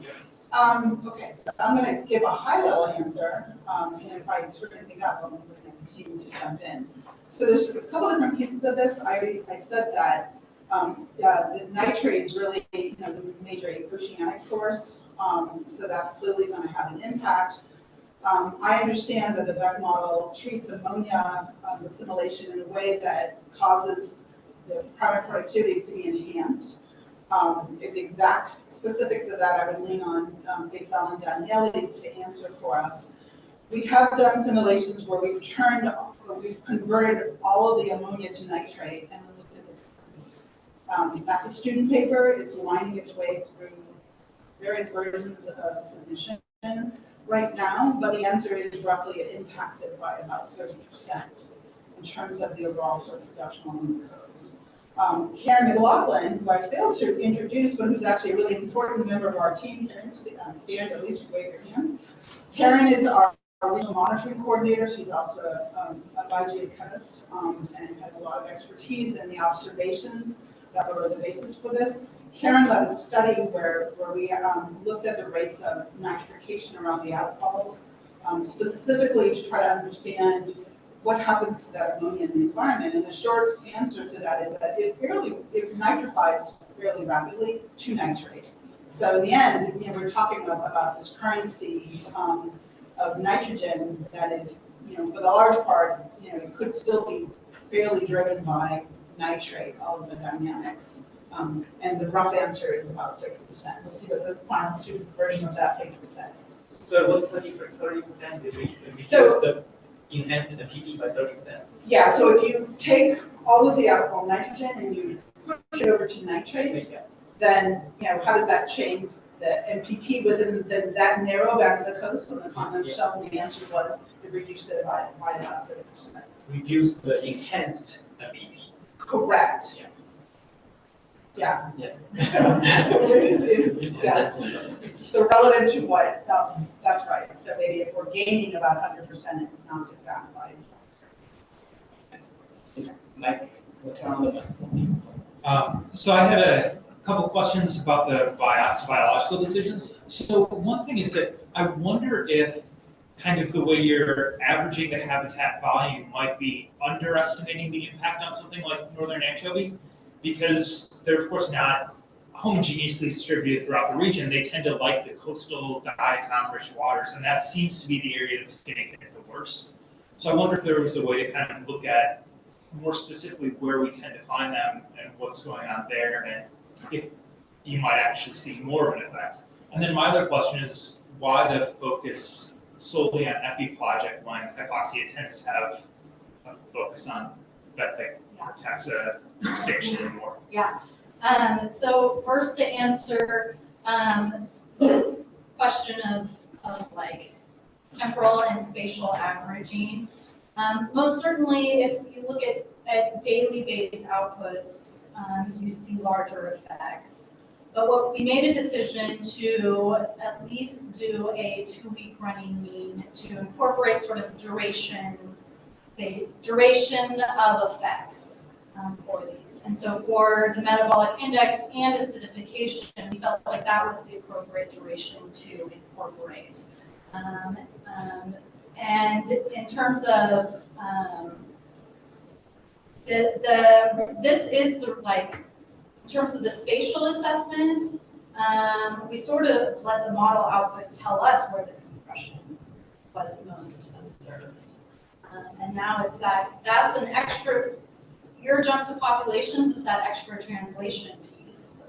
Speaker 4: Okay, so I'm going to give a high-level answer, and if I screw anything up, I'm going to continue to jump in. So there's a couple different pieces of this. I said that the nitrate is really the major oceanic source, so that's clearly going to have an impact. I understand that the BEC model treats ammonia assimilation in a way that causes the primary productivity to be enhanced. The exact specifics of that I would lean on Faisal and Daniele to answer for us. We have done simulations where we've converted all of the ammonia to nitrate and looked at the difference. That's a student paper. It's winding its way through various versions of submission right now, but the answer is roughly it impacts it by about 30% in terms of the overall sort of production along the coast. Karen McLaughlin, who I failed to introduce, but who's actually a really important member of our team. Karen, stand, or at least wave your hands. Karen is our regional monitoring coordinator. She's also a biogeochemist and has a lot of expertise in the observations that were the basis for this. Karen led a study where we looked at the rates of nitrification around the outfalls, specifically to try to understand what happens to that ammonia in the environment? And the short answer to that is that it nitrifies fairly rapidly to nitrate. So in the end, we're talking about this currency of nitrogen that is, for the large part, it could still be fairly driven by nitrate, all of the dynamics. And the rough answer is about 30%. We'll see what the final student version of that paper says.
Speaker 8: So what's 30%? Did we reduce
Speaker 4: So-
Speaker 8: the enhanced the PP by 30%?
Speaker 4: Yeah, so if you take all of the alcohol nitrogen and you push it over to nitrate,
Speaker 8: Yeah.
Speaker 4: then, how does that change? The MPP was in that narrow back of the coast on the continental shelf, and the answer was it reduced it by about 30%.
Speaker 8: Reduce the enhanced PP.
Speaker 4: Correct.
Speaker 8: Yeah.
Speaker 4: Yeah.
Speaker 8: Yes.
Speaker 4: Yeah. So relative to what, that's right. So maybe if we're gaining about 100%, it knocked it back by.
Speaker 8: Mike, we'll turn on the microphone, please.
Speaker 10: So I had a couple questions about the biological decisions. So one thing is that I wonder if kind of the way you're averaging the habitat volume might be underestimating the impact on something like northern anchovy, because they're of course not homogeneously distributed throughout the region. They tend to like the coastal diatom-rich waters, and that seems to be the area that's getting hit the worst. So I wonder if there was a way to kind of look at more specifically where we tend to find them and what's going on there, and if you might actually see more of an effect. And then my other question is why the focus solely on epiplagic when hypoxia tends to have a focus on benthic taxa substantially more.
Speaker 15: Yeah. So first to answer this question of like temporal and spatial averaging. Most certainly, if you look at daily based outputs, you see larger effects. But what we made a decision to at least do a 2-week running mean to incorporate sort of duration of effects for these. And so for the metabolic index and acidification, we felt like that was the appropriate duration to incorporate. And in terms of this is the in terms of the spatial assessment, we sort of let the model output tell us where the compression was most observed. And now it's that's an extra, your jump to populations is that extra translation piece,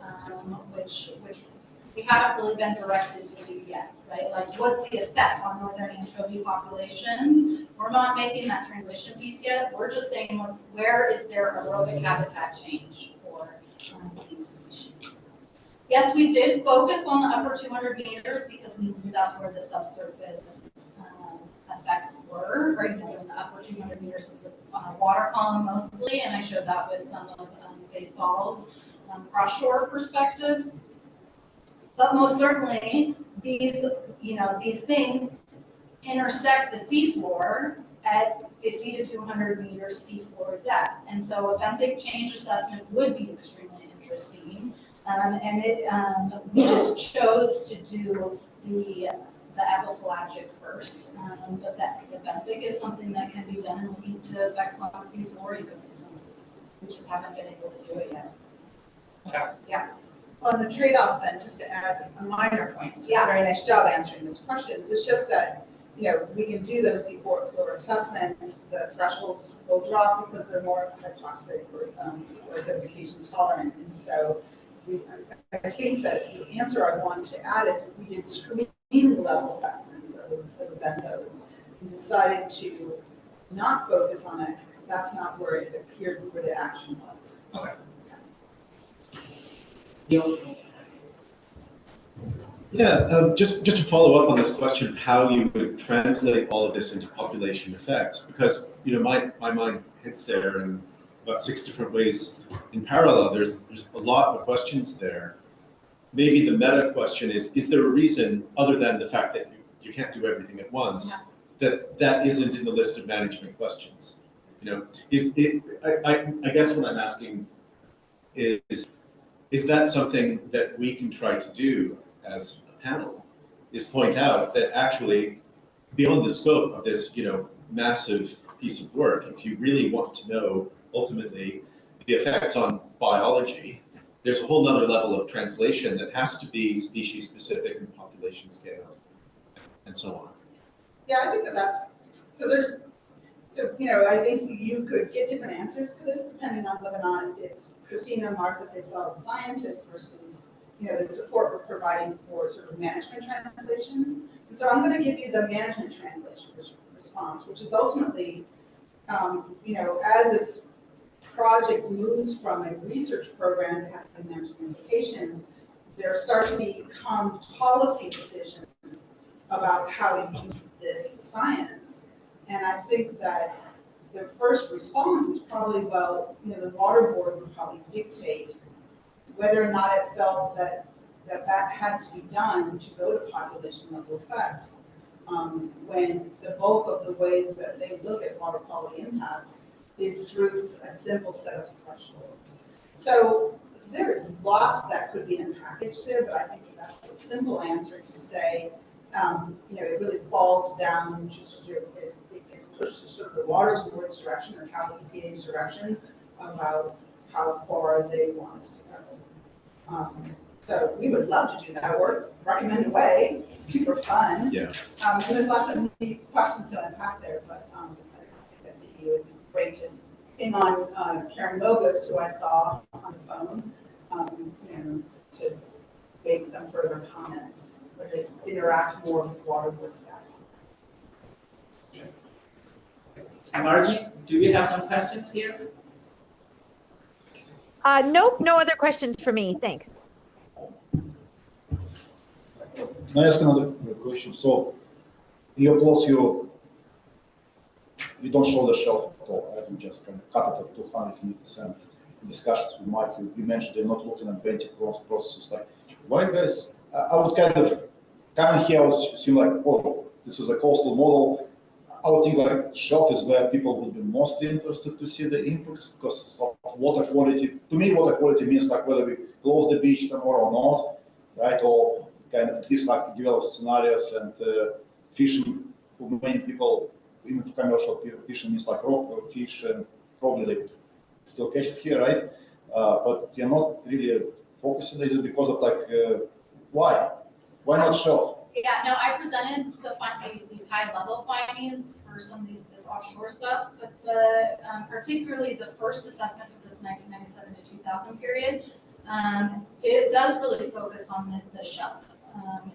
Speaker 15: which we haven't really been directed to do yet, right? Like what's the effect on northern anchovy populations? We're not making that translation piece yet. We're just saying where is there aerobic habitat change for these species. Yes, we did focus on the upper 200 meters because we knew that's where the subsurface effects were, or in the upper 200 meters of the water column mostly, and I showed that with some of Faisal's cross-shore perspectives. But most certainly, these things intersect the seafloor at 50 to 200 meters seafloor depth, and so a benthic change assessment would be extremely interesting. We just chose to do the epipelagic first, but the benthic is something that can be done in looking to effects on seafloor ecosystems. We just haven't been able to do it yet.
Speaker 10: Okay.
Speaker 15: Yeah.
Speaker 4: On the trade-off then, just to add a minor point, it's
Speaker 15: Yeah.
Speaker 4: a very nice job answering those questions. It's just that, we can do those seafloor assessments, the thresholds will drop because they're more hypoxic or acidification tolerant. And so I think that the answer I want to add is we did screening level assessments of benthos and decided to not focus on it because that's not where it appeared where the action was.
Speaker 10: Okay.
Speaker 11: Yeah, just to follow up on this question of how you would translate all of this into population effects, because my mind hits there in about 6 different ways in parallel. There's a lot of questions there. Maybe the meta question is there a reason other than the fact that you can't do everything at once that isn't in the list of management questions? I guess what I'm asking is that something that we can try to do as a panel, is point out that actually beyond the scope of this, massive piece of work. If you really want to know ultimately the effects on biology, there's a whole nother level of translation that has to be species specific and population scale and so on.
Speaker 4: Yeah, I think that's, I think you could get different answers to this depending on whether or not it's Christina, Mark, that they saw the scientist versus, the support we're providing for sort of management translation. And so I'm going to give you the management translation response, which is ultimately, as this project moves from a research program to having management implications, there start to become policy decisions about how to use this science. And I think that the first response is probably, well, the water board would probably dictate whether or not it felt that had to be done to go to population level effects, when the bulk of the way that they look at water quality impacts is through a simple set of thresholds. So there's lots that could be in a package there, but I think that's the simple answer to say, it really falls down, it gets pushed to sort of the water board's direction or Cal EPA's direction about how far they want us to go. So we would love to do that work, recommend away, it's super fun.
Speaker 11: Yeah.
Speaker 4: And there's lots of neat questions to unpack there, but I think that it would be great to ping on Karen Mogus, who I saw on the phone, to make some further comments, where they interact more with water board staff.
Speaker 8: Margie, do we have some questions here?
Speaker 2: Nope, no other questions for me, thanks.
Speaker 12: Can I ask another question? So, in your plots, you don't show the shelf at all, right? You just kind of cut it at 200 meters. And in discussions with Mike, you mentioned they're not looking at bending processes. Like, why you guys? I would kind of here, I would assume like, oh, this is a coastal model. I would think like shelf is where people would be most interested to see the inputs because of water quality. To me, water quality means like whether we close the beach tomorrow or not, right? Or kind of at least like develop scenarios and fishing for many people, even for commercial fishing means like rock fish and probably they still catch it here, right? But you're not really focusing. Is it because of like why? Why not shelf?
Speaker 15: Yeah, no, I presented these high-level findings for some of this offshore stuff, but particularly the first assessment for this 1997 to 2000 period, it does really focus on the shelf.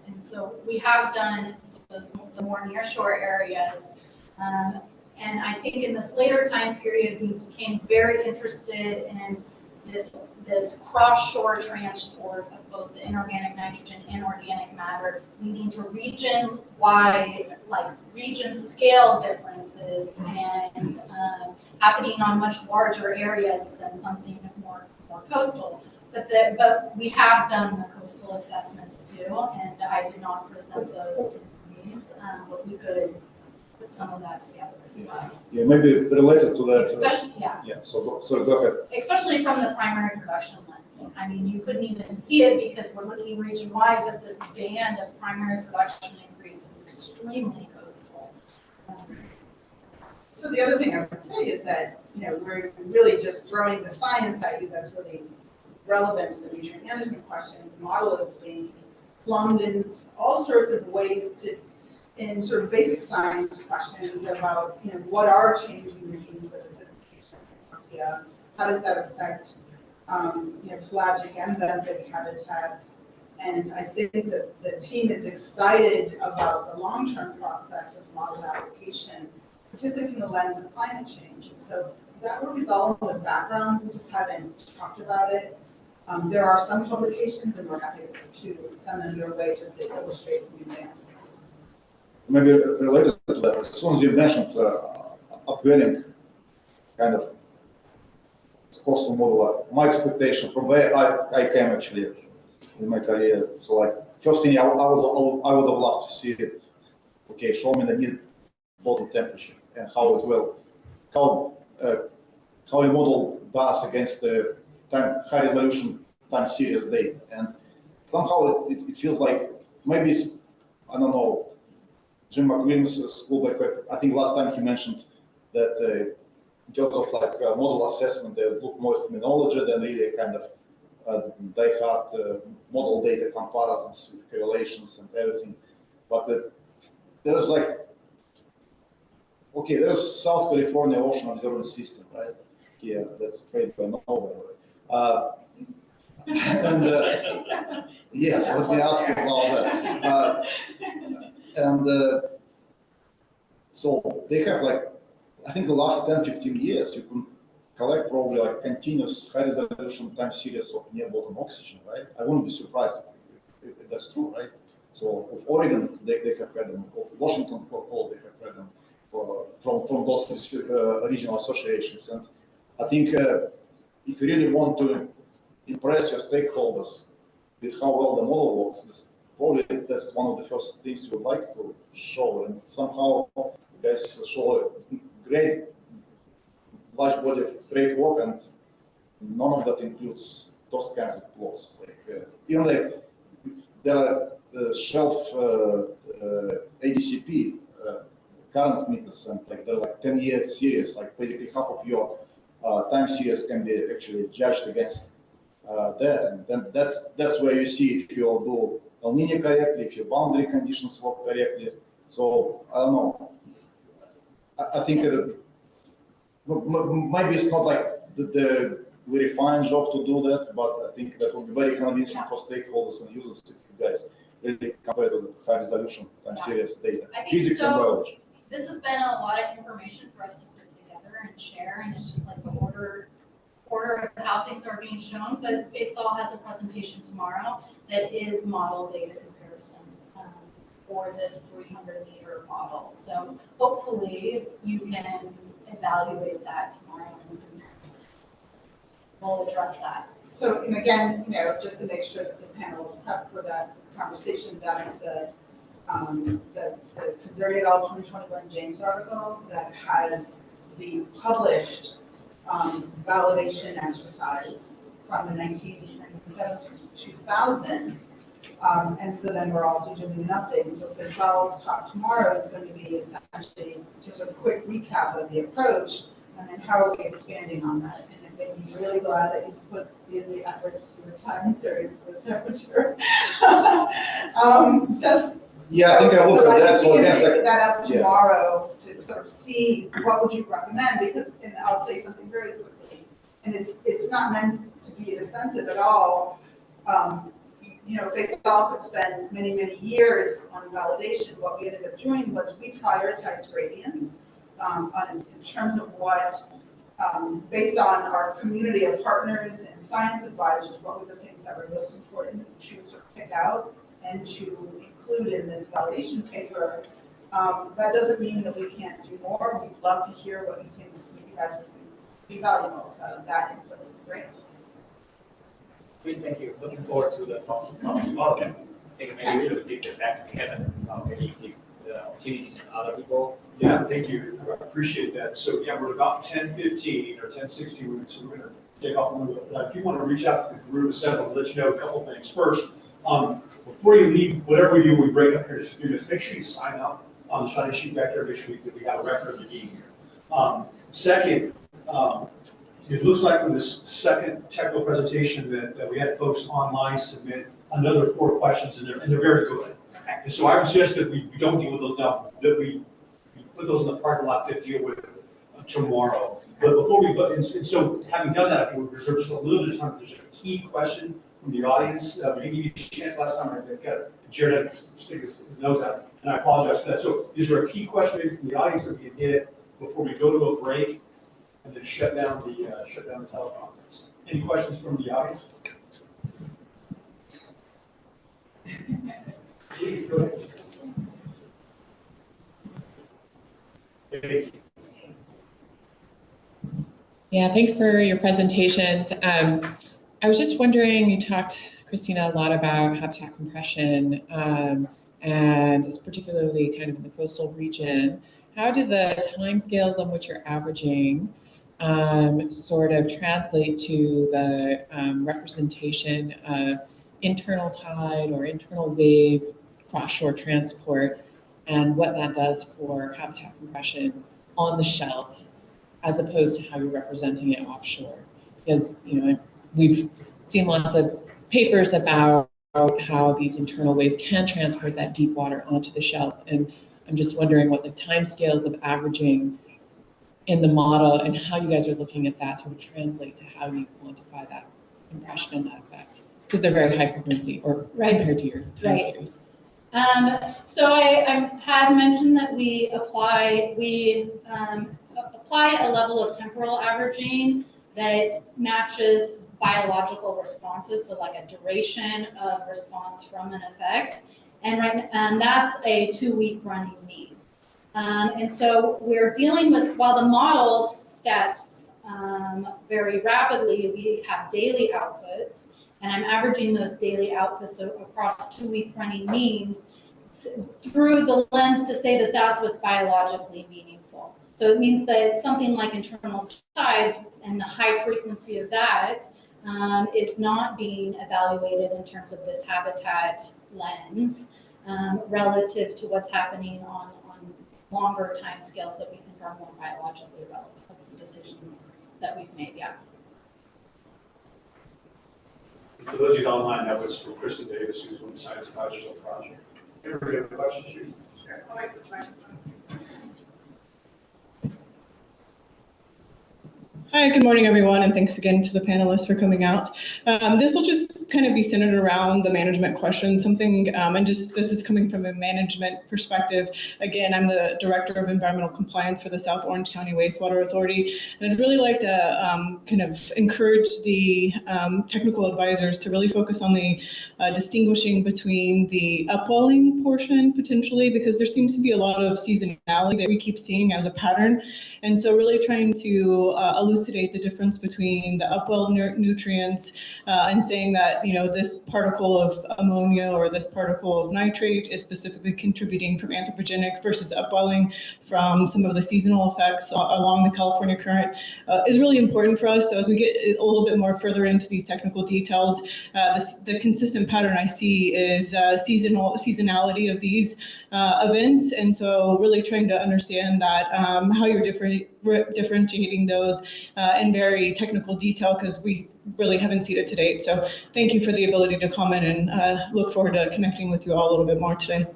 Speaker 15: And so we have done the more nearshore areas. And I think in this later time period, we became very interested in this cross-shore transport of both the inorganic nitrogen and organic matter, leading to region-wide, like region-scale differences, and happening on much larger areas than something more coastal. But we have done the coastal assessments too, and I did not present those in these, but we could put some of that together as well.
Speaker 12: Yeah, maybe related to that.
Speaker 15: Especially, yeah.
Speaker 12: Yeah. So sorry, go ahead.
Speaker 15: Especially from the primary production lens. I mean, you couldn't even see it because we're looking region-wide, but this band of primary production increase is extremely coastal.
Speaker 4: So the other thing I would say is that, we're really just throwing the science at you that's really relevant to the nutrient management question. The model is being plumbed in all sorts of ways in sort of basic science questions about, what are changing regimes of acidification? How does that affect, pelagic and benthic habitats? And I think that the team is excited about the long-term prospect of model application, particularly from the lens of climate change. So that work is all in the background. We just haven't talked about it. There are some publications, and we're happy to send them your way just to illustrate some examples.
Speaker 12: Maybe related to that, as soon as you mentioned upwelling kind of coastal model, my expectation from where I came actually in my career. So like first thing I would have loved to see it. Okay, show me the mid bottom temperature and how it will, how a model does against the high resolution time series data. And somehow it feels like maybe it's, I don't know, Jim McWilliams' school, I think last time he mentioned that in terms of like model assessment, they look more at terminology than really kind of die-hard model data comparisons with correlations and everything. But there's like, okay, there's South California Ocean Observation System, right? Yeah, that's paid by Norway. And yes, let me ask you about that. So they have like, I think the last 10, 15 years, you can collect probably like continuous high resolution time series of near bottom oxygen, right? I wouldn't be surprised if that's true, right? So of Oregon, they have had them. Of Washington, they have had them from those regional associations. And I think if you really want to impress your stakeholders with how well the model works, probably that's one of the first things you would like to show. And somehow you guys show a great large body of great work, and none of that includes those kinds of flaws. Like even like there are shelf ADCP current meters, and like they're like 10-year series. Like basically half of your time series can be actually judged against that, and then that's where you see if you do El Niño correctly, if your boundary conditions work correctly. So I don't know. I think maybe it's not like the very fine job to do that, but I think that will be very convincing for stakeholders and users if you guys really compare to the high resolution time series data, physics and biology.
Speaker 15: This has been a lot of information for us to put together and share, and it's just like the order of how things are being shown. But Faisal has a presentation tomorrow that is model data comparison for this 300-meter model. So hopefully you can evaluate that tomorrow, and we'll address that.
Speaker 4: So, and again, just to make sure that the panel is prepped for that conversation, that's the Kazuri et al. 2021 James article that has the published validation exercise from the 1997 to 2000. And so then we're also doing an update. So Faisal's talk tomorrow is going to be essentially just a quick recap of the approach, and then how are we expanding on that. And I'm really glad that you put in the effort to do a time series for the temperature.
Speaker 12: Yeah, I think I look at that. So again,
Speaker 4: pick that up tomorrow to sort of see what would you recommend, because, and I'll say something very quickly, and it's not meant to be defensive at all. Faisal could spend many, many years on validation. What we ended up doing was we prioritized gradients in terms of what, based on our community of partners and science advisors, what were the things that were most important to pick out and to include in this validation paper. That doesn't mean that we can't do more. We'd love to hear what you think you guys would be valuable. So that input's great.
Speaker 8: Great, thank you. Looking forward to the talks tomorrow. I think maybe we should give it back to Kevin. Maybe give the opportunities to other people.
Speaker 1: Yeah, thank you. I appreciate that. So yeah, we're about 10:15 or 10:60, so we're going to take off a little bit. But if you want to reach out to the group assemble, I'll let you know a couple things. First, before you leave, whatever we do, we break up here to students, make sure you sign up on the sign-in sheet back there, make sure that we have a record of you being here. Second, it looks like for this second technical presentation that we had folks online submit another 4 questions, and they're very good.
Speaker 15: Okay.
Speaker 1: And so I would suggest that we don't deal with those now, that we put those in the parking lot to deal with tomorrow. But before we go, and so having done that, I think we reserve just a little bit of time. There's a key question from the audience. We didn't give you a chance last time. I got Jared had to stick his nose out, and I apologize for that. So is there a key question maybe from the audience that we can hit before we go to a break and then shut down the teleconference? Any questions from the audience? Please go ahead.
Speaker 16: Yeah, thanks for your presentations. I was just wondering, you talked, Christina, a lot about habitat compression, and it's particularly kind of in the coastal region. How do the timescales on which you're averaging sort of translate to the representation of internal tide or internal wave cross-shore transport, and what that does for habitat compression on the shelf as opposed to how you're representing it offshore. Because, we've seen lots of papers about how these internal waves can transport that deep water onto the shelf. And I'm just wondering what the timescales of averaging in the model and how you guys are looking at that sort of translate to how you quantify that compression and that effect. Because they're very high frequency or compared to your time series.
Speaker 15: So I had mentioned that we apply a level of temporal averaging that matches biological responses, so like a duration of response from an effect. And that's a 2-week running mean. And so we're dealing with, while the model steps very rapidly, we have daily outputs, and I'm averaging those daily outputs across 2-week running means through the lens to say that that's what's biologically meaningful. So it means that something like internal tides and the high frequency of that is not being evaluated in terms of this habitat lens relative to what's happening on longer time scales that we think are more biologically relevant. That's the decisions that we've made, yeah.
Speaker 1: For those of you online, that was from Kristen Davis, who's one of the science advisors on the project. Everybody have questions? Sure.
Speaker 17: Hi, good morning, everyone, and thanks again to the panelists for coming out. This will just kind of be centered around the management question, this is coming from a management perspective. Again, I'm the Director of Environmental Compliance for the South Orange County Wastewater Authority, and I'd really like to kind of encourage the technical advisors to really focus on the distinguishing between the upwelling portion, potentially, because there seems to be a lot of seasonality that we keep seeing as a pattern. And so really trying to elucidate the difference between the upwell nutrients and saying that, this particle of ammonia or this particle of nitrate is specifically contributing from anthropogenic versus upwelling from some of the seasonal effects along the California current is really important for us. So as we get a little bit more further into these technical details, the consistent pattern I see is seasonality of these events. And so really trying to understand that how you're differentiating those in very technical detail, because we really haven't seen it to date. So thank you for the ability to comment, and look forward to connecting with you all a little bit more today.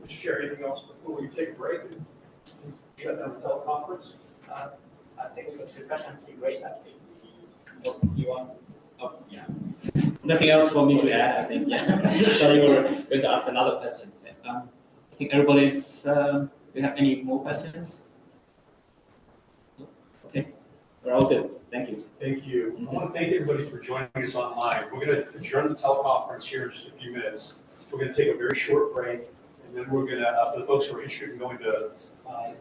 Speaker 1: Share anything else before we take a break and shut down the teleconference?
Speaker 8: I think the discussion has been great. I think you want, yeah. Nothing else for me to add, I think. Yeah. So you were going to ask another question. I think everybody's. Do you have any more questions? Okay, we're all good. Thank you.
Speaker 1: Thank you. I want to thank everybody for joining us online. We're going to adjourn the teleconference here in just a few minutes. We're going to take a very short break, and then we're going to, for the folks who are interested in going to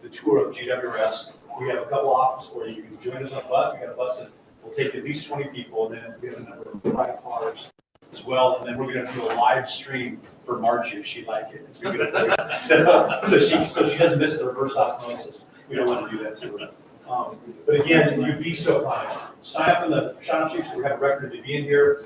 Speaker 1: the tour of GWS, we have a couple options for you. You can join us on a bus. We got a bus that will take at least 20 people, and then we have a number of private cars as well. And then we're going to do a live stream for Margie if she'd like it. It's good so she doesn't miss the reverse osmosis. We don't want to do that to her. But again, you'd be so kind. Sign up in the shop sheet so we have a record of being here.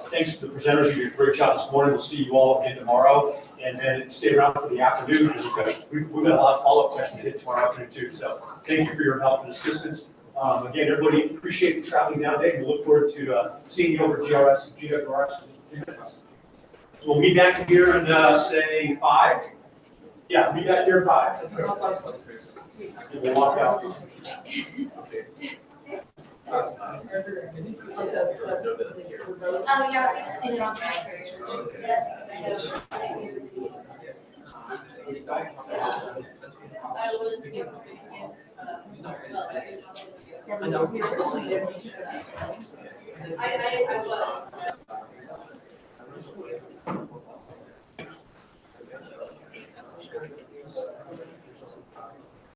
Speaker 1: Thanks to the presenters. You did a great job this morning. We'll see you all again tomorrow. And then stay around for the afternoon because we've got a lot of follow-up questions to hit tomorrow afternoon too. So thank you for your help and assistance. Again, everybody, appreciate you traveling down today. We look forward to seeing you over at GWS in a few minutes. So we'll meet back here in say 5. Yeah, meet back here in 5. And we'll walk out. Okay.
Speaker 15: Yeah, we just need it on track. Yes. I was I was.